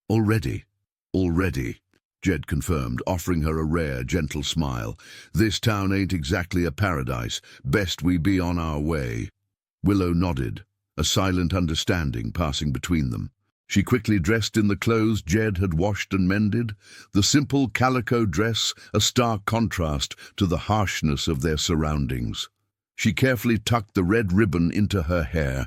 "Already?" "Already," Jed confirmed, offering her a rare, gentle smile. "This town ain't exactly a paradise. Best we be on our way." Willow nodded, a silent understanding passing between them. She quickly dressed in the clothes Jed had washed and mended, the simple calico dress a stark contrast to the harshness of their surroundings. She carefully tucked the red ribbon into her hair,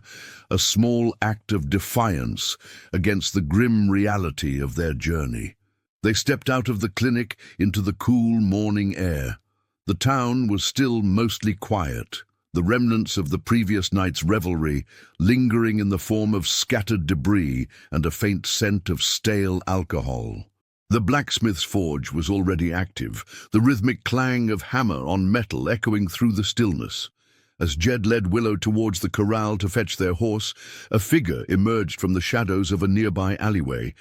a small act of defiance against the grim reality of their journey. They stepped out of the clinic into the cool morning air. The town was still mostly quiet, the remnants of the previous night's revelry lingering in the form of scattered debris and a faint scent of stale alcohol. The blacksmith's forge was already active, the rhythmic clang of hammer on metal echoing through the stillness. As Jed led Willow towards the corral to fetch their horse, a figure emerged from the shadows of a nearby alleyway.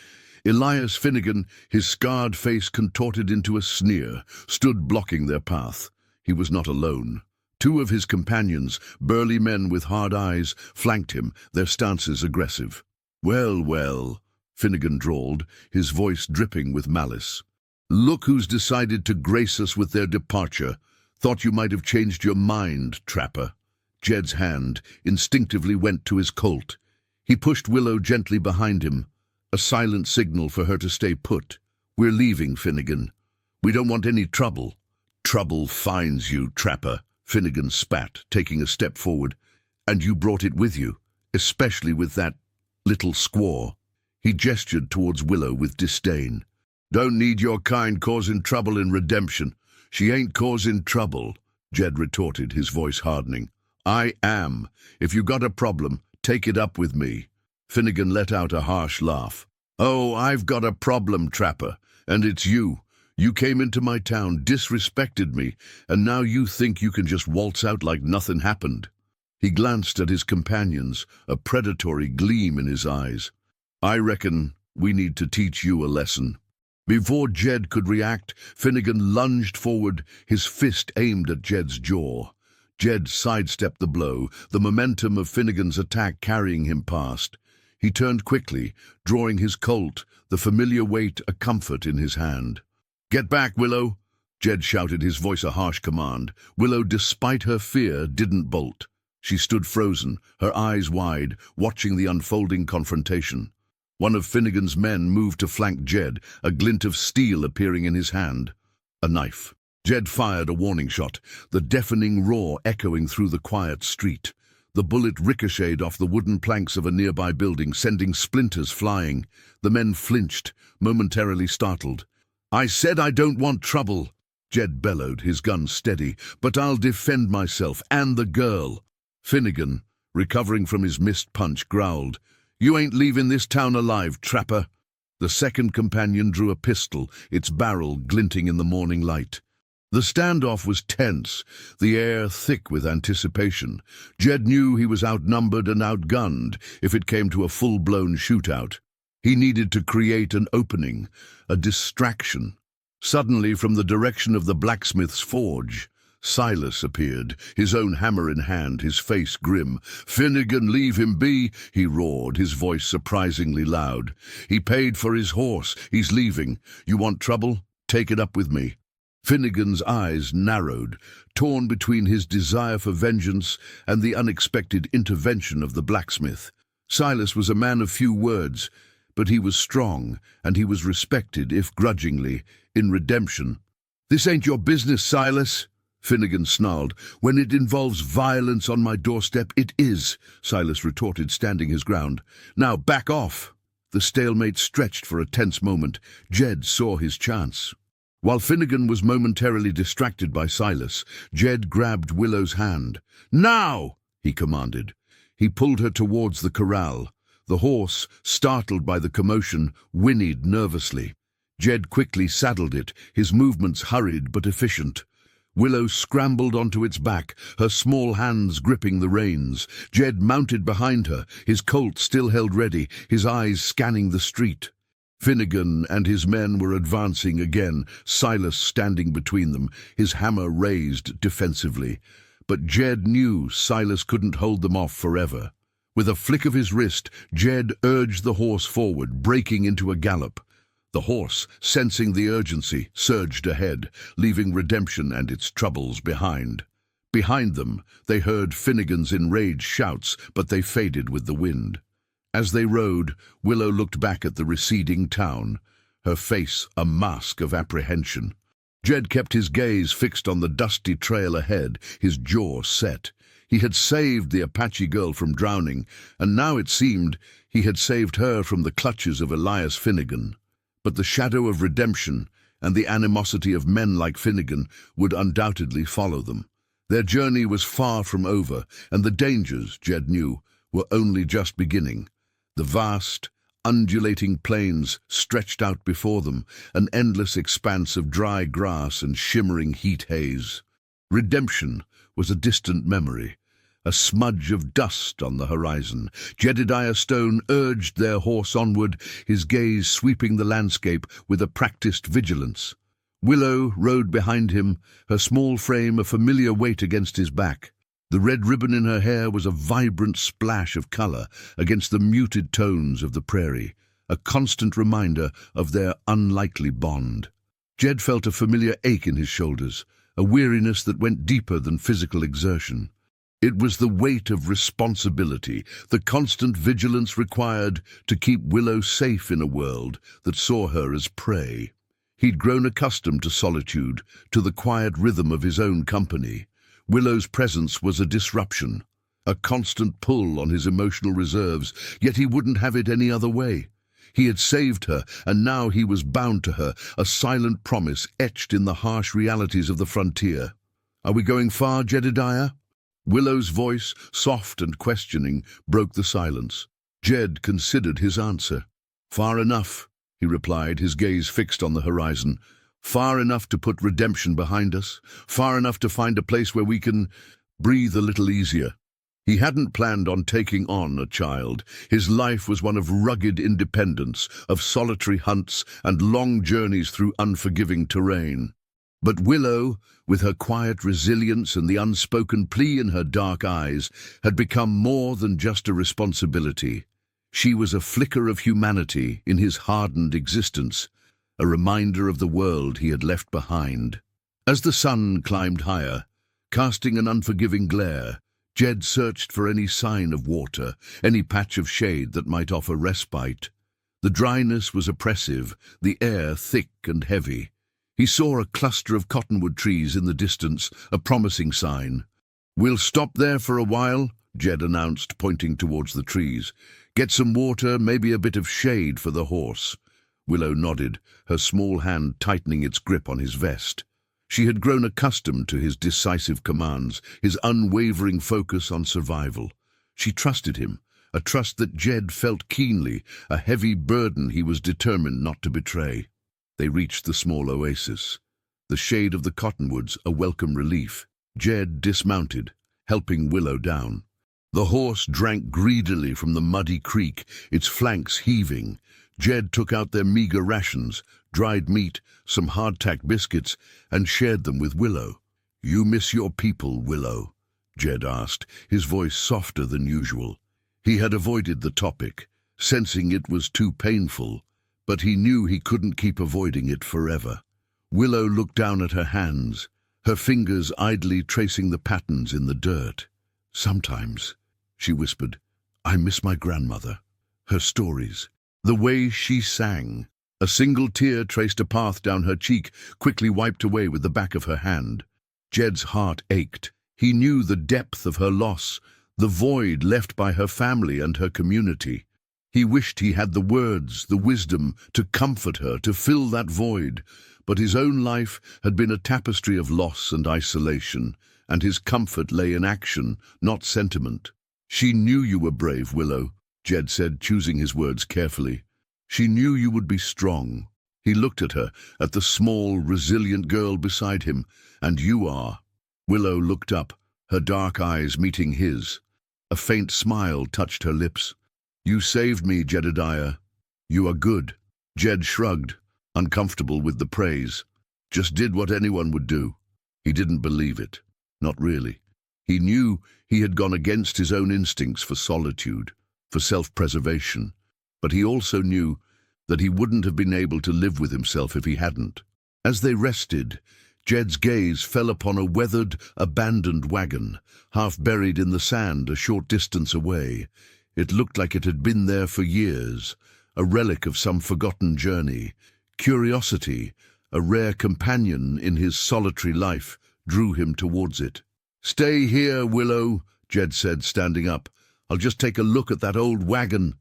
Elias Finnegan, his scarred face contorted into a sneer, stood blocking their path. He was not alone. Two of his companions, burly men with hard eyes, flanked him, their stances aggressive. "Well, well," Finnegan drawled, his voice dripping with malice. "Look who's decided to grace us with their departure. Thought you might have changed your mind, trapper." Jed's hand instinctively went to his Colt. He pushed Willow gently behind him, a silent signal for her to stay put. "We're leaving, Finnegan. We don't want any trouble." "Trouble finds you, trapper," Finnegan spat, taking a step forward. "And you brought it with you, especially with that little squaw." He gestured towards Willow with disdain. "Don't need your kind causing trouble in redemption." "She ain't causing trouble," Jed retorted, his voice hardening. "I am. If you got a problem, take it up with me." Finnegan let out a harsh laugh. "Oh, I've got a problem, trapper, and it's you. You came into my town, disrespected me, and now you think you can just waltz out like nothing happened." He glanced at his companions, a predatory gleam in his eyes. "I reckon we need to teach you a lesson." Before Jed could react, Finnegan lunged forward, his fist aimed at Jed's jaw. Jed sidestepped the blow, the momentum of Finnegan's attack carrying him past. He turned quickly, drawing his Colt, the familiar weight a comfort in his hand. "Get back, Willow!" Jed shouted, his voice a harsh command. Willow, despite her fear, didn't bolt. She stood frozen, her eyes wide, watching the unfolding confrontation. One of Finnegan's men moved to flank Jed, a glint of steel appearing in his hand. A knife. Jed fired a warning shot, the deafening roar echoing through the quiet street. The bullet ricocheted off the wooden planks of a nearby building, sending splinters flying. The men flinched, momentarily startled. "I said I don't want trouble," Jed bellowed, his gun steady, "but I'll defend myself and the girl." Finnegan, recovering from his missed punch, growled, "You ain't leaving this town alive, trapper." The second companion drew a pistol, its barrel glinting in the morning light. The standoff was tense, the air thick with anticipation. Jed knew he was outnumbered and outgunned if it came to a full-blown shootout. He needed to create an opening, a distraction. Suddenly, from the direction of the blacksmith's forge, Silas appeared, his own hammer in hand, his face grim. "Finnegan, leave him be," he roared, his voice surprisingly loud. "He paid for his horse. He's leaving. You want trouble? Take it up with me." Finnegan's eyes narrowed, torn between his desire for vengeance and the unexpected intervention of the blacksmith. Silas was a man of few words, but he was strong, and he was respected, if grudgingly, in redemption. "This ain't your business, Silas," Finnegan snarled. "When it involves violence on my doorstep, it is," Silas retorted, standing his ground. "Now back off." The stalemate stretched for a tense moment. Jed saw his chance. While Finnegan was momentarily distracted by Silas, Jed grabbed Willow's hand. "Now!" he commanded. He pulled her towards the corral. The horse, startled by the commotion, whinnied nervously. Jed quickly saddled it, his movements hurried but efficient. Willow scrambled onto its back, her small hands gripping the reins. Jed mounted behind her, his Colt still held ready, his eyes scanning the street. Finnegan and his men were advancing again, Silas standing between them, his hammer raised defensively. But Jed knew Silas couldn't hold them off forever. With a flick of his wrist, Jed urged the horse forward, breaking into a gallop. The horse, sensing the urgency, surged ahead, leaving redemption and its troubles behind. Behind them, they heard Finnegan's enraged shouts, but they faded with the wind. As they rode, Willow looked back at the receding town, her face a mask of apprehension. Jed kept his gaze fixed on the dusty trail ahead, his jaw set. He had saved the Apache girl from drowning, and now it seemed he had saved her from the clutches of Elias Finnegan. But the shadow of redemption and the animosity of men like Finnegan would undoubtedly follow them. Their journey was far from over, and the dangers, Jed knew, were only just beginning. The vast, undulating plains stretched out before them, an endless expanse of dry grass and shimmering heat haze. Redemption was a distant memory, a smudge of dust on the horizon. Jedediah Stone urged their horse onward, his gaze sweeping the landscape with a practiced vigilance. Willow rode behind him, her small frame a familiar weight against his back. The red ribbon in her hair was a vibrant splash of color against the muted tones of the prairie, a constant reminder of their unlikely bond. Jed felt a familiar ache in his shoulders, a weariness that went deeper than physical exertion. It was the weight of responsibility, the constant vigilance required to keep Willow safe in a world that saw her as prey. He'd grown accustomed to solitude, to the quiet rhythm of his own company. Willow's presence was a disruption, a constant pull on his emotional reserves, yet he wouldn't have it any other way. He had saved her, and now he was bound to her, a silent promise etched in the harsh realities of the frontier. "Are we going far, Jedediah?" Willow's voice, soft and questioning, broke the silence. Jed considered his answer. "Far enough," he replied, his gaze fixed on the horizon. "Far enough to put redemption behind us, far enough to find a place where we can breathe a little easier." He hadn't planned on taking on a child. His life was one of rugged independence, of solitary hunts and long journeys through unforgiving terrain. But Willow, with her quiet resilience and the unspoken plea in her dark eyes, had become more than just a responsibility. She was a flicker of humanity in his hardened existence, a reminder of the world he had left behind. As the sun climbed higher, casting an unforgiving glare, Jed searched for any sign of water, any patch of shade that might offer respite. The dryness was oppressive, the air thick and heavy. He saw a cluster of cottonwood trees in the distance, a promising sign. "We'll stop there for a while," Jed announced, pointing towards the trees. "Get some water, maybe a bit of shade for the horse." Willow nodded, her small hand tightening its grip on his vest. She had grown accustomed to his decisive commands, his unwavering focus on survival. She trusted him, a trust that Jed felt keenly, a heavy burden he was determined not to betray. They reached the small oasis. The shade of the cottonwoods a welcome relief. Jed dismounted, helping Willow down. The horse drank greedily from the muddy creek, its flanks heaving. Jed took out their meager rations, dried meat, some hardtack biscuits, and shared them with Willow. "You miss your people, Willow?" Jed asked, his voice softer than usual. He had avoided the topic, sensing it was too painful, but he knew he couldn't keep avoiding it forever. Willow looked down at her hands, her fingers idly tracing the patterns in the dirt. "Sometimes," she whispered, "I miss my grandmother, her stories, the way she sang." A single tear traced a path down her cheek, quickly wiped away with the back of her hand. Jed's heart ached. He knew the depth of her loss, the void left by her family and her community. He wished he had the words, the wisdom, to comfort her, to fill that void. But his own life had been a tapestry of loss and isolation, and his comfort lay in action, not sentiment. "She knew you were brave, Willow," Jed said, choosing his words carefully. "She knew you would be strong." He looked at her, at the small, resilient girl beside him. "And you are." Willow looked up, her dark eyes meeting his. A faint smile touched her lips. "You saved me, Jedediah. You are good." Jed shrugged, uncomfortable with the praise. "Just did what anyone would do." He didn't believe it. Not really. He knew he had gone against his own instincts for solitude, for self-preservation. But he also knew that he wouldn't have been able to live with himself if he hadn't. As they rested, Jed's gaze fell upon a weathered, abandoned wagon, half buried in the sand a short distance away. It looked like it had been there for years, a relic of some forgotten journey. Curiosity, a rare companion in his solitary life, drew him towards it. "Stay here, Willow," Jed said, standing up. "I'll just take a look at that old wagon."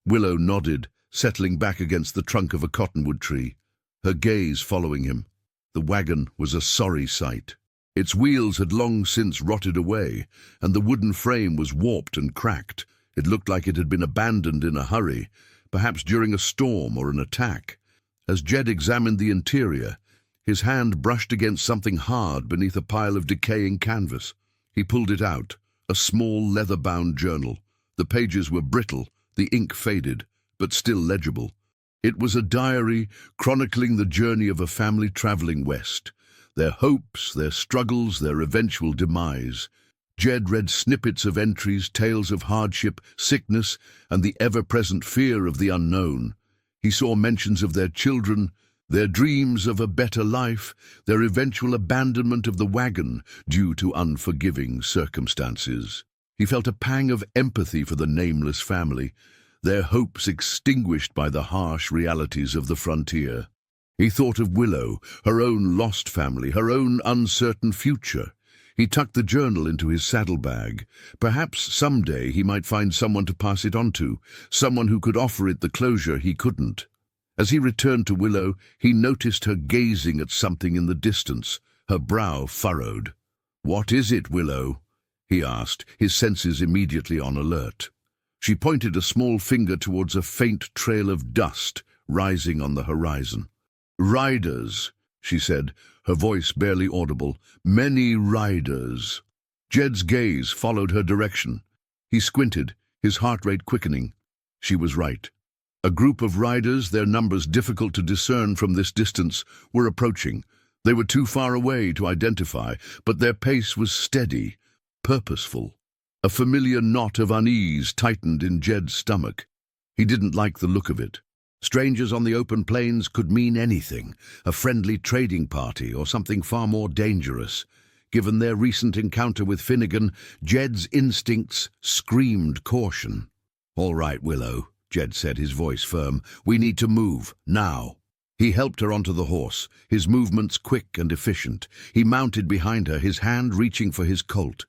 Willow nodded, settling back against the trunk of a cottonwood tree, her gaze following him. The wagon was a sorry sight. Its wheels had long since rotted away, and the wooden frame was warped and cracked. It looked like it had been abandoned in a hurry, perhaps during a storm or an attack. As Jed examined the interior, his hand brushed against something hard beneath a pile of decaying canvas. He pulled it out, a small leather-bound journal. The pages were brittle, the ink faded, but still legible. It was a diary chronicling the journey of a family traveling west, their hopes, their struggles, their eventual demise. Jed read snippets of entries, tales of hardship, sickness, and the ever-present fear of the unknown. He saw mentions of their children, their dreams of a better life, their eventual abandonment of the wagon due to unforgiving circumstances. He felt a pang of empathy for the nameless family, their hopes extinguished by the harsh realities of the frontier. He thought of Willow, her own lost family, her own uncertain future. He tucked the journal into his saddlebag. Perhaps someday he might find someone to pass it on to, someone who could offer it the closure he couldn't. As he returned to Willow, he noticed her gazing at something in the distance, her brow furrowed. "What is it, Willow?" he asked, his senses immediately on alert. She pointed a small finger towards a faint trail of dust rising on the horizon. "Riders," she said, her voice barely audible. "Many riders." Jed's gaze followed her direction. He squinted, his heart rate quickening. She was right. A group of riders, their numbers difficult to discern from this distance, were approaching. They were too far away to identify, but their pace was steady, purposeful. A familiar knot of unease tightened in Jed's stomach. He didn't like the look of it. Strangers on the open plains could mean anything, a friendly trading party or something far more dangerous. Given their recent encounter with Finnegan, Jed's instincts screamed caution. "All right, Willow," Jed said, his voice firm. "We need to move, now." He helped her onto the horse, his movements quick and efficient. He mounted behind her, his hand reaching for his Colt.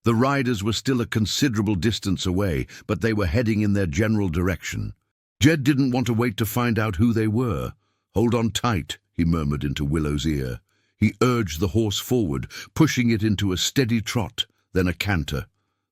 The riders were still a considerable distance away, but they were heading in their general direction. Jed didn't want to wait to find out who they were. "Hold on tight," he murmured into Willow's ear. He urged the horse forward, pushing it into a steady trot, then a canter.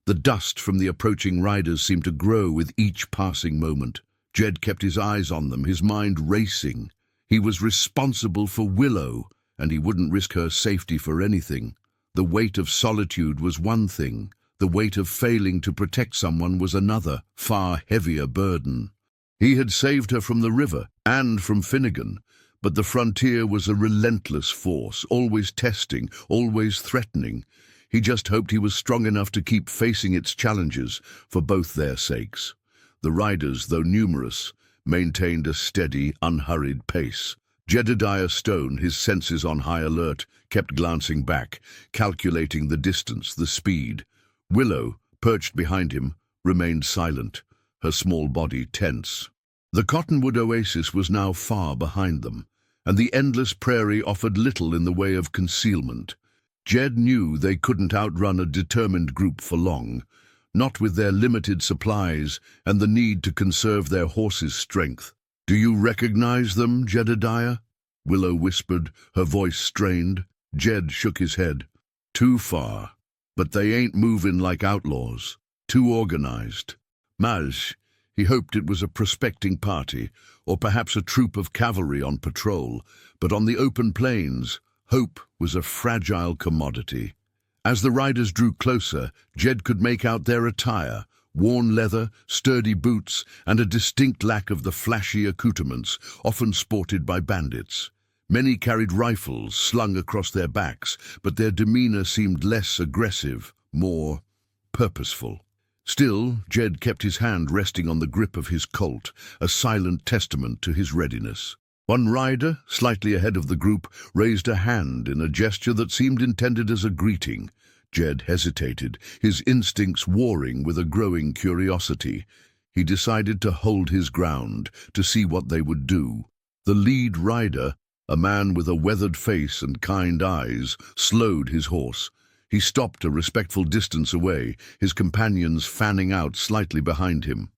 The dust from the approaching riders seemed to grow with each passing moment. Jed kept his eyes on them, his mind racing. He was responsible for Willow, and he wouldn't risk her safety for anything. The weight of solitude was one thing. The weight of failing to protect someone was another, far heavier burden. He had saved her from the river and from Finnegan, but the frontier was a relentless force, always testing, always threatening. He just hoped he was strong enough to keep facing its challenges for both their sakes. The riders, though numerous, maintained a steady, unhurried pace. Jedediah Stone, his senses on high alert, kept glancing back, calculating the distance, the speed. Willow, perched behind him, remained silent, her small body tense. The cottonwood oasis was now far behind them, and the endless prairie offered little in the way of concealment. Jed knew they couldn't outrun a determined group for long. not with their limited supplies and the need to conserve their horses' strength. "Do you recognize them, Jedediah?" Willow whispered, her voice strained. Jed shook his head. "Too far. But they ain't moving like outlaws. Too organized." Maj, he hoped it was a prospecting party, or perhaps a troop of cavalry on patrol, but on the open plains, hope was a fragile commodity. As the riders drew closer, Jed could make out their attire, worn leather, sturdy boots, and a distinct lack of the flashy accoutrements often sported by bandits. Many carried rifles slung across their backs, but their demeanor seemed less aggressive, more purposeful. Still, Jed kept his hand resting on the grip of his Colt, a silent testament to his readiness. One rider, slightly ahead of the group, raised a hand in a gesture that seemed intended as a greeting. Jed hesitated, his instincts warring with a growing curiosity. He decided to hold his ground, to see what they would do. The lead rider, a man with a weathered face and kind eyes, slowed his horse. He stopped a respectful distance away, his companions fanning out slightly behind him.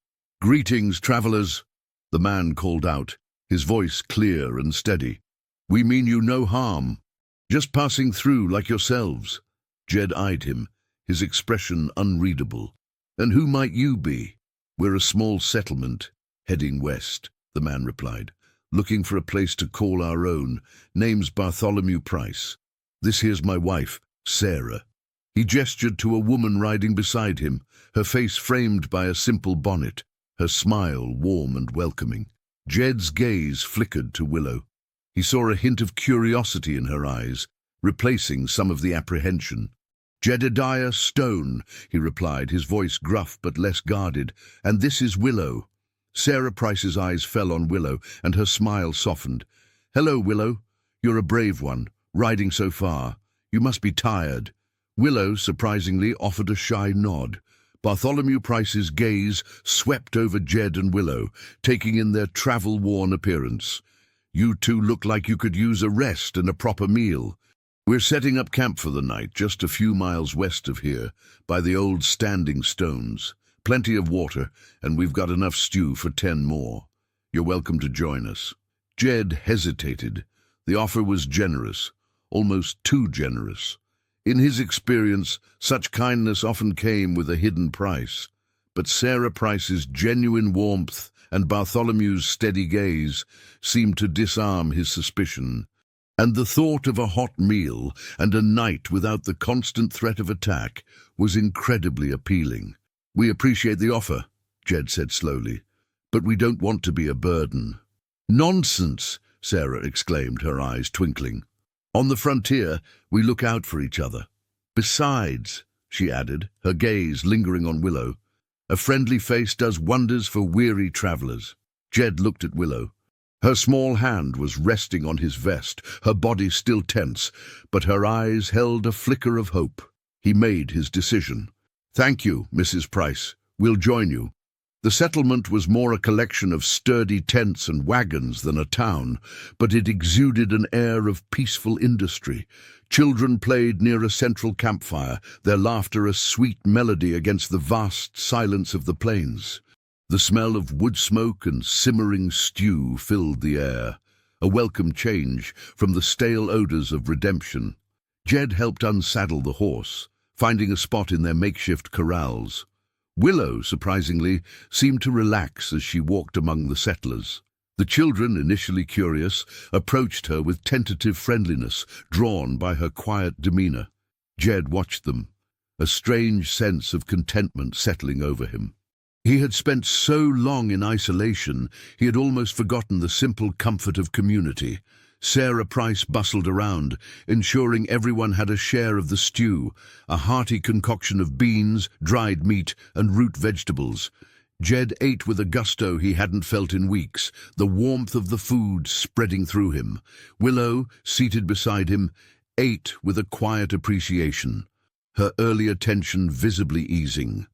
"Greetings, travelers," the man called out, his voice clear and steady. "We mean you no harm. Just passing through like yourselves." Jed eyed him, his expression unreadable. "And who might you be?" "We're a small settlement, heading west," the man replied. "Looking for a place to call our own. Name's Bartholomew Price. This here's my wife, Sarah." He gestured to a woman riding beside him, her face framed by a simple bonnet, her smile warm and welcoming. Jed's gaze flickered to Willow. He saw a hint of curiosity in her eyes, replacing some of the apprehension. "Jedediah Stone," he replied, his voice gruff but less guarded, "and this is Willow." Sarah Price's eyes fell on Willow, and her smile softened. "Hello, Willow. You're a brave one, riding so far. You must be tired." Willow, surprisingly, offered a shy nod. Bartholomew Price's gaze swept over Jed and Willow, taking in their travel-worn appearance. "You two look like you could use a rest and a proper meal. We're setting up camp for the night, just a few miles west of here, by the old standing stones. Plenty of water, and we've got enough stew for 10 more. You're welcome to join us." Jed hesitated. The offer was generous, almost too generous. In his experience, such kindness often came with a hidden price. But Sarah Price's genuine warmth and Bartholomew's steady gaze seemed to disarm his suspicion. And the thought of a hot meal and a night without the constant threat of attack was incredibly appealing. "We appreciate the offer," Jed said slowly, "but we don't want to be a burden." "Nonsense!" Sarah exclaimed, her eyes twinkling. "On the frontier, we look out for each other. Besides," she added, her gaze lingering on Willow, "a friendly face does wonders for weary travelers." Jed looked at Willow. Her small hand was resting on his vest, her body still tense, but her eyes held a flicker of hope. He made his decision. "Thank you, Mrs. Price. We'll join you." The settlement was more a collection of sturdy tents and wagons than a town, but it exuded an air of peaceful industry. Children played near a central campfire, their laughter a sweet melody against the vast silence of the plains. The smell of wood smoke and simmering stew filled the air, a welcome change from the stale odors of redemption. Jed helped unsaddle the horse, finding a spot in their makeshift corrals. Willow, surprisingly, seemed to relax as she walked among the settlers. The children, initially curious, approached her with tentative friendliness, drawn by her quiet demeanor. Jed watched them, a strange sense of contentment settling over him. He had spent so long in isolation, he had almost forgotten the simple comfort of community. Sarah Price bustled around, ensuring everyone had a share of the stew, a hearty concoction of beans, dried meat, and root vegetables. Jed ate with a gusto he hadn't felt in weeks, the warmth of the food spreading through him. Willow, seated beside him, ate with a quiet appreciation, her earlier tension visibly easing.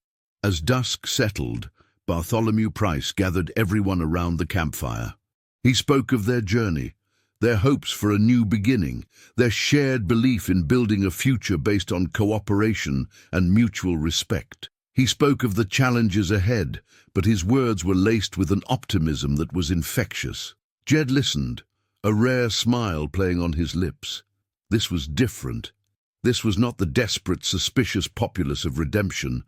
As dusk settled, Bartholomew Price gathered everyone around the campfire. He spoke of their journey, their hopes for a new beginning, their shared belief in building a future based on cooperation and mutual respect. He spoke of the challenges ahead, but his words were laced with an optimism that was infectious. Jed listened, a rare smile playing on his lips. This was different. This was not the desperate, suspicious populace of redemption,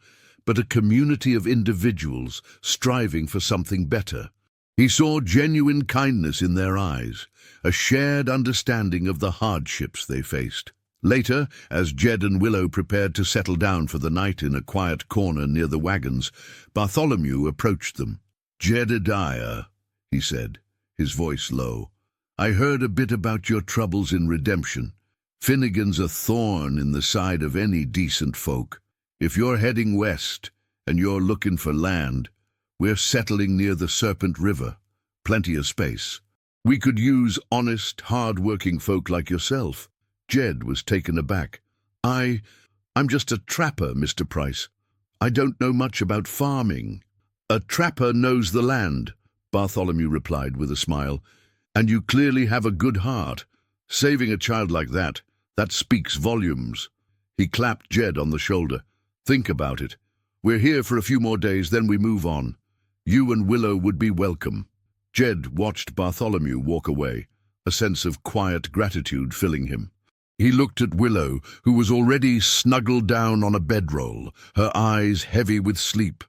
but a community of individuals striving for something better. He saw genuine kindness in their eyes, a shared understanding of the hardships they faced. Later, as Jed and Willow prepared to settle down for the night in a quiet corner near the wagons, Bartholomew approached them. "Jedediah," he said, his voice low, "I heard a bit about your troubles in redemption. Finnegan's a thorn in the side of any decent folk. If you're heading west and you're looking for land, we're settling near the Serpent River. Plenty of space. We could use honest, hard-working folk like yourself." Jed was taken aback. I'm just a trapper, Mr. Price. I don't know much about farming." "A trapper knows the land," Bartholomew replied with a smile. "And you clearly have a good heart. Saving a child like that speaks volumes." He clapped Jed on the shoulder. "Think about it. We're here for a few more days, then we move on. You and Willow would be welcome." Jed watched Bartholomew walk away, a sense of quiet gratitude filling him. He looked at Willow, who was already snuggled down on a bedroll, her eyes heavy with sleep.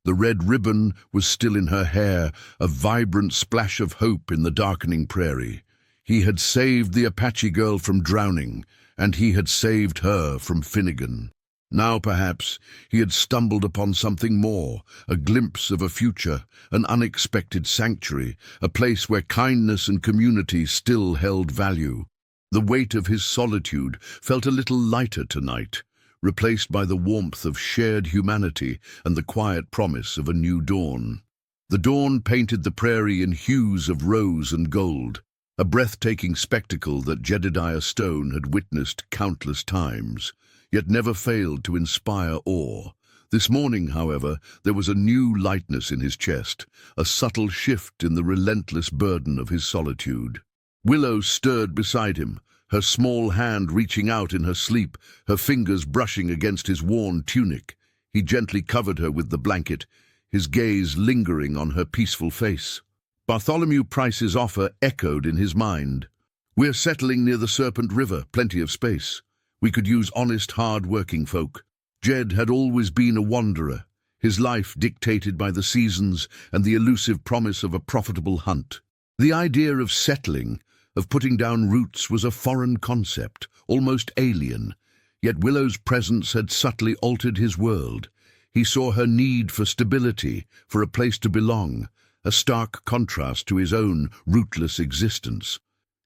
The red ribbon was still in her hair, a vibrant splash of hope in the darkening prairie. He had saved the Apache girl from drowning, and he had saved her from Finnegan. Now, perhaps, he had stumbled upon something more, a glimpse of a future, an unexpected sanctuary, a place where kindness and community still held value. The weight of his solitude felt a little lighter tonight, replaced by the warmth of shared humanity and the quiet promise of a new dawn. The dawn painted the prairie in hues of rose and gold, a breathtaking spectacle that Jedediah Stone had witnessed countless times, yet never failed to inspire awe. This morning, however, there was a new lightness in his chest, a subtle shift in the relentless burden of his solitude. Willow stirred beside him, her small hand reaching out in her sleep, her fingers brushing against his worn tunic. He gently covered her with the blanket, his gaze lingering on her peaceful face. Bartholomew Price's offer echoed in his mind. "We're settling near the Serpent River, plenty of space. We could use honest, hard-working folk." Jed had always been a wanderer, his life dictated by the seasons and the elusive promise of a profitable hunt. The idea of settling, of putting down roots, was a foreign concept, almost alien, yet Willow's presence had subtly altered his world. He saw her need for stability, for a place to belong, a stark contrast to his own rootless existence.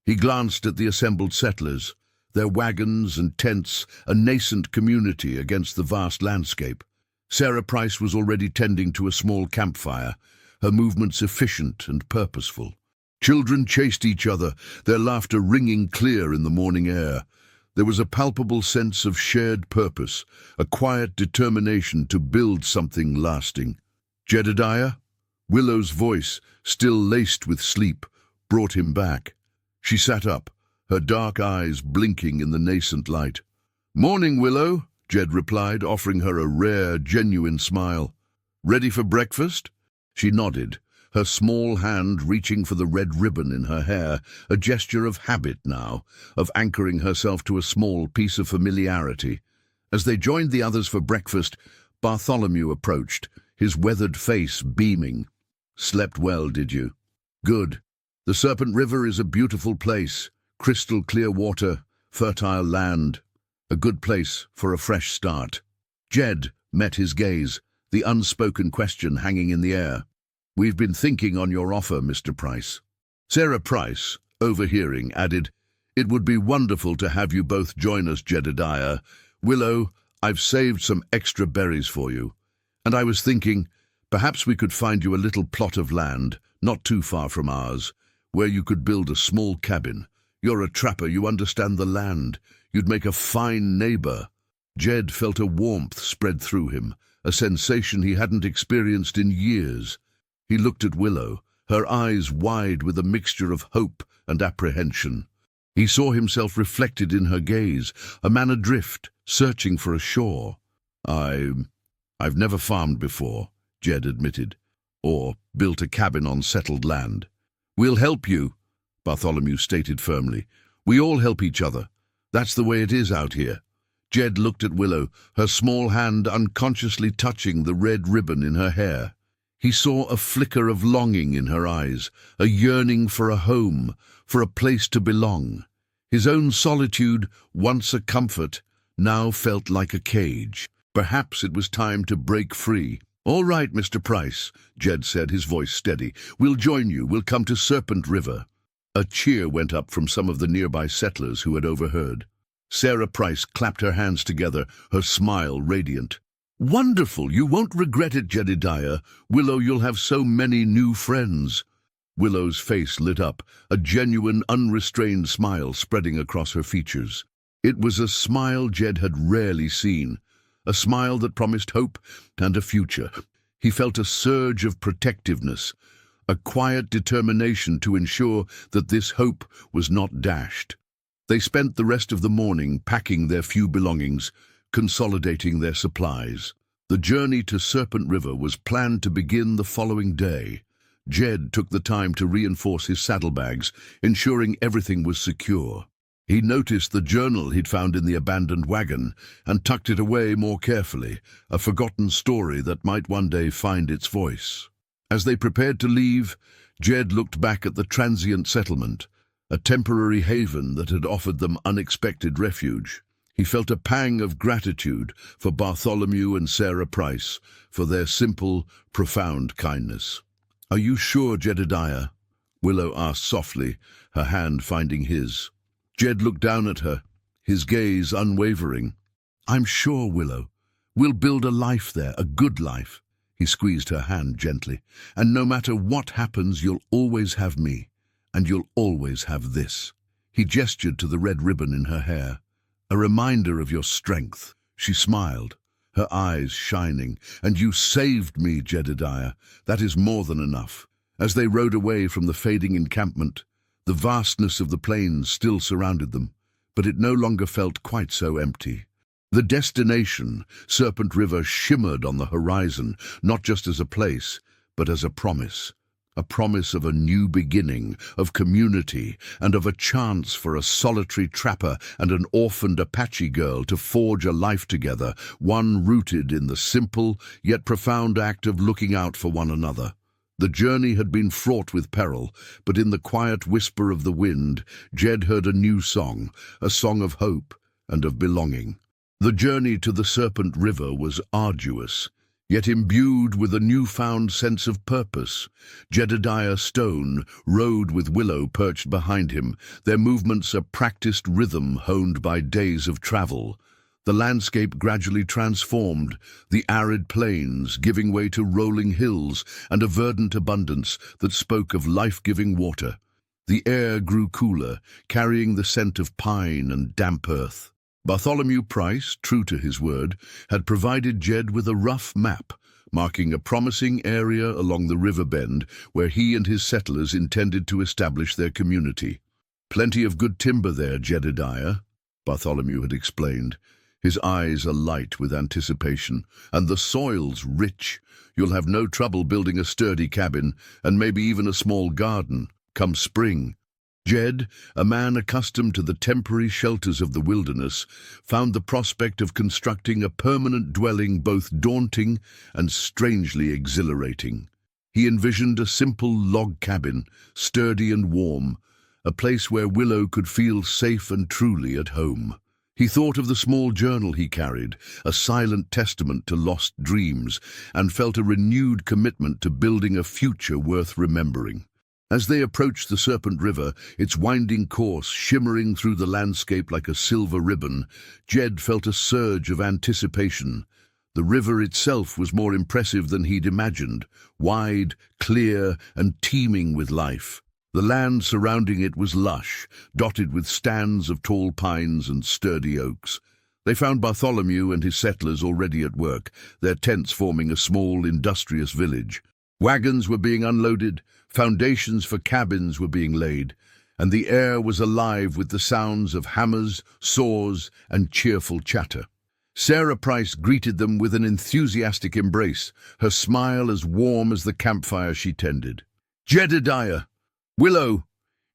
He glanced at the assembled settlers, their wagons and tents, a nascent community against the vast landscape. Sarah Price was already tending to a small campfire, her movements efficient and purposeful. Children chased each other, their laughter ringing clear in the morning air. There was a palpable sense of shared purpose, a quiet determination to build something lasting. "Jedediah?" Willow's voice, still laced with sleep, brought him back. She sat up, her dark eyes blinking in the nascent light. "Morning, Willow," Jed replied, offering her a rare, genuine smile. "Ready for breakfast?" She nodded, her small hand reaching for the red ribbon in her hair, a gesture of habit now, of anchoring herself to a small piece of familiarity. As they joined the others for breakfast, Bartholomew approached, his weathered face beaming. "Slept well, did you?" "Good. The Serpent River is a beautiful place, crystal clear water, fertile land. A good place for a fresh start." Jed met his gaze, the unspoken question hanging in the air. "We've been thinking on your offer, Mr. Price." Sarah Price, overhearing, added, "It would be wonderful to have you both join us, Jedediah. Willow, I've saved some extra berries for you. And I was thinking, perhaps we could find you a little plot of land, not too far from ours, where you could build a small cabin. You're a trapper, you understand the land. You'd make a fine neighbor." Jed felt a warmth spread through him, a sensation he hadn't experienced in years. He looked at Willow, her eyes wide with a mixture of hope and apprehension. He saw himself reflected in her gaze, a man adrift, searching for a shore. "I've never farmed before," Jed admitted, "or built a cabin on settled land." "We'll help you," Bartholomew stated firmly. "We all help each other. That's the way it is out here." Jed looked at Willow, her small hand unconsciously touching the red ribbon in her hair. He saw a flicker of longing in her eyes, a yearning for a home, for a place to belong. His own solitude, once a comfort, now felt like a cage. Perhaps it was time to break free. "All right, Mr. Price," Jed said, his voice steady. "We'll join you. We'll come to Serpent River." A cheer went up from some of the nearby settlers who had overheard. Sarah Price clapped her hands together, her smile radiant. "Wonderful! You won't regret it, Jedediah. Willow, you'll have so many new friends." Willow's face lit up, a genuine, unrestrained smile spreading across her features. It was a smile Jed had rarely seen, a smile that promised hope and a future. He felt a surge of protectiveness, a quiet determination to ensure that this hope was not dashed. They spent the rest of the morning packing their few belongings, consolidating their supplies. The journey to Serpent River was planned to begin the following day. Jed took the time to reinforce his saddlebags, ensuring everything was secure. He noticed the journal he'd found in the abandoned wagon and tucked it away more carefully, a forgotten story that might one day find its voice. As they prepared to leave, Jed looked back at the transient settlement, a temporary haven that had offered them unexpected refuge. He felt a pang of gratitude for Bartholomew and Sarah Price, for their simple, profound kindness. "Are you sure, Jedediah?" Willow asked softly, her hand finding his. Jed looked down at her, his gaze unwavering. "I'm sure, Willow. We'll build a life there, a good life." He squeezed her hand gently. "And no matter what happens, you'll always have me, and you'll always have this." He gestured to the red ribbon in her hair. "A reminder of your strength." She smiled, her eyes shining. "And you saved me, Jedediah. That is more than enough." As they rode away from the fading encampment, the vastness of the plains still surrounded them, but it no longer felt quite so empty. The destination, Serpent River, shimmered on the horizon, not just as a place, but as a promise of a new beginning, of community, and of a chance for a solitary trapper and an orphaned Apache girl to forge a life together, one rooted in the simple yet profound act of looking out for one another. The journey had been fraught with peril, but in the quiet whisper of the wind, Jed heard a new song, a song of hope and of belonging. The journey to the Serpent River was arduous, yet imbued with a newfound sense of purpose. Jedediah Stone rode with Willow perched behind him, their movements a practiced rhythm honed by days of travel. The landscape gradually transformed, the arid plains giving way to rolling hills and a verdant abundance that spoke of life-giving water. The air grew cooler, carrying the scent of pine and damp earth. Bartholomew Price, true to his word, had provided Jed with a rough map, marking a promising area along the river bend where he and his settlers intended to establish their community. "Plenty of good timber there, Jedediah," Bartholomew had explained, his eyes alight with anticipation. "And the soil's rich. You'll have no trouble building a sturdy cabin, and maybe even a small garden, come spring." Jed, a man accustomed to the temporary shelters of the wilderness, found the prospect of constructing a permanent dwelling both daunting and strangely exhilarating. He envisioned a simple log cabin, sturdy and warm, a place where Willow could feel safe and truly at home. He thought of the small journal he carried, a silent testament to lost dreams, and felt a renewed commitment to building a future worth remembering. As they approached the Serpent River, its winding course shimmering through the landscape like a silver ribbon, Jed felt a surge of anticipation. The river itself was more impressive than he'd imagined, wide, clear, and teeming with life. The land surrounding it was lush, dotted with stands of tall pines and sturdy oaks. They found Bartholomew and his settlers already at work, their tents forming a small, industrious village. Wagons were being unloaded, foundations for cabins were being laid, and the air was alive with the sounds of hammers, saws, and cheerful chatter. Sarah Price greeted them with an enthusiastic embrace, her smile as warm as the campfire she tended. "Jedediah! Willow!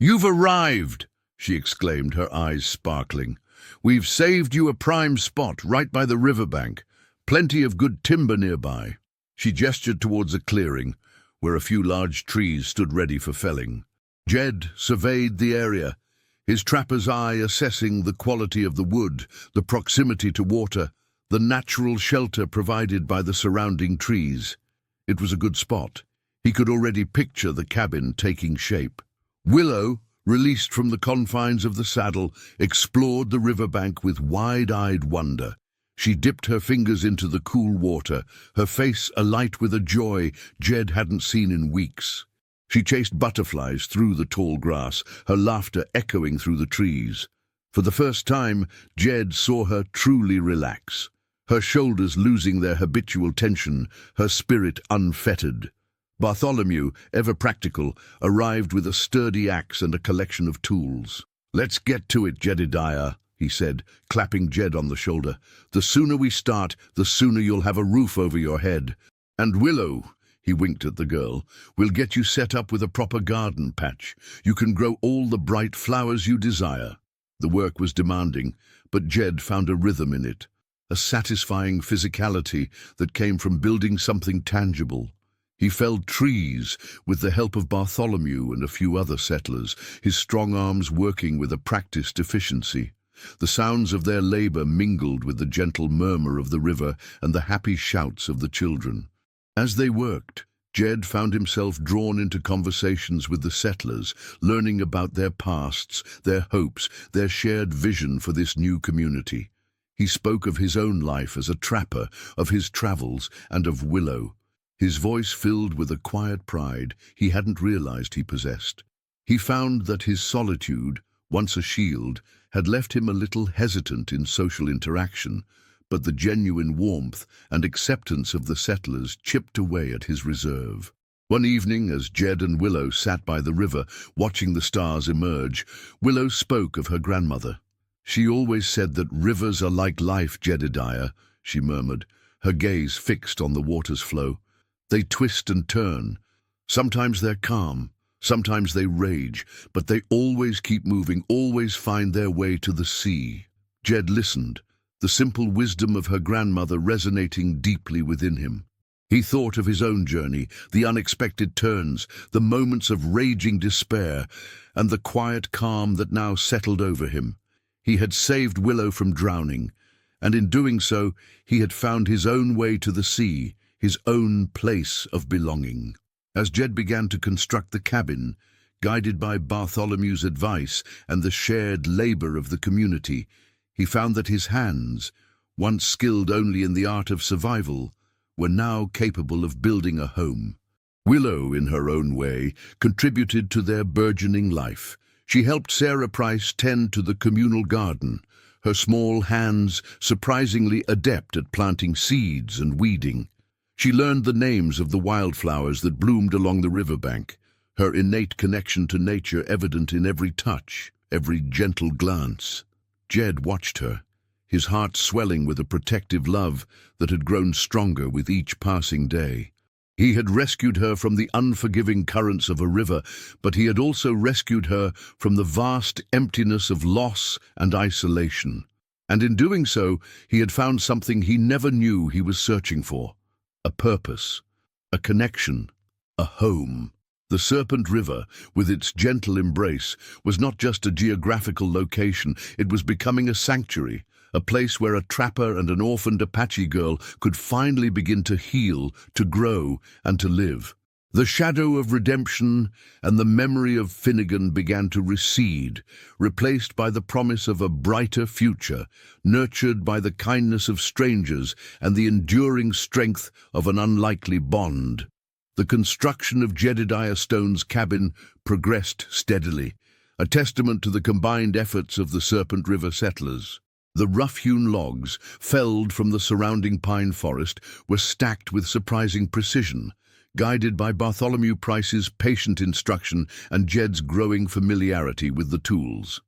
You've arrived!" she exclaimed, her eyes sparkling. "We've saved you a prime spot right by the riverbank. Plenty of good timber nearby." She gestured towards a clearing, where a few large trees stood ready for felling. Jed surveyed the area, his trapper's eye assessing the quality of the wood, the proximity to water, the natural shelter provided by the surrounding trees. It was a good spot. He could already picture the cabin taking shape. Willow, released from the confines of the saddle, explored the riverbank with wide-eyed wonder. She dipped her fingers into the cool water, her face alight with a joy Jed hadn't seen in weeks. She chased butterflies through the tall grass, her laughter echoing through the trees. For the first time, Jed saw her truly relax, her shoulders losing their habitual tension, her spirit unfettered. Bartholomew, ever practical, arrived with a sturdy axe and a collection of tools. "Let's get to it, Jedediah," he said, clapping Jed on the shoulder. "The sooner we start, the sooner you'll have a roof over your head. And Willow," he winked at the girl, "we'll get you set up with a proper garden patch. You can grow all the bright flowers you desire." The work was demanding, but Jed found a rhythm in it, a satisfying physicality that came from building something tangible. He felled trees with the help of Bartholomew and a few other settlers, his strong arms working with a practiced efficiency. The sounds of their labor mingled with the gentle murmur of the river and the happy shouts of the children. As they worked, Jed found himself drawn into conversations with the settlers, learning about their pasts, their hopes, their shared vision for this new community. He spoke of his own life as a trapper, of his travels, and of Willow, his voice filled with a quiet pride he hadn't realized he possessed. He found that his solitude, once a shield, had left him a little hesitant in social interaction, but the genuine warmth and acceptance of the settlers chipped away at his reserve. One evening, as Jed and Willow sat by the river, watching the stars emerge, Willow spoke of her grandmother. "She always said that rivers are like life, Jedediah," she murmured, her gaze fixed on the water's flow. "They twist and turn. Sometimes they're calm, sometimes they rage, but they always keep moving, always find their way to the sea." Jed listened, the simple wisdom of her grandmother resonating deeply within him. He thought of his own journey, the unexpected turns, the moments of raging despair, and the quiet calm that now settled over him. He had saved Willow from drowning, and in doing so, he had found his own way to the sea, his own place of belonging. As Jed began to construct the cabin, guided by Bartholomew's advice and the shared labor of the community, he found that his hands, once skilled only in the art of survival, were now capable of building a home. Willow, in her own way, contributed to their burgeoning life. She helped Sarah Price tend to the communal garden, her small hands surprisingly adept at planting seeds and weeding. She learned the names of the wildflowers that bloomed along the riverbank, her innate connection to nature evident in every touch, every gentle glance. Jed watched her, his heart swelling with a protective love that had grown stronger with each passing day. He had rescued her from the unforgiving currents of a river, but he had also rescued her from the vast emptiness of loss and isolation. And in doing so, he had found something he never knew he was searching for: a purpose, a connection, a home. The Serpent River, with its gentle embrace, was not just a geographical location, it was becoming a sanctuary, a place where a trapper and an orphaned Apache girl could finally begin to heal, to grow, and to live. The shadow of redemption and the memory of Finnegan began to recede, replaced by the promise of a brighter future, nurtured by the kindness of strangers and the enduring strength of an unlikely bond. The construction of Jedediah Stone's cabin progressed steadily, a testament to the combined efforts of the Serpent River settlers. The rough-hewn logs, felled from the surrounding pine forest, were stacked with surprising precision, guided by Bartholomew Price's patient instruction and Jed's growing familiarity with the tools.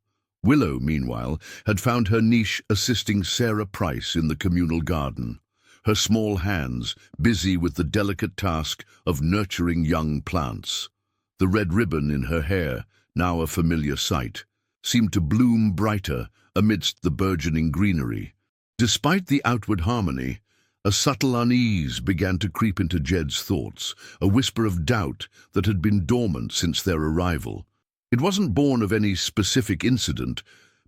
Willow, meanwhile, had found her niche assisting Sarah Price in the communal garden, her small hands busy with the delicate task of nurturing young plants. The red ribbon in her hair, now a familiar sight, seemed to bloom brighter amidst the burgeoning greenery. Despite the outward harmony, a subtle unease began to creep into Jed's thoughts, a whisper of doubt that had been dormant since their arrival. It wasn't born of any specific incident,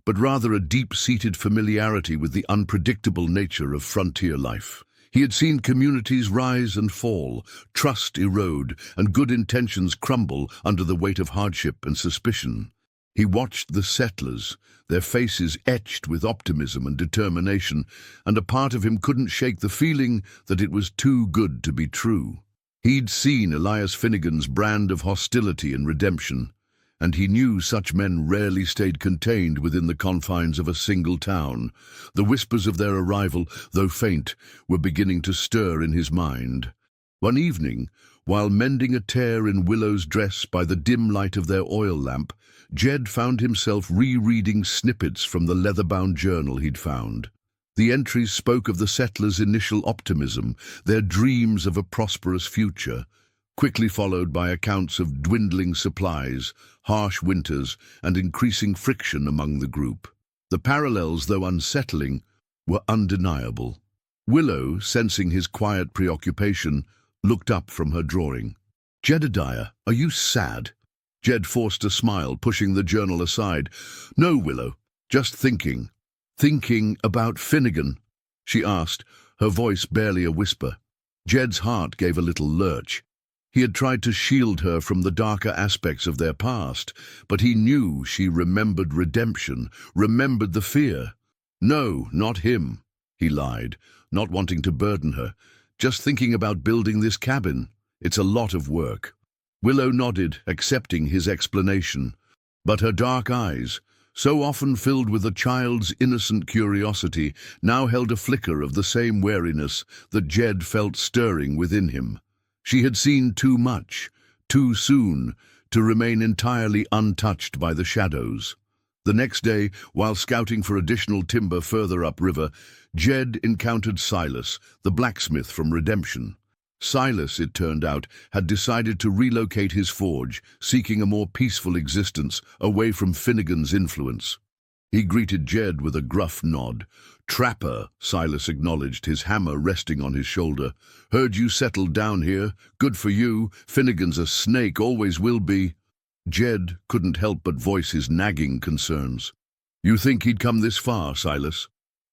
but rather a deep-seated familiarity with the unpredictable nature of frontier life. He had seen communities rise and fall, trust erode, and good intentions crumble under the weight of hardship and suspicion. He watched the settlers, their faces etched with optimism and determination, and a part of him couldn't shake the feeling that it was too good to be true. He'd seen Elias Finnegan's brand of hostility and redemption, and he knew such men rarely stayed contained within the confines of a single town. The whispers of their arrival, though faint, were beginning to stir in his mind. One evening, while mending a tear in Willow's dress by the dim light of their oil lamp, Jed found himself rereading snippets from the leather-bound journal he'd found. The entries spoke of the settlers' initial optimism, their dreams of a prosperous future, quickly followed by accounts of dwindling supplies, harsh winters, and increasing friction among the group. The parallels, though unsettling, were undeniable. Willow, sensing his quiet preoccupation, looked up from her drawing. "Jedediah, are you sad?" Jed forced a smile, pushing the journal aside. "No, Willow, just thinking." "Thinking about Finnegan?" she asked, her voice barely a whisper. Jed's heart gave a little lurch. He had tried to shield her from the darker aspects of their past, but he knew she remembered redemption, remembered the fear. "No, not him," he lied, not wanting to burden her. "Just thinking about building this cabin. It's a lot of work." Willow nodded, accepting his explanation. But her dark eyes, so often filled with a child's innocent curiosity, now held a flicker of the same wariness that Jed felt stirring within him. She had seen too much, too soon, to remain entirely untouched by the shadows. The next day, while scouting for additional timber further upriver, Jed encountered Silas, the blacksmith from Redemption. Silas, it turned out, had decided to relocate his forge, seeking a more peaceful existence away from Finnegan's influence. He greeted Jed with a gruff nod. "Trapper," Silas acknowledged, his hammer resting on his shoulder. "Heard you settled down here. Good for you. Finnegan's a snake, always will be." Jed couldn't help but voice his nagging concerns. "You think he'd come this far, Silas?"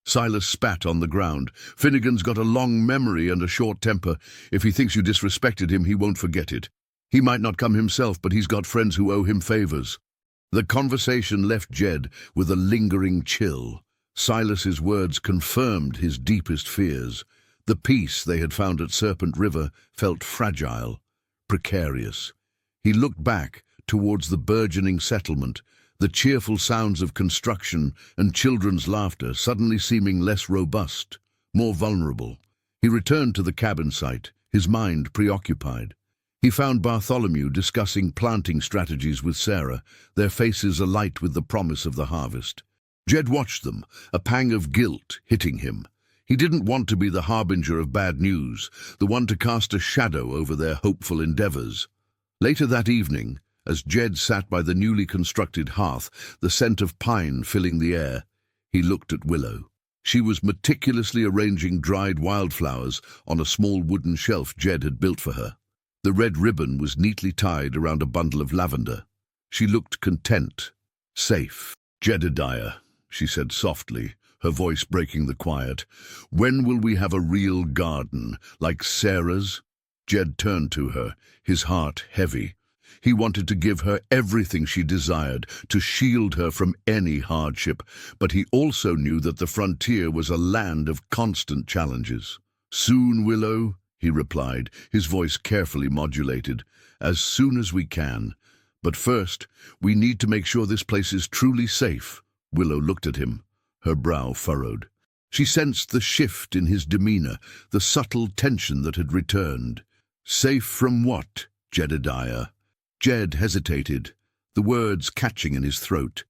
Silas spat on the ground. "Finnegan's got a long memory and a short temper. If he thinks you disrespected him, he won't forget it. He might not come himself, but he's got friends who owe him favors." The conversation left Jed with a lingering chill. Silas's words confirmed his deepest fears. The peace they had found at Serpent River felt fragile, precarious. He looked back towards the burgeoning settlement, the cheerful sounds of construction and children's laughter suddenly seeming less robust, more vulnerable. He returned to the cabin site, his mind preoccupied. He found Bartholomew discussing planting strategies with Sarah, their faces alight with the promise of the harvest. Jed watched them, a pang of guilt hitting him. He didn't want to be the harbinger of bad news, the one to cast a shadow over their hopeful endeavors. Later that evening, as Jed sat by the newly constructed hearth, the scent of pine filling the air, he looked at Willow. She was meticulously arranging dried wildflowers on a small wooden shelf Jed had built for her. The red ribbon was neatly tied around a bundle of lavender. She looked content, safe. "Jedediah," she said softly, her voice breaking the quiet, "when will we have a real garden, like Sarah's?" Jed turned to her, his heart heavy. He wanted to give her everything she desired, to shield her from any hardship, but he also knew that the frontier was a land of constant challenges. "Soon, Willow," he replied, his voice carefully modulated. "As soon as we can. But first, we need to make sure this place is truly safe." Willow looked at him, her brow furrowed. She sensed the shift in his demeanor, the subtle tension that had returned. "Safe from what, Jedediah?" Jed hesitated, the words catching in his throat.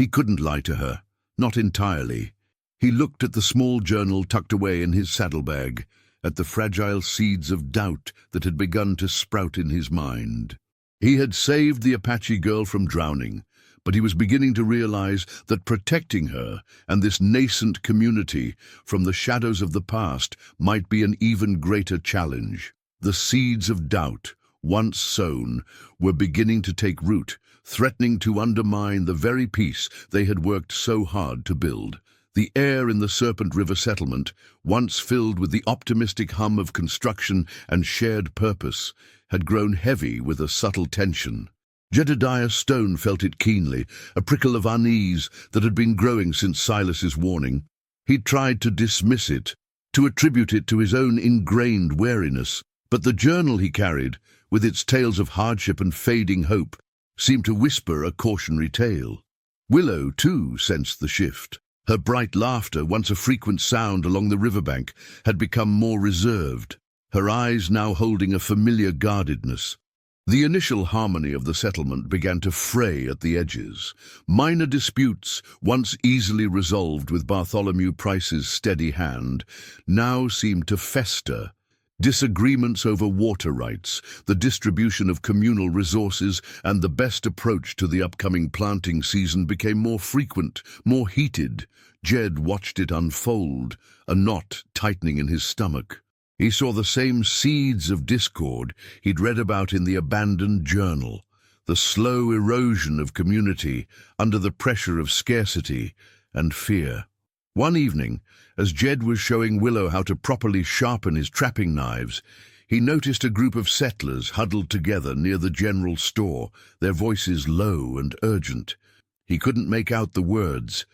He couldn't lie to her, not entirely. He looked at the small journal tucked away in his saddlebag, at the fragile seeds of doubt that had begun to sprout in his mind. He had saved the Apache girl from drowning, but he was beginning to realize that protecting her and this nascent community from the shadows of the past might be an even greater challenge. The seeds of doubt, once sown, were beginning to take root, threatening to undermine the very peace they had worked so hard to build. The air in the Serpent River settlement, once filled with the optimistic hum of construction and shared purpose, had grown heavy with a subtle tension. Jedediah Stone felt it keenly, a prickle of unease that had been growing since Silas's warning. He'd tried to dismiss it, to attribute it to his own ingrained wariness, but the journal he carried, with its tales of hardship and fading hope, seemed to whisper a cautionary tale. Willow, too, sensed the shift. Her bright laughter, once a frequent sound along the riverbank, had become more reserved, her eyes now holding a familiar guardedness. The initial harmony of the settlement began to fray at the edges. Minor disputes, once easily resolved with Bartholomew Price's steady hand, now seemed to fester. Disagreements over water rights, the distribution of communal resources, and the best approach to the upcoming planting season became more frequent, more heated. Jed watched it unfold, a knot tightening in his stomach. He saw the same seeds of discord he'd read about in the abandoned journal, the slow erosion of community under the pressure of scarcity and fear. One evening, as Jed was showing Willow how to properly sharpen his trapping knives, he noticed a group of settlers huddled together near the general store, their voices low and urgent. He couldn't make out the words,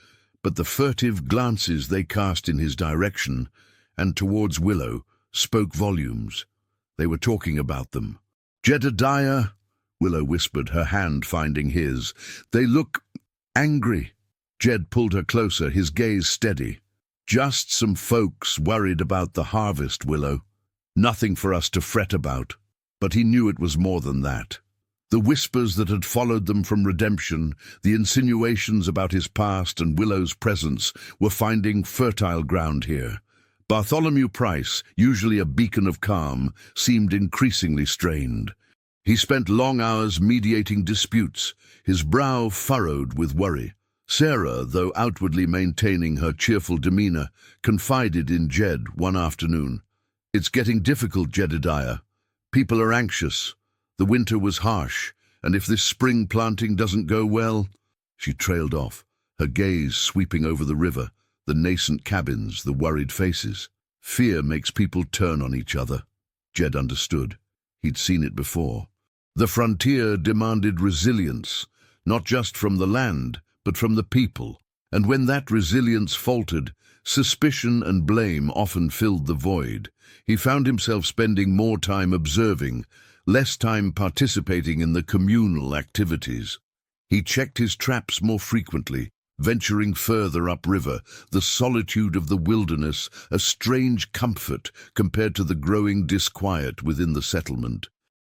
but the furtive glances they cast in his direction, and towards Willow, spoke volumes. They were talking about them. "Jedediah," Willow whispered, her hand finding his. "They look angry." Jed pulled her closer, his gaze steady. "Just some folks worried about the harvest, Willow. Nothing for us to fret about." But he knew it was more than that. The whispers that had followed them from redemption, the insinuations about his past and Willow's presence, were finding fertile ground here. Bartholomew Price, usually a beacon of calm, seemed increasingly strained. He spent long hours mediating disputes, his brow furrowed with worry. Sarah, though outwardly maintaining her cheerful demeanor, confided in Jed one afternoon. "It's getting difficult, Jedediah. People are anxious. The winter was harsh, and if this spring planting doesn't go well—" She trailed off, her gaze sweeping over the river, the nascent cabins, the worried faces. Fear makes people turn on each other. Jed understood. He'd seen it before. The frontier demanded resilience, not just from the land, but from the people. And when that resilience faltered, suspicion and blame often filled the void. He found himself spending more time observing, less time participating in the communal activities. He checked his traps more frequently, venturing further upriver, the solitude of the wilderness a strange comfort compared to the growing disquiet within the settlement.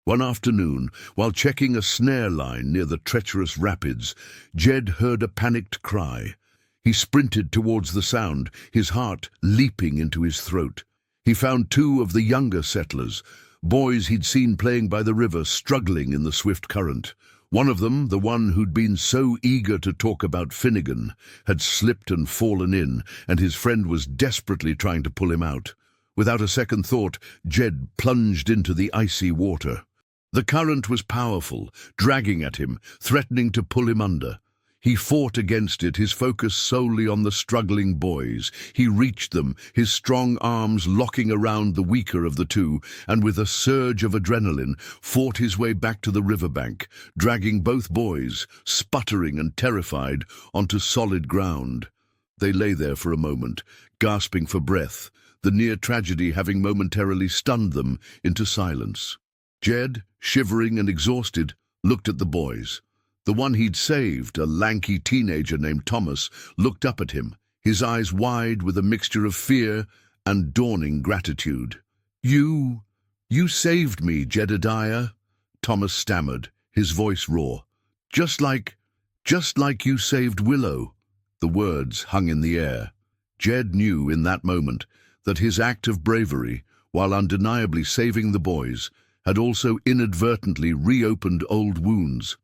One afternoon, while checking a snare line near the treacherous rapids, Jed heard a panicked cry. He sprinted towards the sound, his heart leaping into his throat. He found two of the younger settlers, boys he'd seen playing by the river, struggling in the swift current. One of them, the one who'd been so eager to talk about Finnegan, had slipped and fallen in, and his friend was desperately trying to pull him out. Without a second thought, Jed plunged into the icy water. The current was powerful, dragging at him, threatening to pull him under. He fought against it, his focus solely on the struggling boys. He reached them, his strong arms locking around the weaker of the two, and with a surge of adrenaline, fought his way back to the riverbank, dragging both boys, sputtering and terrified, onto solid ground. They lay there for a moment, gasping for breath, the near tragedy having momentarily stunned them into silence. Jed, shivering and exhausted, looked at the boys. The one he'd saved, a lanky teenager named Thomas, looked up at him, his eyes wide with a mixture of fear and dawning gratitude. You saved me, Jedediah," Thomas stammered, his voice raw. "Just like Just like you saved Willow." The words hung in the air. Jed knew in that moment that his act of bravery, while undeniably saving the boys, had also inadvertently reopened old wounds,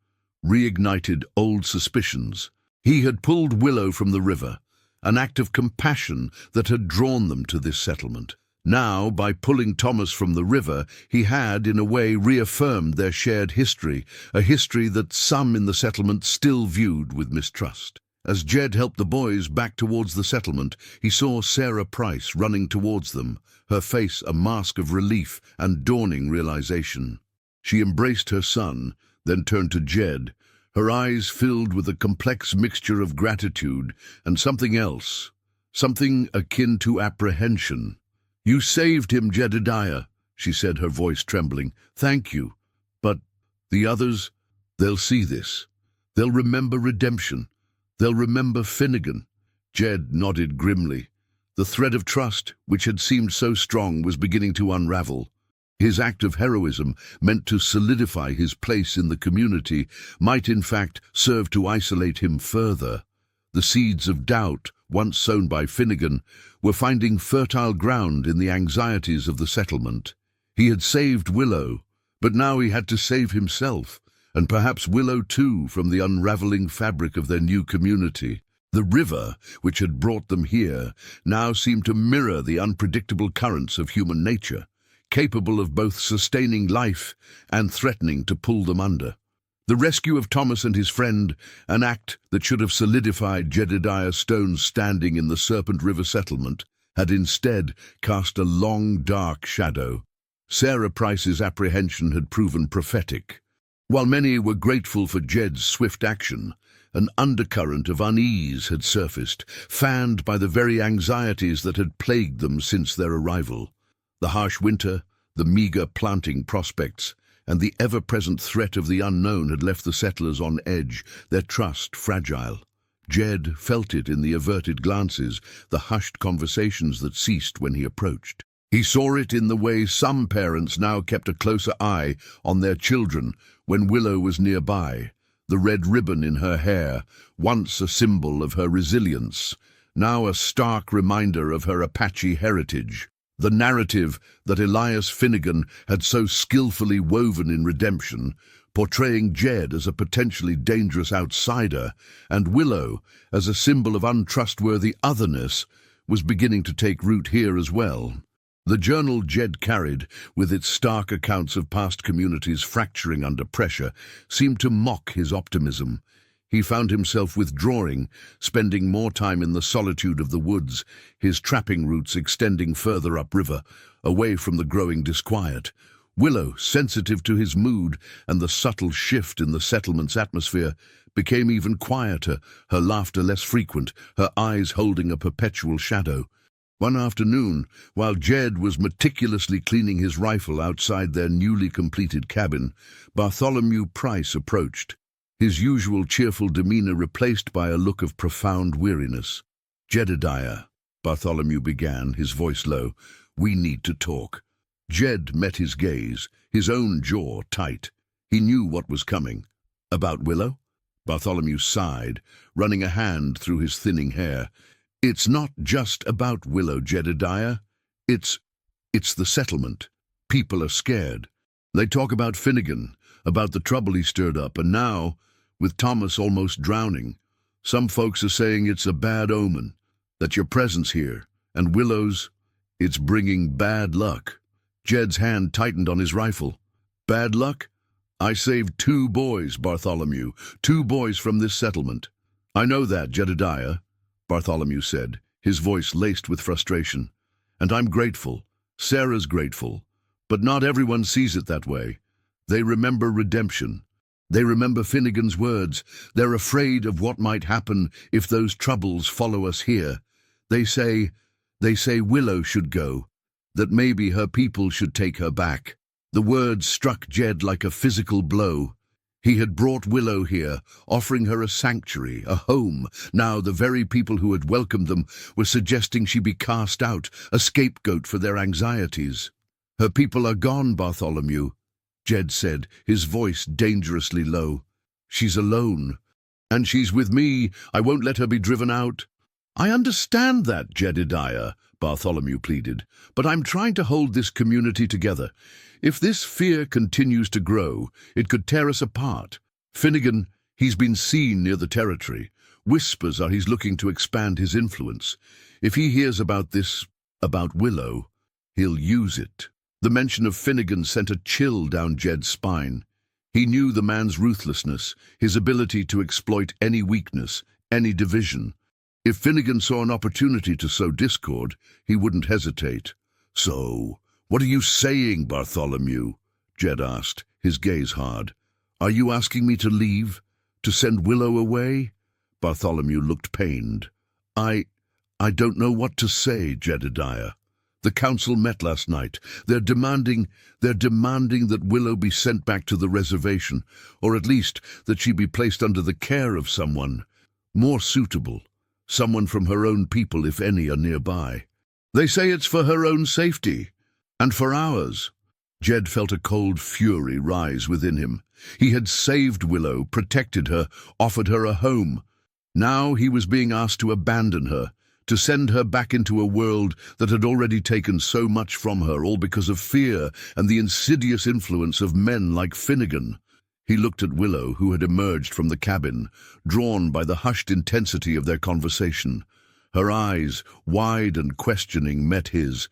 reignited old suspicions. He had pulled Willow from the river, an act of compassion that had drawn them to this settlement. Now, by pulling Thomas from the river, he had, in a way, reaffirmed their shared history, a history that some in the settlement still viewed with mistrust. As Jed helped the boys back towards the settlement, he saw Sarah Price running towards them, her face a mask of relief and dawning realization. She embraced her son, then turned to Jed, her eyes filled with a complex mixture of gratitude and something else, something akin to apprehension. "You saved him, Jedediah," she said, her voice trembling. "Thank you. But the others, they'll see this. They'll remember redemption. They'll remember Finnegan." Jed nodded grimly. The thread of trust, which had seemed so strong, was beginning to unravel. His act of heroism, meant to solidify his place in the community, might in fact serve to isolate him further. The seeds of doubt, once sown by Finnegan, were finding fertile ground in the anxieties of the settlement. He had saved Willow, but now he had to save himself, and perhaps Willow too, from the unraveling fabric of their new community. The river, which had brought them here, now seemed to mirror the unpredictable currents of human nature, capable of both sustaining life and threatening to pull them under. The rescue of Thomas and his friend, an act that should have solidified Jedediah Stone's standing in the Serpent River settlement, had instead cast a long, dark shadow. Sarah Price's apprehension had proven prophetic. While many were grateful for Jed's swift action, an undercurrent of unease had surfaced, fanned by the very anxieties that had plagued them since their arrival. The harsh winter, the meager planting prospects, and the ever-present threat of the unknown had left the settlers on edge, their trust fragile. Jed felt it in the averted glances, the hushed conversations that ceased when he approached. He saw it in the way some parents now kept a closer eye on their children when Willow was nearby, the red ribbon in her hair, once a symbol of her resilience, now a stark reminder of her Apache heritage. The narrative that Elias Finnegan had so skillfully woven in redemption, portraying Jed as a potentially dangerous outsider and Willow as a symbol of untrustworthy otherness, was beginning to take root here as well. The journal Jed carried, with its stark accounts of past communities fracturing under pressure, seemed to mock his optimism. He found himself withdrawing, spending more time in the solitude of the woods, his trapping routes extending further upriver, away from the growing disquiet. Willow, sensitive to his mood and the subtle shift in the settlement's atmosphere, became even quieter, her laughter less frequent, her eyes holding a perpetual shadow. One afternoon, while Jed was meticulously cleaning his rifle outside their newly completed cabin, Bartholomew Price approached, his usual cheerful demeanor replaced by a look of profound weariness. "Jedediah," Bartholomew began, his voice low, "we need to talk." Jed met his gaze, his own jaw tight. He knew what was coming. "About Willow?" Bartholomew sighed, running a hand through his thinning hair. "It's not just about Willow, Jedediah. It's the settlement. People are scared. They talk about Finnegan, about the trouble he stirred up, and now, with Thomas almost drowning, some folks are saying it's a bad omen, that your presence here, and Willow's, it's bringing bad luck." Jed's hand tightened on his rifle. "Bad luck? I saved 2 boys, Bartholomew, 2 boys from this settlement." "I know that, Jedediah," Bartholomew said, his voice laced with frustration. "And I'm grateful. Sarah's grateful. But not everyone sees it that way. They remember redemption. They remember Finnegan's words. They're afraid of what might happen if those troubles follow us here. They say Willow should go, that maybe her people should take her back." The words struck Jed like a physical blow. He had brought Willow here, offering her a sanctuary, a home. Now the very people who had welcomed them were suggesting she be cast out, a scapegoat for their anxieties. "Her people are gone, Bartholomew," Jed said, his voice dangerously low. "She's alone. And she's with me. I won't let her be driven out. I understand that, Jedediah, Bartholomew pleaded, but I'm trying to hold this community together. If this fear continues to grow, it could tear us apart. Finnegan, he's been seen near the territory. Whispers are he's looking to expand his influence. If he hears about Willow, he'll use it. The mention of Finnegan sent a chill down Jed's spine. He knew the man's ruthlessness, his ability to exploit any weakness, any division. If Finnegan saw an opportunity to sow discord, he wouldn't hesitate. "So, what are you saying, Bartholomew?" Jed asked, his gaze hard. "Are you asking me to leave? To send Willow away?" Bartholomew looked pained. I don't know what to say, Jedediah. The council met last night. They're demanding that Willow be sent back to the reservation, or at least that she be placed under the care of someone more suitable, someone from her own people if any are nearby. They say it's for her own safety, and for ours. Jed felt a cold fury rise within him. He had saved Willow, protected her, offered her a home. Now he was being asked to abandon her, to send her back into a world that had already taken so much from her, all because of fear and the insidious influence of men like Finnegan. He looked at Willow, who had emerged from the cabin, drawn by the hushed intensity of their conversation. Her eyes, wide and questioning, met his.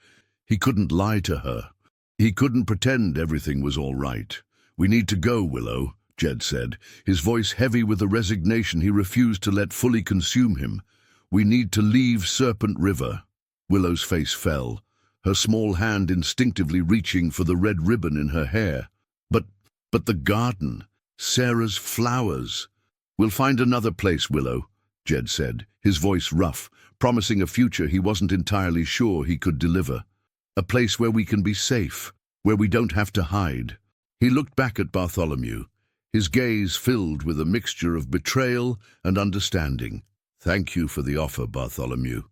He couldn't lie to her. He couldn't pretend everything was all right. "We need to go, Willow," Jed said, his voice heavy with a resignation he refused to let fully consume him. "We need to leave Serpent River." Willow's face fell, her small hand instinctively reaching for the red ribbon in her hair. But the garden, Sarah's flowers. "We'll find another place, Willow," Jed said, his voice rough, promising a future he wasn't entirely sure he could deliver. "A place where we can be safe, where we don't have to hide." He looked back at Bartholomew, his gaze filled with a mixture of betrayal and understanding. "Thank you for the offer, Bartholomew,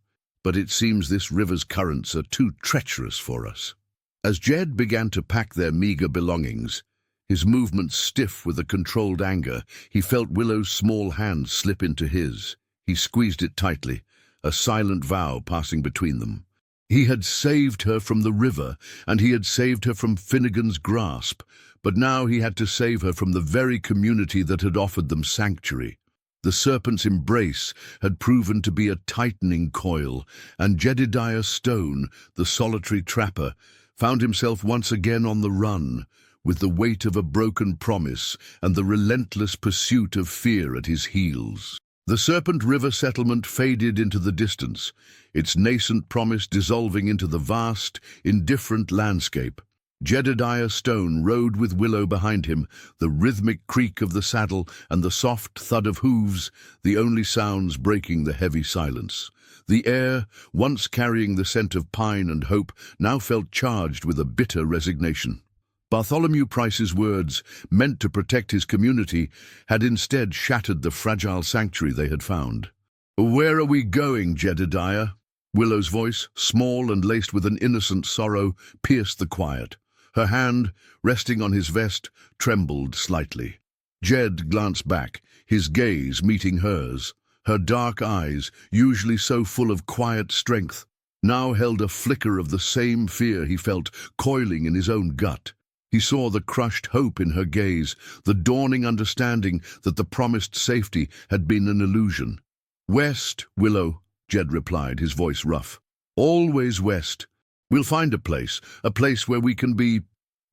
but it seems this river's currents are too treacherous for us." As Jed began to pack their meager belongings, his movements stiff with a controlled anger, he felt Willow's small hand slip into his. He squeezed it tightly, a silent vow passing between them. He had saved her from the river, and he had saved her from Finnegan's grasp, but now he had to save her from the very community that had offered them sanctuary. The serpent's embrace had proven to be a tightening coil, and Jedediah Stone, the solitary trapper, found himself once again on the run, with the weight of a broken promise and the relentless pursuit of fear at his heels. The Serpent River settlement faded into the distance, its nascent promise dissolving into the vast, indifferent landscape. Jedediah Stone rode with Willow behind him, the rhythmic creak of the saddle and the soft thud of hooves, the only sounds breaking the heavy silence. The air, once carrying the scent of pine and hope, now felt charged with a bitter resignation. Bartholomew Price's words, meant to protect his community, had instead shattered the fragile sanctuary they had found. "Where are we going, Jedediah?" Willow's voice, small and laced with an innocent sorrow, pierced the quiet. Her hand, resting on his vest, trembled slightly. Jed glanced back, his gaze meeting hers. Her dark eyes, usually so full of quiet strength, now held a flicker of the same fear he felt coiling in his own gut. He saw the crushed hope in her gaze, the dawning understanding that the promised safety had been an illusion. "West, Willow," Jed replied, his voice rough. "Always west. We'll find a place where we can be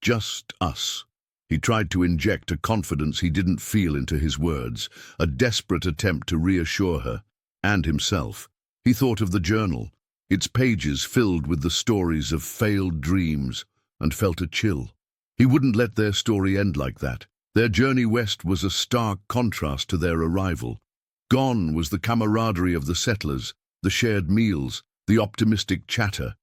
just us." He tried to inject a confidence he didn't feel into his words, a desperate attempt to reassure her, and himself. He thought of the journal, its pages filled with the stories of failed dreams, and felt a chill. He wouldn't let their story end like that. Their journey west was a stark contrast to their arrival. Gone was the camaraderie of the settlers, the shared meals, the optimistic chatter.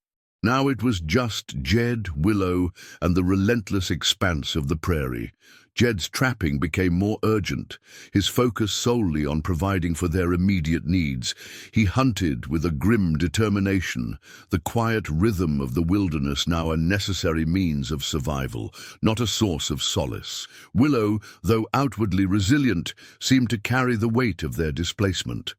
Now it was just Jed, Willow, and the relentless expanse of the prairie. Jed's trapping became more urgent, his focus solely on providing for their immediate needs. He hunted with a grim determination, the quiet rhythm of the wilderness now a necessary means of survival, not a source of solace. Willow, though outwardly resilient, seemed to carry the weight of their displacement.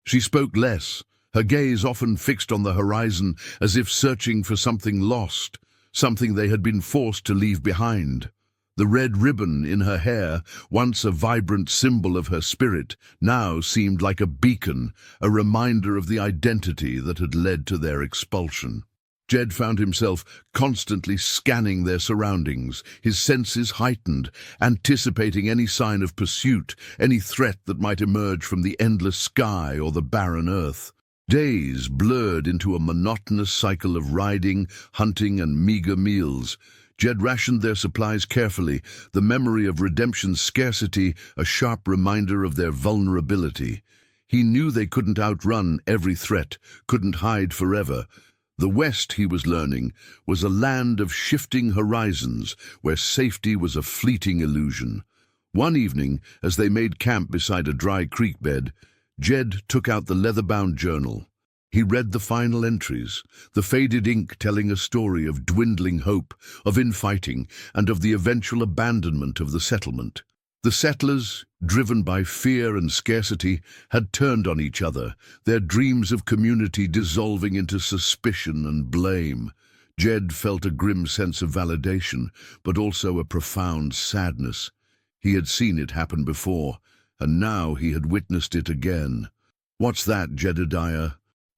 She spoke less, her gaze often fixed on the horizon as if searching for something lost, something they had been forced to leave behind. The red ribbon in her hair, once a vibrant symbol of her spirit, now seemed like a beacon, a reminder of the identity that had led to their expulsion. Jed found himself constantly scanning their surroundings, his senses heightened, anticipating any sign of pursuit, any threat that might emerge from the endless sky or the barren earth. Days blurred into a monotonous cycle of riding, hunting, and meager meals. Jed rationed their supplies carefully, the memory of redemption's scarcity a sharp reminder of their vulnerability. He knew they couldn't outrun every threat, couldn't hide forever. The West, he was learning, was a land of shifting horizons, where safety was a fleeting illusion. One evening, as they made camp beside a dry creek bed, Jed took out the leather-bound journal. He read the final entries, the faded ink telling a story of dwindling hope, of infighting, and of the eventual abandonment of the settlement. The settlers, driven by fear and scarcity, had turned on each other, their dreams of community dissolving into suspicion and blame. Jed felt a grim sense of validation, but also a profound sadness. He had seen it happen before, and now he had witnessed it again. "What's that, Jedediah?"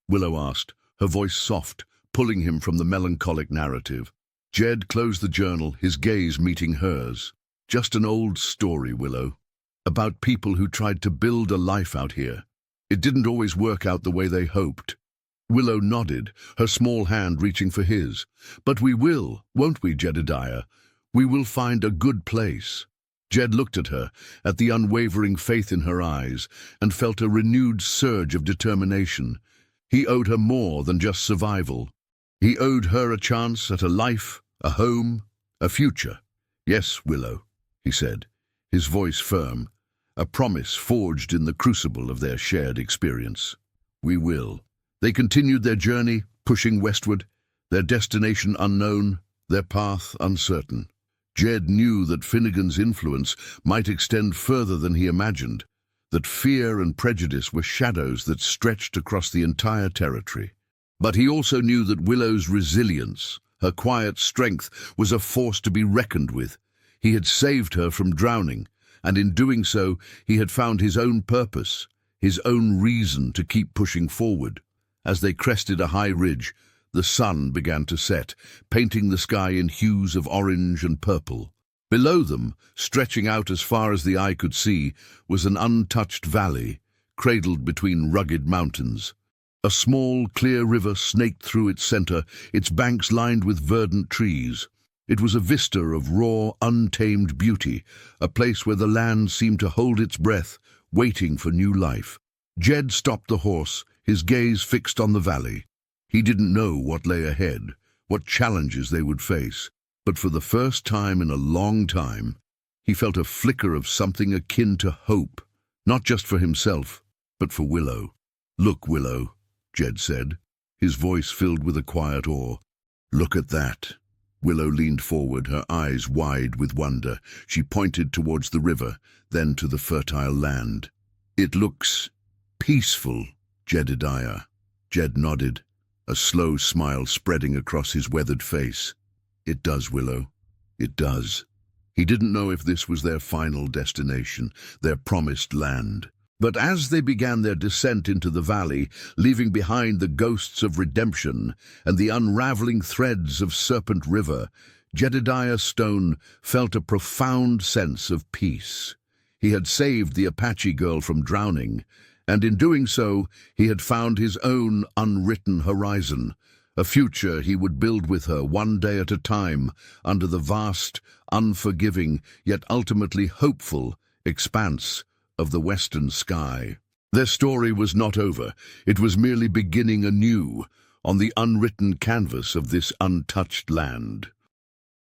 Willow asked, her voice soft, pulling him from the melancholic narrative. Jed closed the journal, his gaze meeting hers. "Just an old story, Willow, about people who tried to build a life out here. It didn't always work out the way they hoped." Willow nodded, her small hand reaching for his. "But we will, won't we, Jedediah? We will find a good place." Jed looked at her, at the unwavering faith in her eyes, and felt a renewed surge of determination. He owed her more than just survival. He owed her a chance at a life, a home, a future. "Yes, Willow," he said, his voice firm, a promise forged in the crucible of their shared experience. "We will." They continued their journey, pushing westward, their destination unknown, their path uncertain. Jed knew that Finnegan's influence might extend further than he imagined, that fear and prejudice were shadows that stretched across the entire territory. But he also knew that Willow's resilience, her quiet strength, was a force to be reckoned with. He had saved her from drowning, and in doing so, he had found his own purpose, his own reason to keep pushing forward. As they crested a high ridge, the sun began to set, painting the sky in hues of orange and purple. Below them, stretching out as far as the eye could see, was an untouched valley, cradled between rugged mountains. A small, clear river snaked through its center, its banks lined with verdant trees. It was a vista of raw, untamed beauty, a place where the land seemed to hold its breath, waiting for new life. Jed stopped the horse, his gaze fixed on the valley. He didn't know what lay ahead, what challenges they would face. But for the first time in a long time, he felt a flicker of something akin to hope, not just for himself, but for Willow. "Look, Willow," Jed said, his voice filled with a quiet awe. "Look at that." Willow leaned forward, her eyes wide with wonder. She pointed towards the river, then to the fertile land. "It looks peaceful, Jedediah." Jed nodded, a slow smile spreading across his weathered face. "It does, Willow. It does." He didn't know if this was their final destination, their promised land. But as they began their descent into the valley, leaving behind the ghosts of redemption and the unraveling threads of Serpent River, Jedediah Stone felt a profound sense of peace. He had saved the Apache girl from drowning, and in doing so, he had found his own unwritten horizon, a future he would build with her one day at a time under the vast, unforgiving, yet ultimately hopeful expanse of the western sky. Their story was not over. It was merely beginning anew on the unwritten canvas of this untouched land.